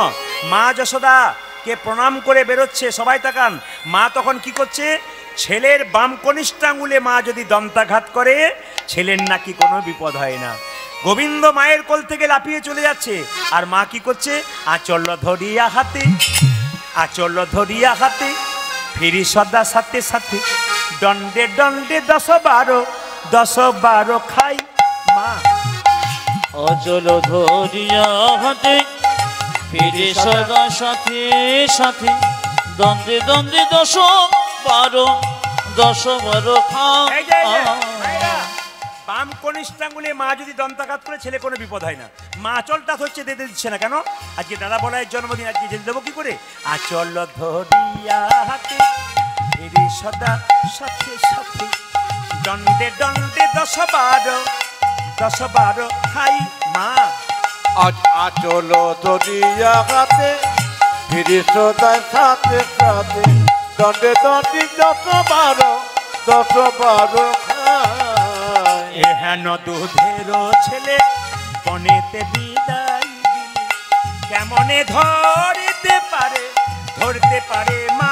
S1: মা যশোদা কে প্রণাম করে বেরোচ্ছে, সবাই তাকান। মা তখন কি করছে? ছেলের বাম কনিষ্ঠ আঙুলে মা যদি দন্তাঘাত করে, ছেলের নাকি কোনো বিপদ হয় না। গোবিন্দ মায়ের কোল থেকে লাফিয়ে চলে যাচ্ছে, আর মা কি করছে? আঁচল ধরিয়া হাতে, আঁচল ধরিয়া হাতে, ফিরি সদা সাথে সাথে, দণ্ডে দণ্ডে 10-12 খাই মা।
S2: অচল ধরিয়া হাতে, ফিরে সদা সাথে সাথে, দ্বন্দ্বে দ্বন্দ্বে 10-12 খাই।
S1: বাম কনিষ্ঠাঙ্গুলে মা যদি দন্তাঘাত করে, ছেলে কোনো বিপদ হয় না। মা আঁচলটা হচ্ছে দিতে দিচ্ছে না কেন? আজকে দাদা বলায়ের জন্মদিন, আজকে যেতে দেবো কি করে? আঁচল ধরিয়া হাতে, ফিরে সদা সাথে সাথে, দণ্ডে দণ্ডে 10-12 খাই মা।
S3: আজ আচল ধরিয়া হাতে, ফিরি সদায় সাথে সাথে, দণ্ডে দণ্ডে 10-12 খায়।
S1: এহেন দুধের ছেলে বনেতে বিদায় দিলে, কেমনে ধরতে পারে মা?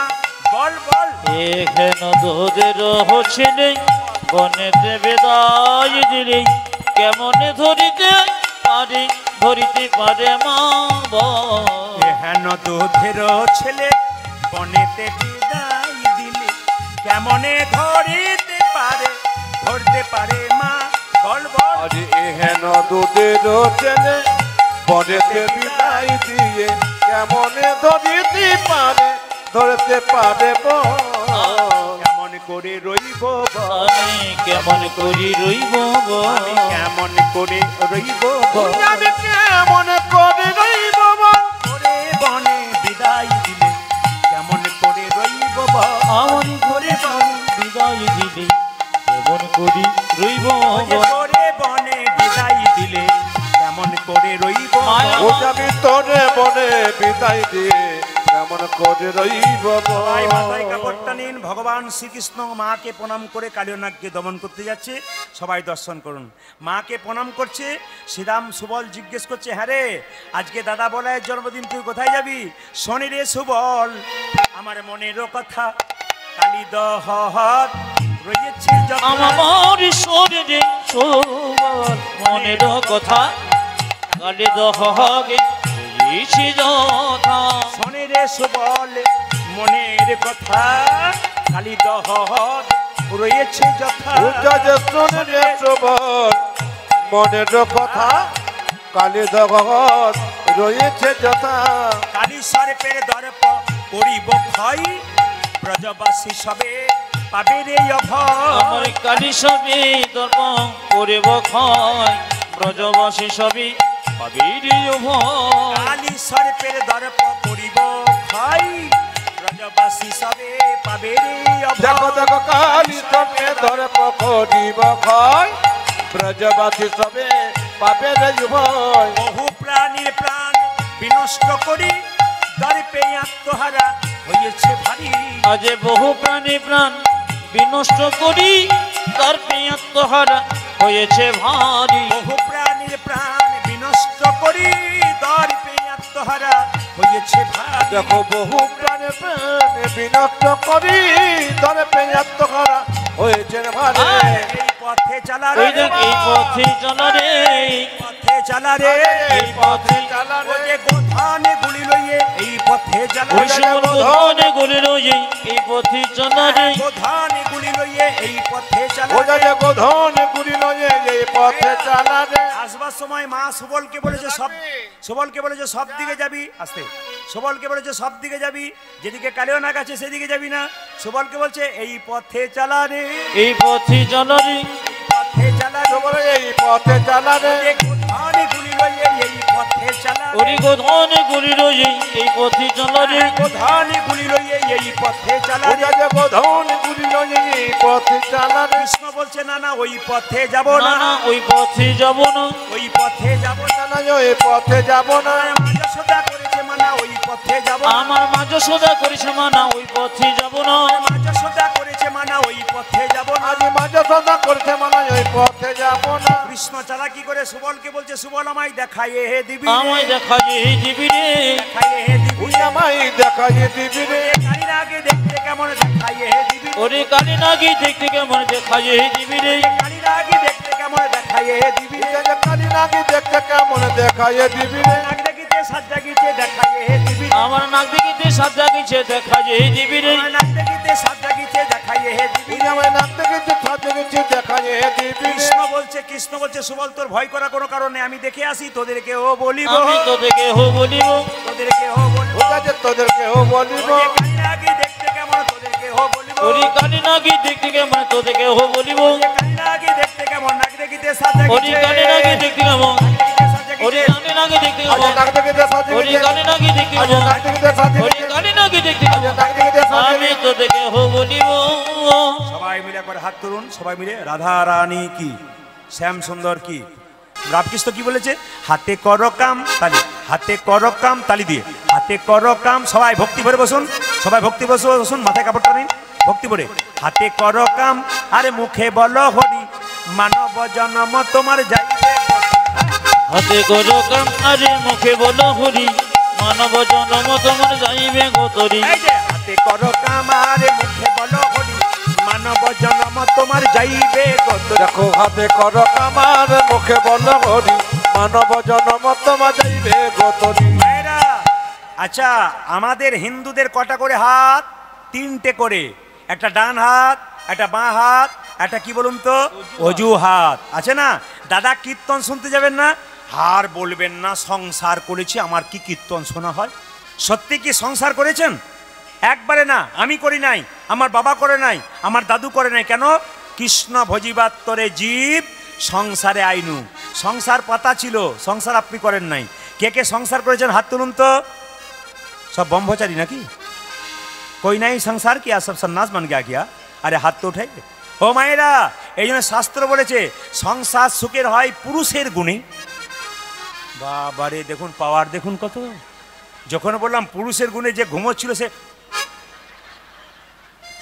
S1: বল বল।
S2: এহেন দুধের ছেলে বনেতে বিদায় দিলে, কেমনে ধরিতে পারে মা?
S1: এহেন দুধের ছেলে বনেতে বিদায় দিলে, কেমনে ধরতে পারে মা? বল বল।
S3: আজ এহেন দুধের ছেলে বনেতে বিদায় দিয়ে, কেমনে ধরতে পারে বল।
S1: কেমন করে রইব বল?
S2: আমি কেমন করি রইব
S1: আমি কেমন করে রইব বল?
S3: আমি কেমন করে রইব বল?
S1: ওরে বনে বিদায় দিলে কেমন করে রইব বল?
S2: আমার ঘরে বিদায় দিলে কেমন করি রইব
S1: ওরে বনে বিদায় দিলে কেমন করে রইব বল?
S3: ও যাবি তোরে বনে বিদায় দিয়ে কেমন করে রইব
S1: সবাই মাথায়
S3: বল?
S1: কাপড়টা নিন। ভগবান শ্রীকৃষ্ণ মাকে প্রণাম করে কালিয়নাগকে দমন করতে যাচ্ছে, সবাই দর্শন করুন। মাকে প্রণাম করছে। শ্রীরাম সুবল জিজ্ঞেস করছে, হ্যাঁ রে, আজকে দাদা বলায়ের জন্মদিন, তুই কোথায় যাবি? শনি রে সুবল, আমার মনেরও কথা কালী দহর রয়েছে যথা।
S2: আমার শরীরে সবার মনের কথা কালে দহগে রয়েছে যথা।
S1: শনি রে সুবল, মনের কথা কালী দহর রয়েছে যথা।
S3: পূজা যে শুনে সবল মনের কথা কালী দগত রয়েছে যথা।
S1: কালী সর্পের দর্প করিব ক্ষয়, ব্রজবাসী সবে পাবে রে অভয়।
S2: আমার কালী সবে দর্পণ করিব ক্ষয়, ব্রজবাসী সবে পাবি রে ভয়।
S1: কালী সর্পের দর্প করিব ক্ষয়, ব্রজবাসী সবে পাবে রে
S3: দেখো
S1: অভয়।
S3: দেখো কালী সবে ধরে পকড়িব ক্ষয়, ব্রজবাসী সবে পাবে রে ভয়।
S1: বহু প্রাণীর প্রাণ বিনষ্ট করি, দর্পে আত্মহারা হয়েছে ভারী।
S2: আজ বহু প্রাণী প্রাণ বিনষ্ট করি, তার আত্মহারা হয়েছে ভারী।
S1: বহু প্রাণীর প্রাণ বিনষ্ট করি, দর্পে আত্মহারা হয়েছে ভারী।
S3: দেখো বহু প্রাণে প্রাণে বিনষ্ট করি ধরে পেঁয়াত্ত করা হয়েছে ভারে।
S1: এই পথে চালা রে,
S2: ওই দেখ এই পথে চলা রে,
S1: এই পথে চালা রে,
S3: এই পথে চালা
S1: ওই
S3: রে।
S1: যে গোধানে গুলি লইয়ে এই পথে চালা
S2: ওই
S1: রে,
S2: সময় ধনে গলে রয়ে এই পথে চলা রে।
S1: গোধানে গুলি লইয়ে এই পথে চালা
S3: ওজা
S1: রে।
S3: যে গোধন গুলি লয়ে এই পথে চালা রে।
S1: আসবার সময় মা সুবলকে বলেছে সব দিকে যাবি, আস্তে, সুবলকে বলেছে সব দিকে যাবি, যেদিকে কালিয়নাগ আছে সেদিকে যাবি না। সুবলকে বলছে এই পথে চালা রে,
S2: এই পথে চলা রে,
S1: পথে চালা রে।
S3: তোমরা এই পথে চালা রে।
S1: ওই যে গোধানে গুলি লইয়ে এই পথে চালা রে।
S2: ওরি গোধনে গলি রয়ে এই পথে চলা রে।
S1: গোধানে গুলি লইয়ে এই পথে চালা রে।
S3: ওজা যে গোধন গুলি লয়ে এই পথে চালা রে।
S1: কৃষ্ণ বলছে না না ওই পথে যাব
S2: না
S1: না,
S2: না ওই পথে যাব না,
S1: ওই পথে যাব না।
S3: না না এই পথে যাব না।
S1: মা যশোদা করেছে মানা ওই পথে যাব না।
S2: আমার মা যশোদা করেছে মানা ওই পথে যাব না।
S1: মা যশোদা করেছে মানা ওই পথে যাব না।
S3: আজ মাঝে সদা করছে মানে ওই পথে যাব না।
S1: কৃষ্ণ চালাকি করে সুবলকে বলছে, সুবল আমায় দেখাইয়ে হে দিবি,
S2: আমায় দেখা যে দিবি রে,
S1: দেখাইয়ে হে দিবি।
S3: তুই আমায় দেখাই দিবি রে।
S1: কালির আগে দেখতে কেমন দেখাইয়ে হে দিবি,
S2: ওরে কালী নাকি দেখতে কেমন দেখা যে দিবি রে।
S1: কালির আগে দেখতে কেমন দেখাইয়ে হে দিবি।
S3: তুই যে কালি নাকি দেখতে কেমন দেখাই দিবি রে।
S1: নাক দেখিতে সাত দেখিতে দেখাইয়ে হে দিবি,
S2: আমার নাক দেখিতে সাত জাগিছে দেখা যে দিবি রে।
S1: আমার নাক দেখিতে সাত দেখিতে দেখাইয়ে হে দিবি।
S3: তুই আমায় নাক দেখেছি ছাদ দেখেছি দেখাই দিবি রে।
S1: কৃষ্ণ বলছে সুবল তোর ভয় করার কোনো কারণ নেই, আমি দেখে আসি, তোদেরকে ও বলিব,
S2: আমি তো দেখে হো বলিব,
S1: তোদেরকে ও বলিব।
S3: ওটা যে তোদেরকে ও বলিব।
S1: ওই যে কালির আগে দেখতে কেমন তোদেরকে ও বলিব,
S2: ওরে কালী নাকি দেখতে কেমন তো দেখে হো বলিব।
S1: ওই যে কালির আগে দেখতে কেমন নাক দেখিতে সাত
S2: ওরে
S1: দেখিতে,
S2: কালী নাকি দেখতে কেমন,
S1: সাত দেখিতে।
S2: ওরে কালী নাকি দেখতে
S3: আজ
S2: কেমন,
S3: নাক দেখেছি ছাদ
S2: ওরে
S3: দেখেছি।
S2: কালী নাকি দেখতে
S3: আজ
S2: কেমন,
S3: নাক দেখেছি ছাদ
S2: ওরে
S3: দেখেছি।
S2: কালী নাকি দেখতে
S3: আজ
S2: কেমন,
S3: নাক দেখেছি ছাদ
S2: আমি
S3: দেখেছি।
S2: তো দেখে হো বলিব।
S1: সবাই মিলে একবার হাত তুলুন, সবাই মিলে রাধা রানী কি, শ্যাম সুন্দর কি। রামকৃষ্ণ কি বলেছে? হাতে করো কাম তালি, হাতে করো কাম তালি দিয়ে, হাতে করো কাম। সবাই ভক্তি ভরে বসুন, সবাই ভক্তি বসুন, মাথায় কাপড়টা নিন, ভক্তি ভরে। হাতে করো কাম আরে মুখে বলো হরি, মানব জন্ম তোমার যাইবে।
S2: হাতে করো কাম আরে মুখে বলো হরি, মানব জন্ম তোমার যাইবে গতরি।
S1: এই যে হাতে করো কাম আরে মুখে বলো হরি, মানব জন্ম তোমার যাইবে গত।
S3: দেখো হাতে কর কামার মুখে বল হরি, মানব জন্ম তোমা যাইবে গতরি।
S1: ভাইরা, আচ্ছা আমাদের হিন্দুদের কটা করে হাত? তিনটে করে, একটা ডান হাত, একটা বাঁ হাত, একটা কি বলুন তো অজু হাত আছে না। দাদা কীর্তন শুনতে যাবেন না, আর বলবেন না সংসার করেছি, আমার কি কীর্তন শোনা হয়? সত্যি কি সংসার করেছেন? একবারে না, আমি করি নাই, আমার বাবা করে নাই, আমার দাদু করে নাই। কেন? কৃষ্ণ ভজিবাত্তরে জীব সংসারে আইনু। সংসার পাতা ছিল, সংসার আপনি করেন নাই। কে কে সংসার করেছেন হাত তুলুন তো। সব ব্রহ্মচারী নাকি? কই নাই সংসার কিয়া, সব সন্ন্যাস মান গিয়া কিয়া? আরে হাত তো উঠাই। ও মায়েরা, এই জন্য শাস্ত্র বলেছে সংসার সুখের হয় পুরুষের গুণে। বাবারে দেখুন পাওয়ার, দেখুন কত। যখন বললাম পুরুষের গুণে, যে ঘুমোচ্ছিল সে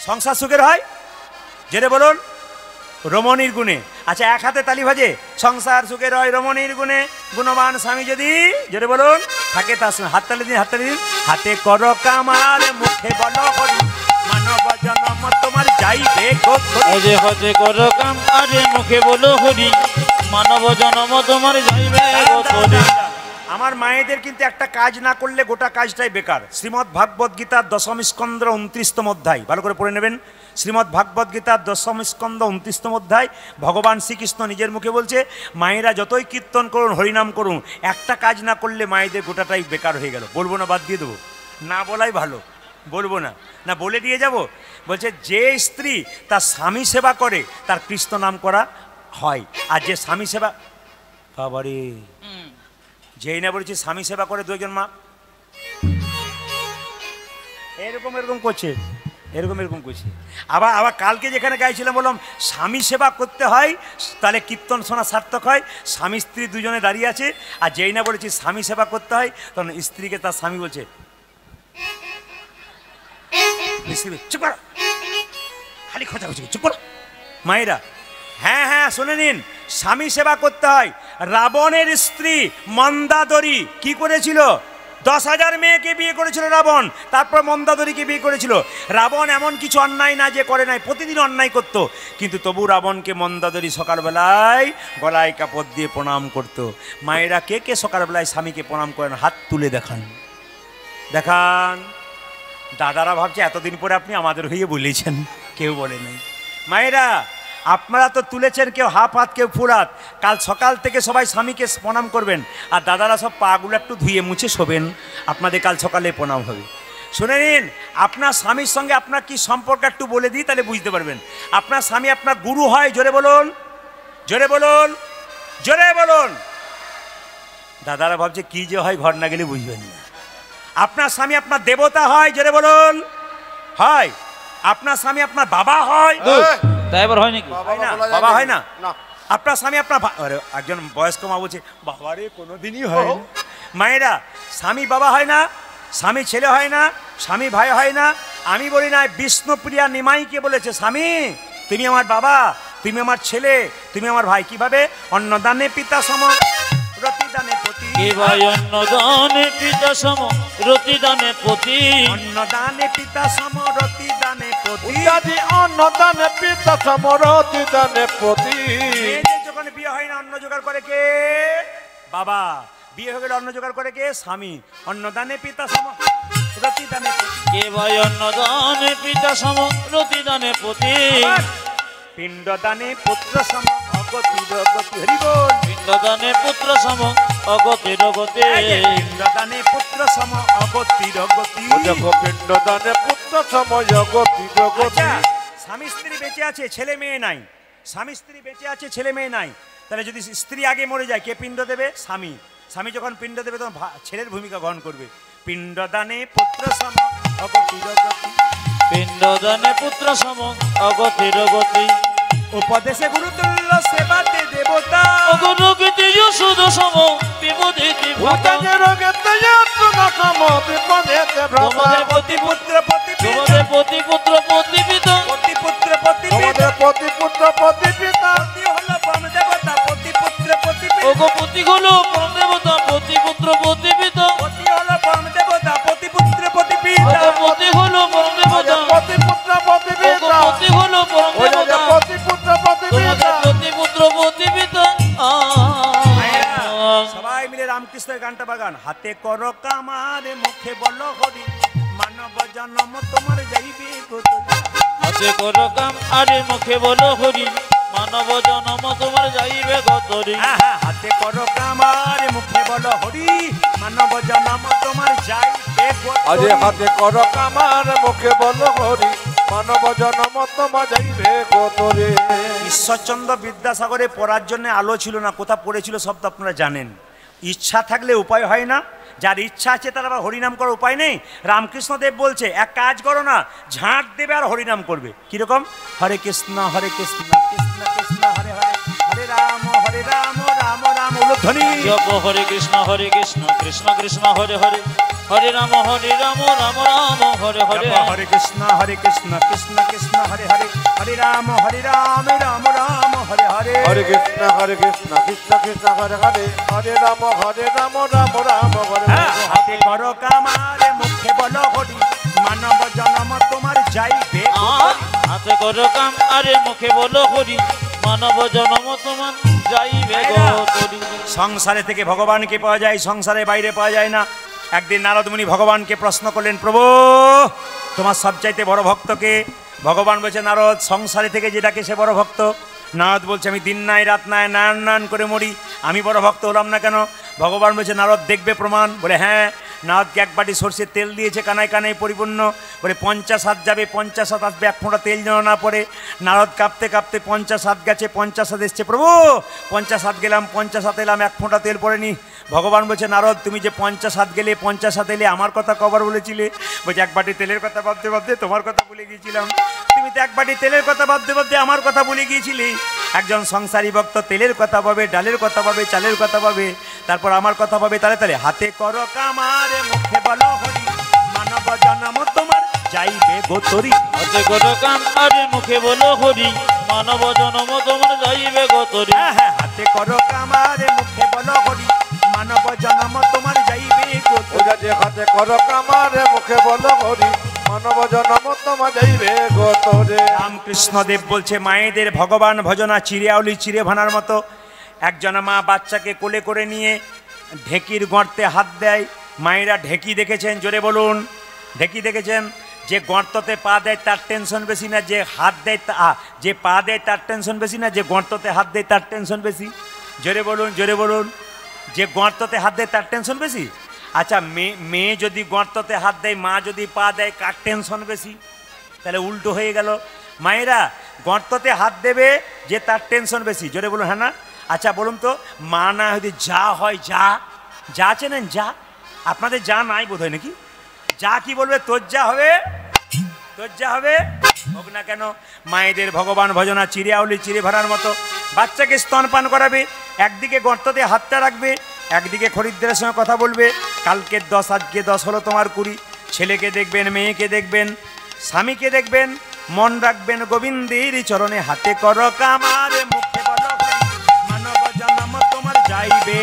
S1: সংসার সুখের হয়। জেরে বলুন রমণীর গুণে। আচ্ছা, এক হাতে তালি ভাজে, সংসার সুখের হয় রমণীর গুণে, গুণবান স্বামী যদি, জেরে বলুন, থাকে তার সঙ্গে। হাত তালি দিন, হাত তালি দিন। হাতে কর কামার, মুখে বল হরি, মানব জন্ম তোমার যাইবে গতি।
S2: হজে হজে কর কাম আরে মুখে বলো হরি, মানব জন্ম তোমার যাইবে গতি।
S1: আমার মায়েদের কিন্তু একটা কাজ না করলে গোটা কাজটাই বেকার। শ্রীমদ্ ভাগবত গীতার ১০ম স্কন্দ ২৯তম অধ্যায় ভালো করে পড়ে নেবেন। শ্রীমদ্ ভাগবত গীতার ১০ম স্কন্দ ২৯তম অধ্যায় ভগবান শ্রীকৃষ্ণ নিজের মুখে বলছে, মায়েরা যতই কীর্তন করুন, হরিনাম করুন, একটা কাজ না করলে মায়েদের গোটাটাই বেকার হয়ে গেল। বলবো না, বাদ দিয়ে দেবো? না বলাই ভালো, বলবো না, না বলে দিয়ে যাব। বলছে যে স্ত্রী তার স্বামী সেবা করে তার কৃষ্ণ নাম করা হয়, আর যে স্বামী সেবা, বাবারে যেই না বলেছি স্বামী সেবা করে দুজন মা এরকম এরকম করছে, এরকম এরকম করছে। আবার আবার কালকে যেখানে গাইছিলাম বললাম স্বামী সেবা করতে হয়, তাহলে কীর্তন শোনা সার্থক হয়। স্বামী স্ত্রী দুজনে দাঁড়িয়ে আছে, আর যেই না বলেছি স্বামী সেবা করতে হয়, তখন স্ত্রীকে তার স্বামী বলছে চুপ কর, খালি খোঁচা খুঁচি, চুপ কর। মায়েরা, হ্যাঁ হ্যাঁ শুনে নিন, স্বামী সেবা করতে হয়। রাবণের স্ত্রী মন্দাদরী কি করেছিল? ১০,০০০ মেয়েকে বিয়ে করেছিল রাবণ, তারপর মন্দাদরীকে বিয়ে করেছিল। রাবণ এমন কিছু অন্যায় না যে করে নাই, প্রতিদিন অন্যায় করত, কিন্তু তবু রাবণকে মন্দাদরী সকালবেলায় গলায় কাপড় দিয়ে প্রণাম করত। মায়েরা, কে কে সকালবেলায় স্বামীকে প্রণাম করেন? হাত তুলে দেখান, দেখান। দাদারা ভাবছে এতদিন পরে আপনি আমাদের হয়ে বলেছেন, কেউ বলে নাই। মায়েরা, আপনারা তো তুলেছেন, কেউ হাফ হাত, কেউ ফুল হাত। কাল সকাল থেকে সবাই স্বামীকে প্রণাম করবেন, আর দাদারা সব পাগুলো একটু ধুয়ে মুছে শোবেন, আপনাদের কাল সকালে প্রণাম হবে। শুনে নিন, আপনার স্বামীর সঙ্গে আপনার কি সম্পর্ক একটু বলে দিই, তাহলে বুঝতে পারবেন। আপনার স্বামী আপনার গুরু হয়, জোরে বলুন, জোরে বলুন, জোরে বলুন। দাদারা ভাবছে কি যে হয়, ঘর না গেলে বুঝবেন না। আপনার স্বামী আপনার দেবতা হয়, জোরে বলুন, হয়। আপনার স্বামী আপনার বাবা হয়,
S2: তাই এবার হয় নাকি?
S1: বাবা হয় না? আপনার স্বামী আপনার একজন বয়স্ক মা বলছে বাবা রে, কোনোদিনই হয় না। মায়েরা, স্বামী বাবা হয় না, স্বামী ছেলে হয় না, স্বামী ভাই হয় না। আমি বলি না, বিষ্ণুপ্রিয়া নিমাইকে বলেছে, স্বামী তুমি আমার বাবা, তুমি আমার ছেলে, তুমি আমার ভাই। কিভাবে? অন্নদানে পিতা সম, রতিদানে পতি।
S2: অন্নদানে পিতা সম, রতিদানে পতি।
S1: অন্নদানে পিতা সম, রতিদানে পতি।
S3: অন্নদানে পিতা সম, রতিদানে পতি।
S1: যখন বিয়ে হয় না, অন্ন জোগাড় করে কে? বাবা। বিয়ে হয়ে গেলে অন্ন জোগাড় করে কে? স্বামী। অন্নদানে পিতা সম, রতিদানে পতি।
S2: কে ভাই অন্নদানে পিতা সম, রতিদানে পতি।
S1: পিণ্ডদানে পুত্র সম, অগতির গতি। হরি বল।
S2: পিণ্ডদানে পুত্র সম, অগতির গতি।
S1: পিণ্ডদানে পুত্র সম, অগতির গতি।
S3: দেখো পিণ্ডদানে পুত্র সম, অগতির গতি।
S1: স্বামী স্ত্রী বেঁচে আছে, ছেলে মেয়ে নাই। স্বামী স্ত্রী বেঁচে আছে, ছেলে মেয়ে নাই, তাহলে যদি স্ত্রী আগে মরে যায়, কে পিণ্ড দেবে? স্বামী। স্বামী যখন পিণ্ড দেবে তখন ছেলের ভূমিকা গ্রহণ করবে। পিণ্ডদানে পুত্র সম, অগতির গতি।
S2: পিণ্ডদানে পুত্র সম, অগতির গতি।
S1: উপদেশে গুরুতুল্য, সেবাতে দেবতা।
S2: অগরগতি যশোদ সম, বিপদেতি ভ্রাতা।
S3: রোগেতে যত্ন সম, বিপদেতে ভ্রাতা।
S1: তোমাদের পতিপুত্র পতিপিতা,
S2: তোমাদের পতিপুত্র পতিপিতা।
S1: পতিপুত্র পতিপিতা।
S3: তোমাদের পতিপুত্র পতিপিতা।
S1: পতি হলো পরম দেবতা, পতিপুত্র পতিপিতা।
S2: ওগো পতি হলো পরম দেবতা, পতিপুত্র পতিপিতা।
S1: পতি হলো পরম দেবতা, পতিপুত্র পতিপিতা।
S2: ওগো পতি হলো পরম দেবতা,
S3: পতিপুত্র পতিপিতা।
S2: ওগো পতি হলো পরম দেবতা,
S3: পতিপুত্র পতিপিতা।
S2: তোমাদের পতিপুত্র পতিপিতা।
S1: সবাই মিলে রামকৃষ্ণের গানটা বাগান। হাতে কর কামার, মুখে বলো হরি, মানব জন্ম তোমার যাইবে গতি।
S2: হাতে করো কাম আরে মুখে বলো হরি, মানব জন্ম তোমার যাইবে গতরি।
S1: হাতে কর কামার, মুখে বলো হরি, মানব জন্ম তোমার যাইবে
S3: আজ হাতে কর কামার মুখে বলো হরি মানব জনম তোমা যাইবে গোতরে।
S1: ঈশ্বরচন্দ্র বিদ্যাসাগরে পড়ার জন্য আলো ছিল না, কোথা পড়েছিল সব তো আপনারা জানেন। ইচ্ছা থাকলে উপায় হয় না, যার ইচ্ছা আছে তার আবার হরিনাম করার উপায় নেই। রামকৃষ্ণদেব বলছে এক কাজ করো না, ঝাঁট দেবে আর হরিনাম করবে। কিরকম? হরে কৃষ্ণ কৃষ্ণ কৃষ্ণ হরে হরে, হরে রাম রাম রাম উলধ্বনি।
S2: জপ হরে কৃষ্ণ কৃষ্ণ কৃষ্ণ হরে হরে, হরে রাম রাম রাম হরে হরে।
S1: হরে কৃষ্ণ কৃষ্ণ কৃষ্ণ হরে হরে, হরে রাম রাম রাম হরে হরে।
S3: হরে কৃষ্ণ কৃষ্ণ কৃষ্ণ হরে হরে, হরে রাম রাম রাম হরে হরে।
S1: হাতে করো কামারে মুখে বলো হরি মানব জনম তোমার যাইবে গোতরি।
S2: হাতে করো কাম আরে মুখে বলো হরি মানব জনম তোমার যাইবে গোতরি।
S1: সংসারে থেকে ভগবানকে পাওয়া যায়, সংসারে বাইরে পাওয়া যায় না। একদিন নারদ মুনি ভগবানকে প্রশ্ন করলেন, প্রভু তোমার সবচাইতে বড় ভক্তকে? ভগবান বলছে, নারদ সংসারে থেকে যেটাকে সে বড় ভক্ত। নারদ বলছে, আমি দিন নাই রাত নাই নান নান করে মরি, আমি বড় ভক্ত হলাম না কেন? ভগবান বলছে, নারদ দেখবে প্রমাণ? বলে হ্যাঁ। নারদকে এক বাটি সর্ষের তেল দিয়েছে, কানায় কানায় পরিপূর্ণ। বলে 50 হাত যাবে, 50 হাত আসবে, এক ফোঁটা তেল যেন না পড়ে। নারদ কাঁপতে কাঁপতে 50 হাত গেছে, 50 হাত এসছে। প্রভু 50 হাত গেলাম, 50 হাত এলাম, এক ফোঁটা তেল পড়েনি। ভগবান বলছে, নারদ তুমি যে 50 হাত গেলে, 50 হাত এলে, আমার কথা কবার বলেছিলে? বলছে, এক বাটি তেলের কথা ভাবতে ভাবতে তোমার কথা ভুলে গিয়েছিলাম। তুমি তো এক বাটি তেলের কথা ভাবতে ভাবতে আমার কথা ভুলে গিয়েছিলে। একজন সংসারী ভক্ত তেলের কথা পাবে, ডালের কথা পাবে, চালের কথা পাবে, তারপর আমার কথা পাবে। তাহলে তাহলে হাতে করো কামারে মুখে বলো হরি মানব জনম তোমার যাইবে গোতরি।
S2: হাতে করো কাম আরে মুখে বলো হরি মানব জনম তোমার যাইবে গোতরি।
S1: হ্যাঁ, হাতে করো কামারে মুখে বলো হরি মানব জনম তোমার যাইবে গোতরি।
S3: ওই হাতে কর কামার মুখে বলো হরি মানব জনম তোমা যাইবে গোতরে।
S1: রামকৃষ্ণদেব বলছে, মায়েদের ভগবান ভজনা চিড়িয়াউলি চিড়ে ভানার মতো। একজন মা বাচ্চাকে কোলে করে নিয়ে ঢেকির গর্তে হাত দেয়। মায়েরা ঢেকি দেখেছেন? জোরে বলুন। ঢেকি দেখেছেন? যে গর্ততে পা দেয় তার টেনশন বেশি না যে হাত দেয়, যে পা দেয় তার টেনশন বেশি না যে গর্ততে হাত দেয় তার টেনশন বেশি? জোরে বলুন, জোরে বলুন। যে গর্ততে হাত দেয় তার টেনশন বেশি? আচ্ছা, মেয়ে যদি গর্ততে হাত দেয়, মা যদি পা দেয়, কার টেনশন বেশি? তাহলে উল্টো হয়ে গেল। মায়েরা গর্ততে হাত দেবে যে তার টেনশন বেশি। জোরে বলুন, হ্যাঁ না? আচ্ছা বলুন তো, মা না যদি যা হয়, যা যা চেনেন? যা আপনাদের যা নাই বোধ হয় নাকি? যা কি বলবে? তোর যা হবে, তোর যা হবে হোক না কেন। মায়েদের ভগবান ভজনা চিড়িয়াউলি চিড়ে ভরার মতো। বাচ্চাকে স্তনপান করাবে, একদিকে গর্ততে হাতটা রাখবে, একদিকে খরিদ্দারের সঙ্গে কথা বলবে। কালকের 10 আজকে 10 হলো তোমার 20। ছেলেকে দেখবেন, মেয়েকে দেখবেন, স্বামীকে দেখবেন, মন রাখবেন গোবিন্দের চরণে। হাতে করো কামারে মুখে বলো হরি মানব জনম তোমার যাইবে।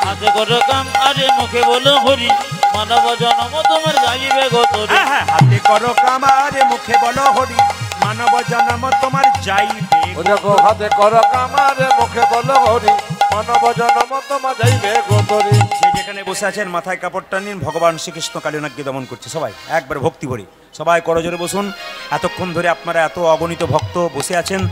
S2: হাতে করো কাম আরে মুখে বলো হরি মানব জনম তোমার যাইবে গোতরি।
S1: হ্যাঁ, হাতে করো কামারে মুখে বলো হরি মানব জনম তোমার যাইবে।
S3: ও দেখো হাতে কর কামার মুখে বলো হরি মানব জনম তোমা যাইবে গোতরে।
S1: যে যেখানে বসে আছেন মাথায় কাপড়টা নিন, ভগবান শ্রীকৃষ্ণ কালিনাগকে দমন করছে। সবাই একবার ভক্তি ভরে সবাই করজোরে বসুন। এতক্ষণ ধরে আপনারা এত অগণিত ভক্ত বসে আছেন,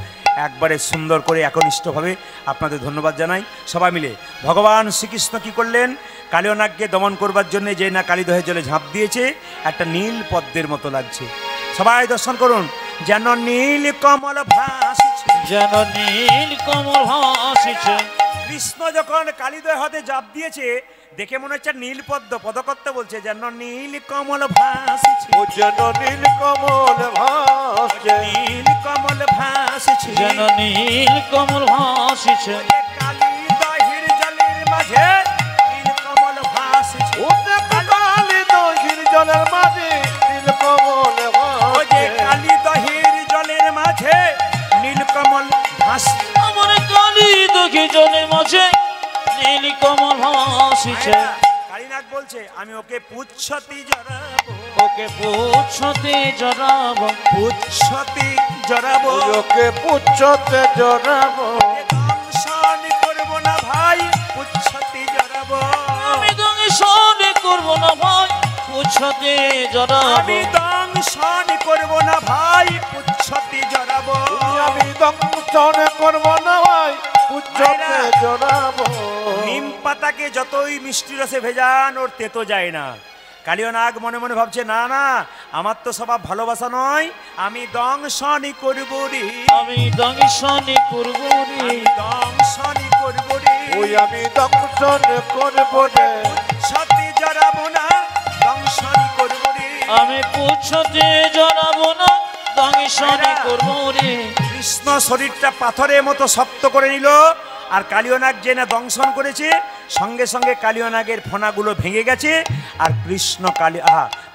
S1: একবারে সুন্দর করে একনিষ্ঠভাবে আপনাদের ধন্যবাদ জানাই। সবাই মিলে ভগবান শ্রীকৃষ্ণ কি করলেন? কালিনাগকে দমন করবার জন্য যে না কালীদহের জলে ঝাঁপ দিয়েছে, একটা নীল পদ্মের মতো লাগছে। সবাই দর্শন করুন। যেন নীল কমল ভাসছে,
S2: যেন নীল কমল ভাসিছে।
S1: কৃষ্ণ যখন কালীদয় হাতে জাপ দিয়েছে, দেখে মনে হচ্ছে নীল পদ্ম। পদকর্তা বলছে যেন নীল কমল ভাসছে,
S3: ও যেন নীল কমল ভাসছে,
S1: নীল কমল ভাসছে,
S2: যেন নীল কমল ভাসিছে।
S1: কালীদহের জলের মাঝে নীল কমল ভাসছে।
S3: ও কালীদহের জলের মাঝে নীল কমল ভাসছে,
S1: কালীদহের জলের মাঝে নীল কমল ভাসছে।
S2: আমার কালীদহের জলের মাঝে নীল কমল ভাসিছে।
S1: কালীনাগ বলছে আমি ওকে পুচ্ছতি জড়াবো,
S2: ওকে পুচ্ছতে জড়াবো,
S1: পুচ্ছতি জড়াবো,
S3: ওকে পুচ্ছতে জড়াবো।
S1: দংশন করবো না ভাই, পুচ্ছতি জড়াবো।
S2: আমি দংশন করব না ভাই, পুচ্ছতে জড়াবো।
S1: আমি দংশন করবো না ভাই, পুচ্ছতি জড়াবো।
S3: আমি দংশন করব না ভাই, পুচ্ছতে জড়াবো।
S1: নিম পাতাকে যতই মিষ্টি রসে ভেজান ওর তেতো যায় না। কালীয় নাগ মনে মনে ভাবছে, না না, আমার তো স্বভাব ভালোবাসা নয়, আমি দংশনই করব রে,
S2: আমি দংশনই করব রে,
S1: আমি দংশনই করব রে,
S3: ওই আমি দংশন করব রে,
S1: সত্যি জড়াবো না, দংশনই করব রে,
S2: আমি পুচ্ছতে জড়াবো না, দংশনই করব রে।
S1: কৃষ্ণ শরীরটা পাথরের মতো শক্ত করে নিল, আর কালীয় নাগ যে না দংশন করেছে, সঙ্গে সঙ্গে কালীয় নাগের ফণাগুলো ভেঙে গেছে, আর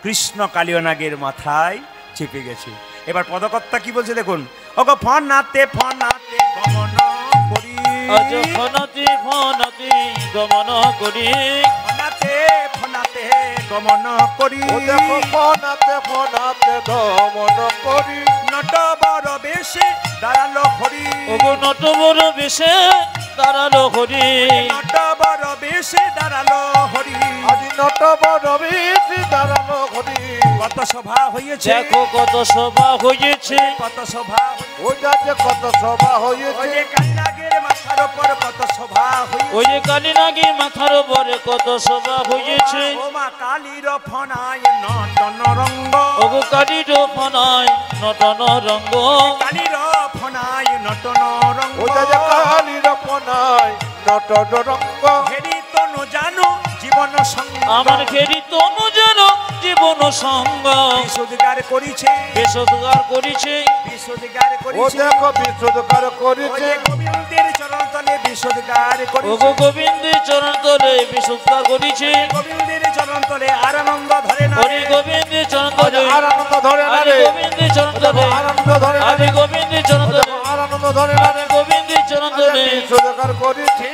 S1: কৃষ্ণ কালীয় নাগের মাথায় চেপে গেছে। এবার পদকর্তা কি বলছে দেখুন, ওগো ফনাতে ফনাতে গমন করি,
S2: আজ ফনাতে ফনাতে গমন করি,
S1: ফনাতে ফনাতে গমন করি,
S3: ও দেখো ফনাতে ফনাতে দমন করি,
S1: নট বড় বেশে দাঁড়ালো হরি,
S2: ওগো নট বড় বেশে দাঁড়ালো হরি,
S1: নট বড় বেশে দাঁড়ালো হরি,
S3: আজি নট বড় বেশি দাঁড়ানো ঘড়ি,
S1: কত সভা হয়েছে,
S2: দেখো কত সভা হয়েছে,
S1: কত সভা,
S3: ওই যে কত সভা
S1: ওই
S3: হয়েছে,
S1: যে কালীনাগের মাথার উপর কত সভা হয়েছে,
S2: ওই যে কালী নাগের মাথার উপরে কত সভা হয়েছে,
S1: ও মা কালীর ফনায় নটন রঙ্গ,
S2: ওগো কালীর ফনায় নটন রঙ্গ,
S1: কালীর ফনায় নটন রঙ্গ,
S3: ওই যে কালীর পনায় নট রঙ্গ,
S1: হেরি তনু জানো জীবন সঙ্গ,
S2: আমার ঘেরি তনু যেন জীবন সঙ্গ,
S1: বিশুদ্ধার করিছে,
S2: বেশোদ্গার করিছে,
S1: বিশুদ্ধার
S3: ও
S1: করিছে,
S3: দেখো বিশুদ্ধকার
S1: ওই
S3: করেছে,
S1: যে গোবিন্দের চরণ তলে বিশুদ্ধার করিছে,
S2: ওগো গোবিন্দের চরণ তলে বিশুদ্ধার করিছে,
S1: গোবিন্দের চরণ তলে আর আনন্দ ধরে না,
S2: হরি গোবিন্দের চরণ
S3: আজ
S2: তলে,
S3: আর আনন্দ ধরে না
S2: হরি
S3: রে,
S2: গোবিন্দের চরণ
S3: ও দেখো
S2: তলে,
S3: আর আনন্দ ধরে না
S2: হরি
S3: রে,
S2: গোবিন্দের চরণ
S3: ও
S2: তলে,
S3: দেখো আর আনন্দ ধরে না রে,
S2: হরি গোবিন্দের চরণ তলে,
S3: বিশুদ্ধকার করেছে,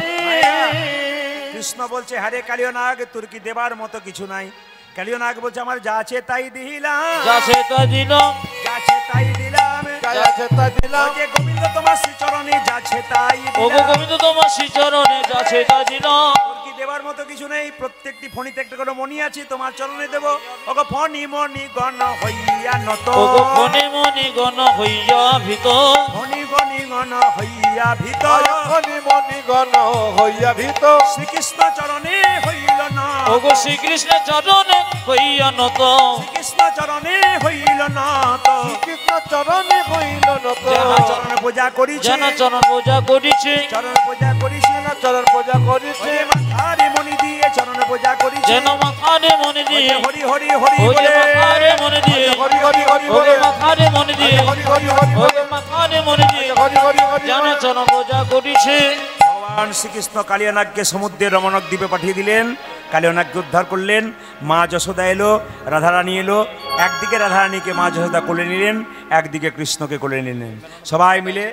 S1: কৃষ্ণ বলছে, হারে কালীয় নাগ, তোর কি দেবার মতো কিছু নাই। কালীয় নাগ বলছে, আমার যা আছে তাই দিলাম,
S2: যাছে তা দিলাম,
S1: যা আছে তাই দিলাম,
S3: যাই আছে তাই দিলাম,
S1: ওই যে গোবিন্দ তোমার শ্রীচরণে যাচ্ছে তাই
S2: ওগো
S1: দিলাম,
S2: গোবিন্দ তোমার শ্রীচরণে যাছে তা দিলাম,
S1: তোর কি দেবার মতো কিছু নেই, প্রত্যেকটি ফণিতে একটা করে মণি আছে, তোমার চরণে দেবো, ওগো ফণি মণি গণ হইয়া নত,
S2: ওগো ফণি মণি গণ হইয়া ভীত,
S1: ফণি গণি গণ হইয়া ভীত,
S3: মনি মনি গণ হইয়া ভীত,
S1: শ্রীকৃষ্ণ চরণে হইল না,
S2: ওগো শ্রীকৃষ্ণের চরণে হইয়া নত,
S1: শ্রীকৃষ্ণ চরণে হইল না তো,
S3: কৃষ্ণ চরণে হইল নত,
S2: যাহা
S1: চরণ পূজা করিছে,
S2: যেন চরণ পূজা করিছে,
S1: চরণ পূজা করিছে,
S3: চরণ পূজা করিছে,
S1: ওরে মাথারে মণি দিয়ে চরণ পূজা করিছে,
S2: যেন মাথারে মনে দিয়ে,
S1: হরি হরি হরি
S2: ওই যে
S1: বলে,
S2: মাথারে মনে দিয়ে,
S3: হরি হরি হরি
S2: ওগো
S3: বলে,
S2: মাথারে মনে দিয়ে,
S3: হরি হরি হরি বলে,
S2: ওগো মাথারে মনে দিয়ে,
S3: হরি হরি হরি
S2: যেন
S3: বলে,
S2: চরণ পূজা করিছে।
S1: ভগবান শ্রীকৃষ্ণ কালিয়ানাগকে সমুদ্রের রমণক দ্বীপে পাঠিয়ে দিলেন, কালিয়ানাগকে উদ্ধার করলেন, মা যশোদা এলো, রাধারানী এলো, একদিকে রাধারানীকে মা যশোদা কোলে নিলেন, একদিকে কৃষ্ণকে কোলে নিলেন, সবাই মিলে।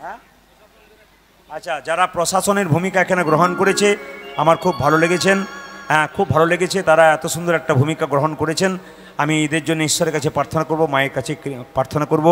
S1: হ্যাঁ? আচ্ছা, যারা প্রশাসনের ভূমিকা এখানে গ্রহণ করেছে আমার খুব ভালো লেগেছেন, হ্যাঁ খুব ভালো লেগেছে, তারা এত সুন্দর একটা ভূমিকা গ্রহণ করেছেন। আমি এদের জন্য ঈশ্বরের কাছে প্রার্থনা করব, মায়ের কাছে প্রার্থনা করব,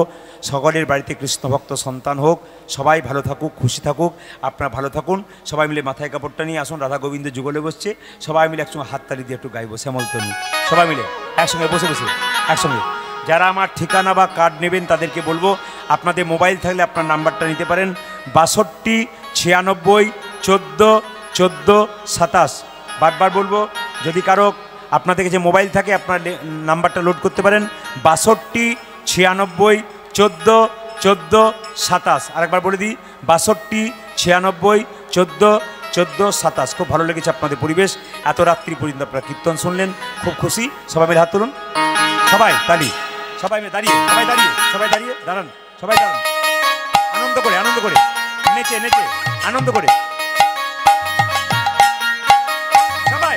S1: সকলের বাড়িতে কৃষ্ণ ভক্ত সন্তান হোক, সবাই ভালো থাকুক, খুশি থাকুক, আপনারা ভালো থাকুন। সবাই মিলে মাথায় কাপড়টা নিয়ে আসুন, রাধা গোবিন্দ যুগলে বসছে, সবাই মিলে একসঙ্গে হাততালি দিয়ে একটু গাইবো শ্যামলতনী, সবাই মিলে একসঙ্গে বসে বসে একসঙ্গে। যারা আমার ঠিকানা বা কার্ড নেবেন তাদেরকে বলবো, আপনাদের মোবাইল থাকলে আপনার নাম্বারটা নিতে পারেন, 62 96 14 14 27। বারবার বলবো, যদি কারো আপনাদের কাছে মোবাইল থাকে আপনার নাম্বারটা লোড করতে পারেন, 62 96 14 14 27। আরেকবার বলে দিই, 62 96 14 14 27। খুব ভালো লেগেছে আপনাদের পরিবেশ, এত রাত্রি পর্যন্ত আপনারা কীর্তন শুনলেন, খুব খুশি। সবাই মিলে হাত তুলুন, সবাই তালি, সবাই মিলে দাঁড়িয়ে, সবাই দাঁড়িয়ে, সবাই দাঁড়িয়ে দাঁড়ান, সবাই দাঁড়ান, আনন্দ করে নেচে নেচে আনন্দ করে সবাই।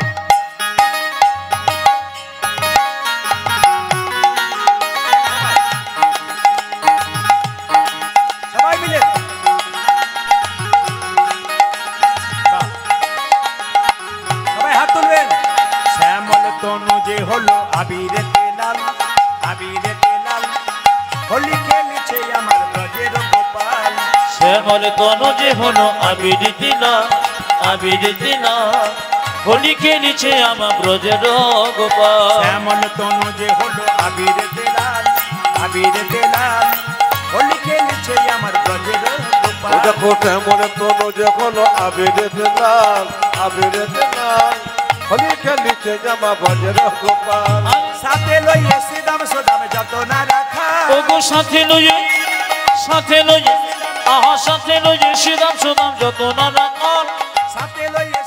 S1: সবাই মিলে সবাই হাত তুলবেন। শ্যামল তনু যে হলো আবিরেতে লাল, আবিরেতে লাল, হোলি খেলেছে আমার ব্রজের গোপাল।
S2: শ্যামল তনু যে হলো আবির লাল, আবির লাল, হোলি খেলিছে আমার ব্রজের গোপাল।
S1: শ্যামল তনু যে হলো আবিরেতে লাল, আবিরেতে লাল, হোলি খেলেছে আমার ব্রজের গোপাল।
S3: দেখো শ্যামল তনু যে হলো আবিরেতে লাল, আবিরেতে লাল, হলি খেলিতে যাবা ভজর গোপাল
S1: সাথে লইয়ে শ্রীদাম সুদাম যত না রাখা
S2: ওগো সাথে লইয়ে সাথে লইয়ে শ্রীরাম সুদাম যত না রাখাল
S1: সাথে লইয়ে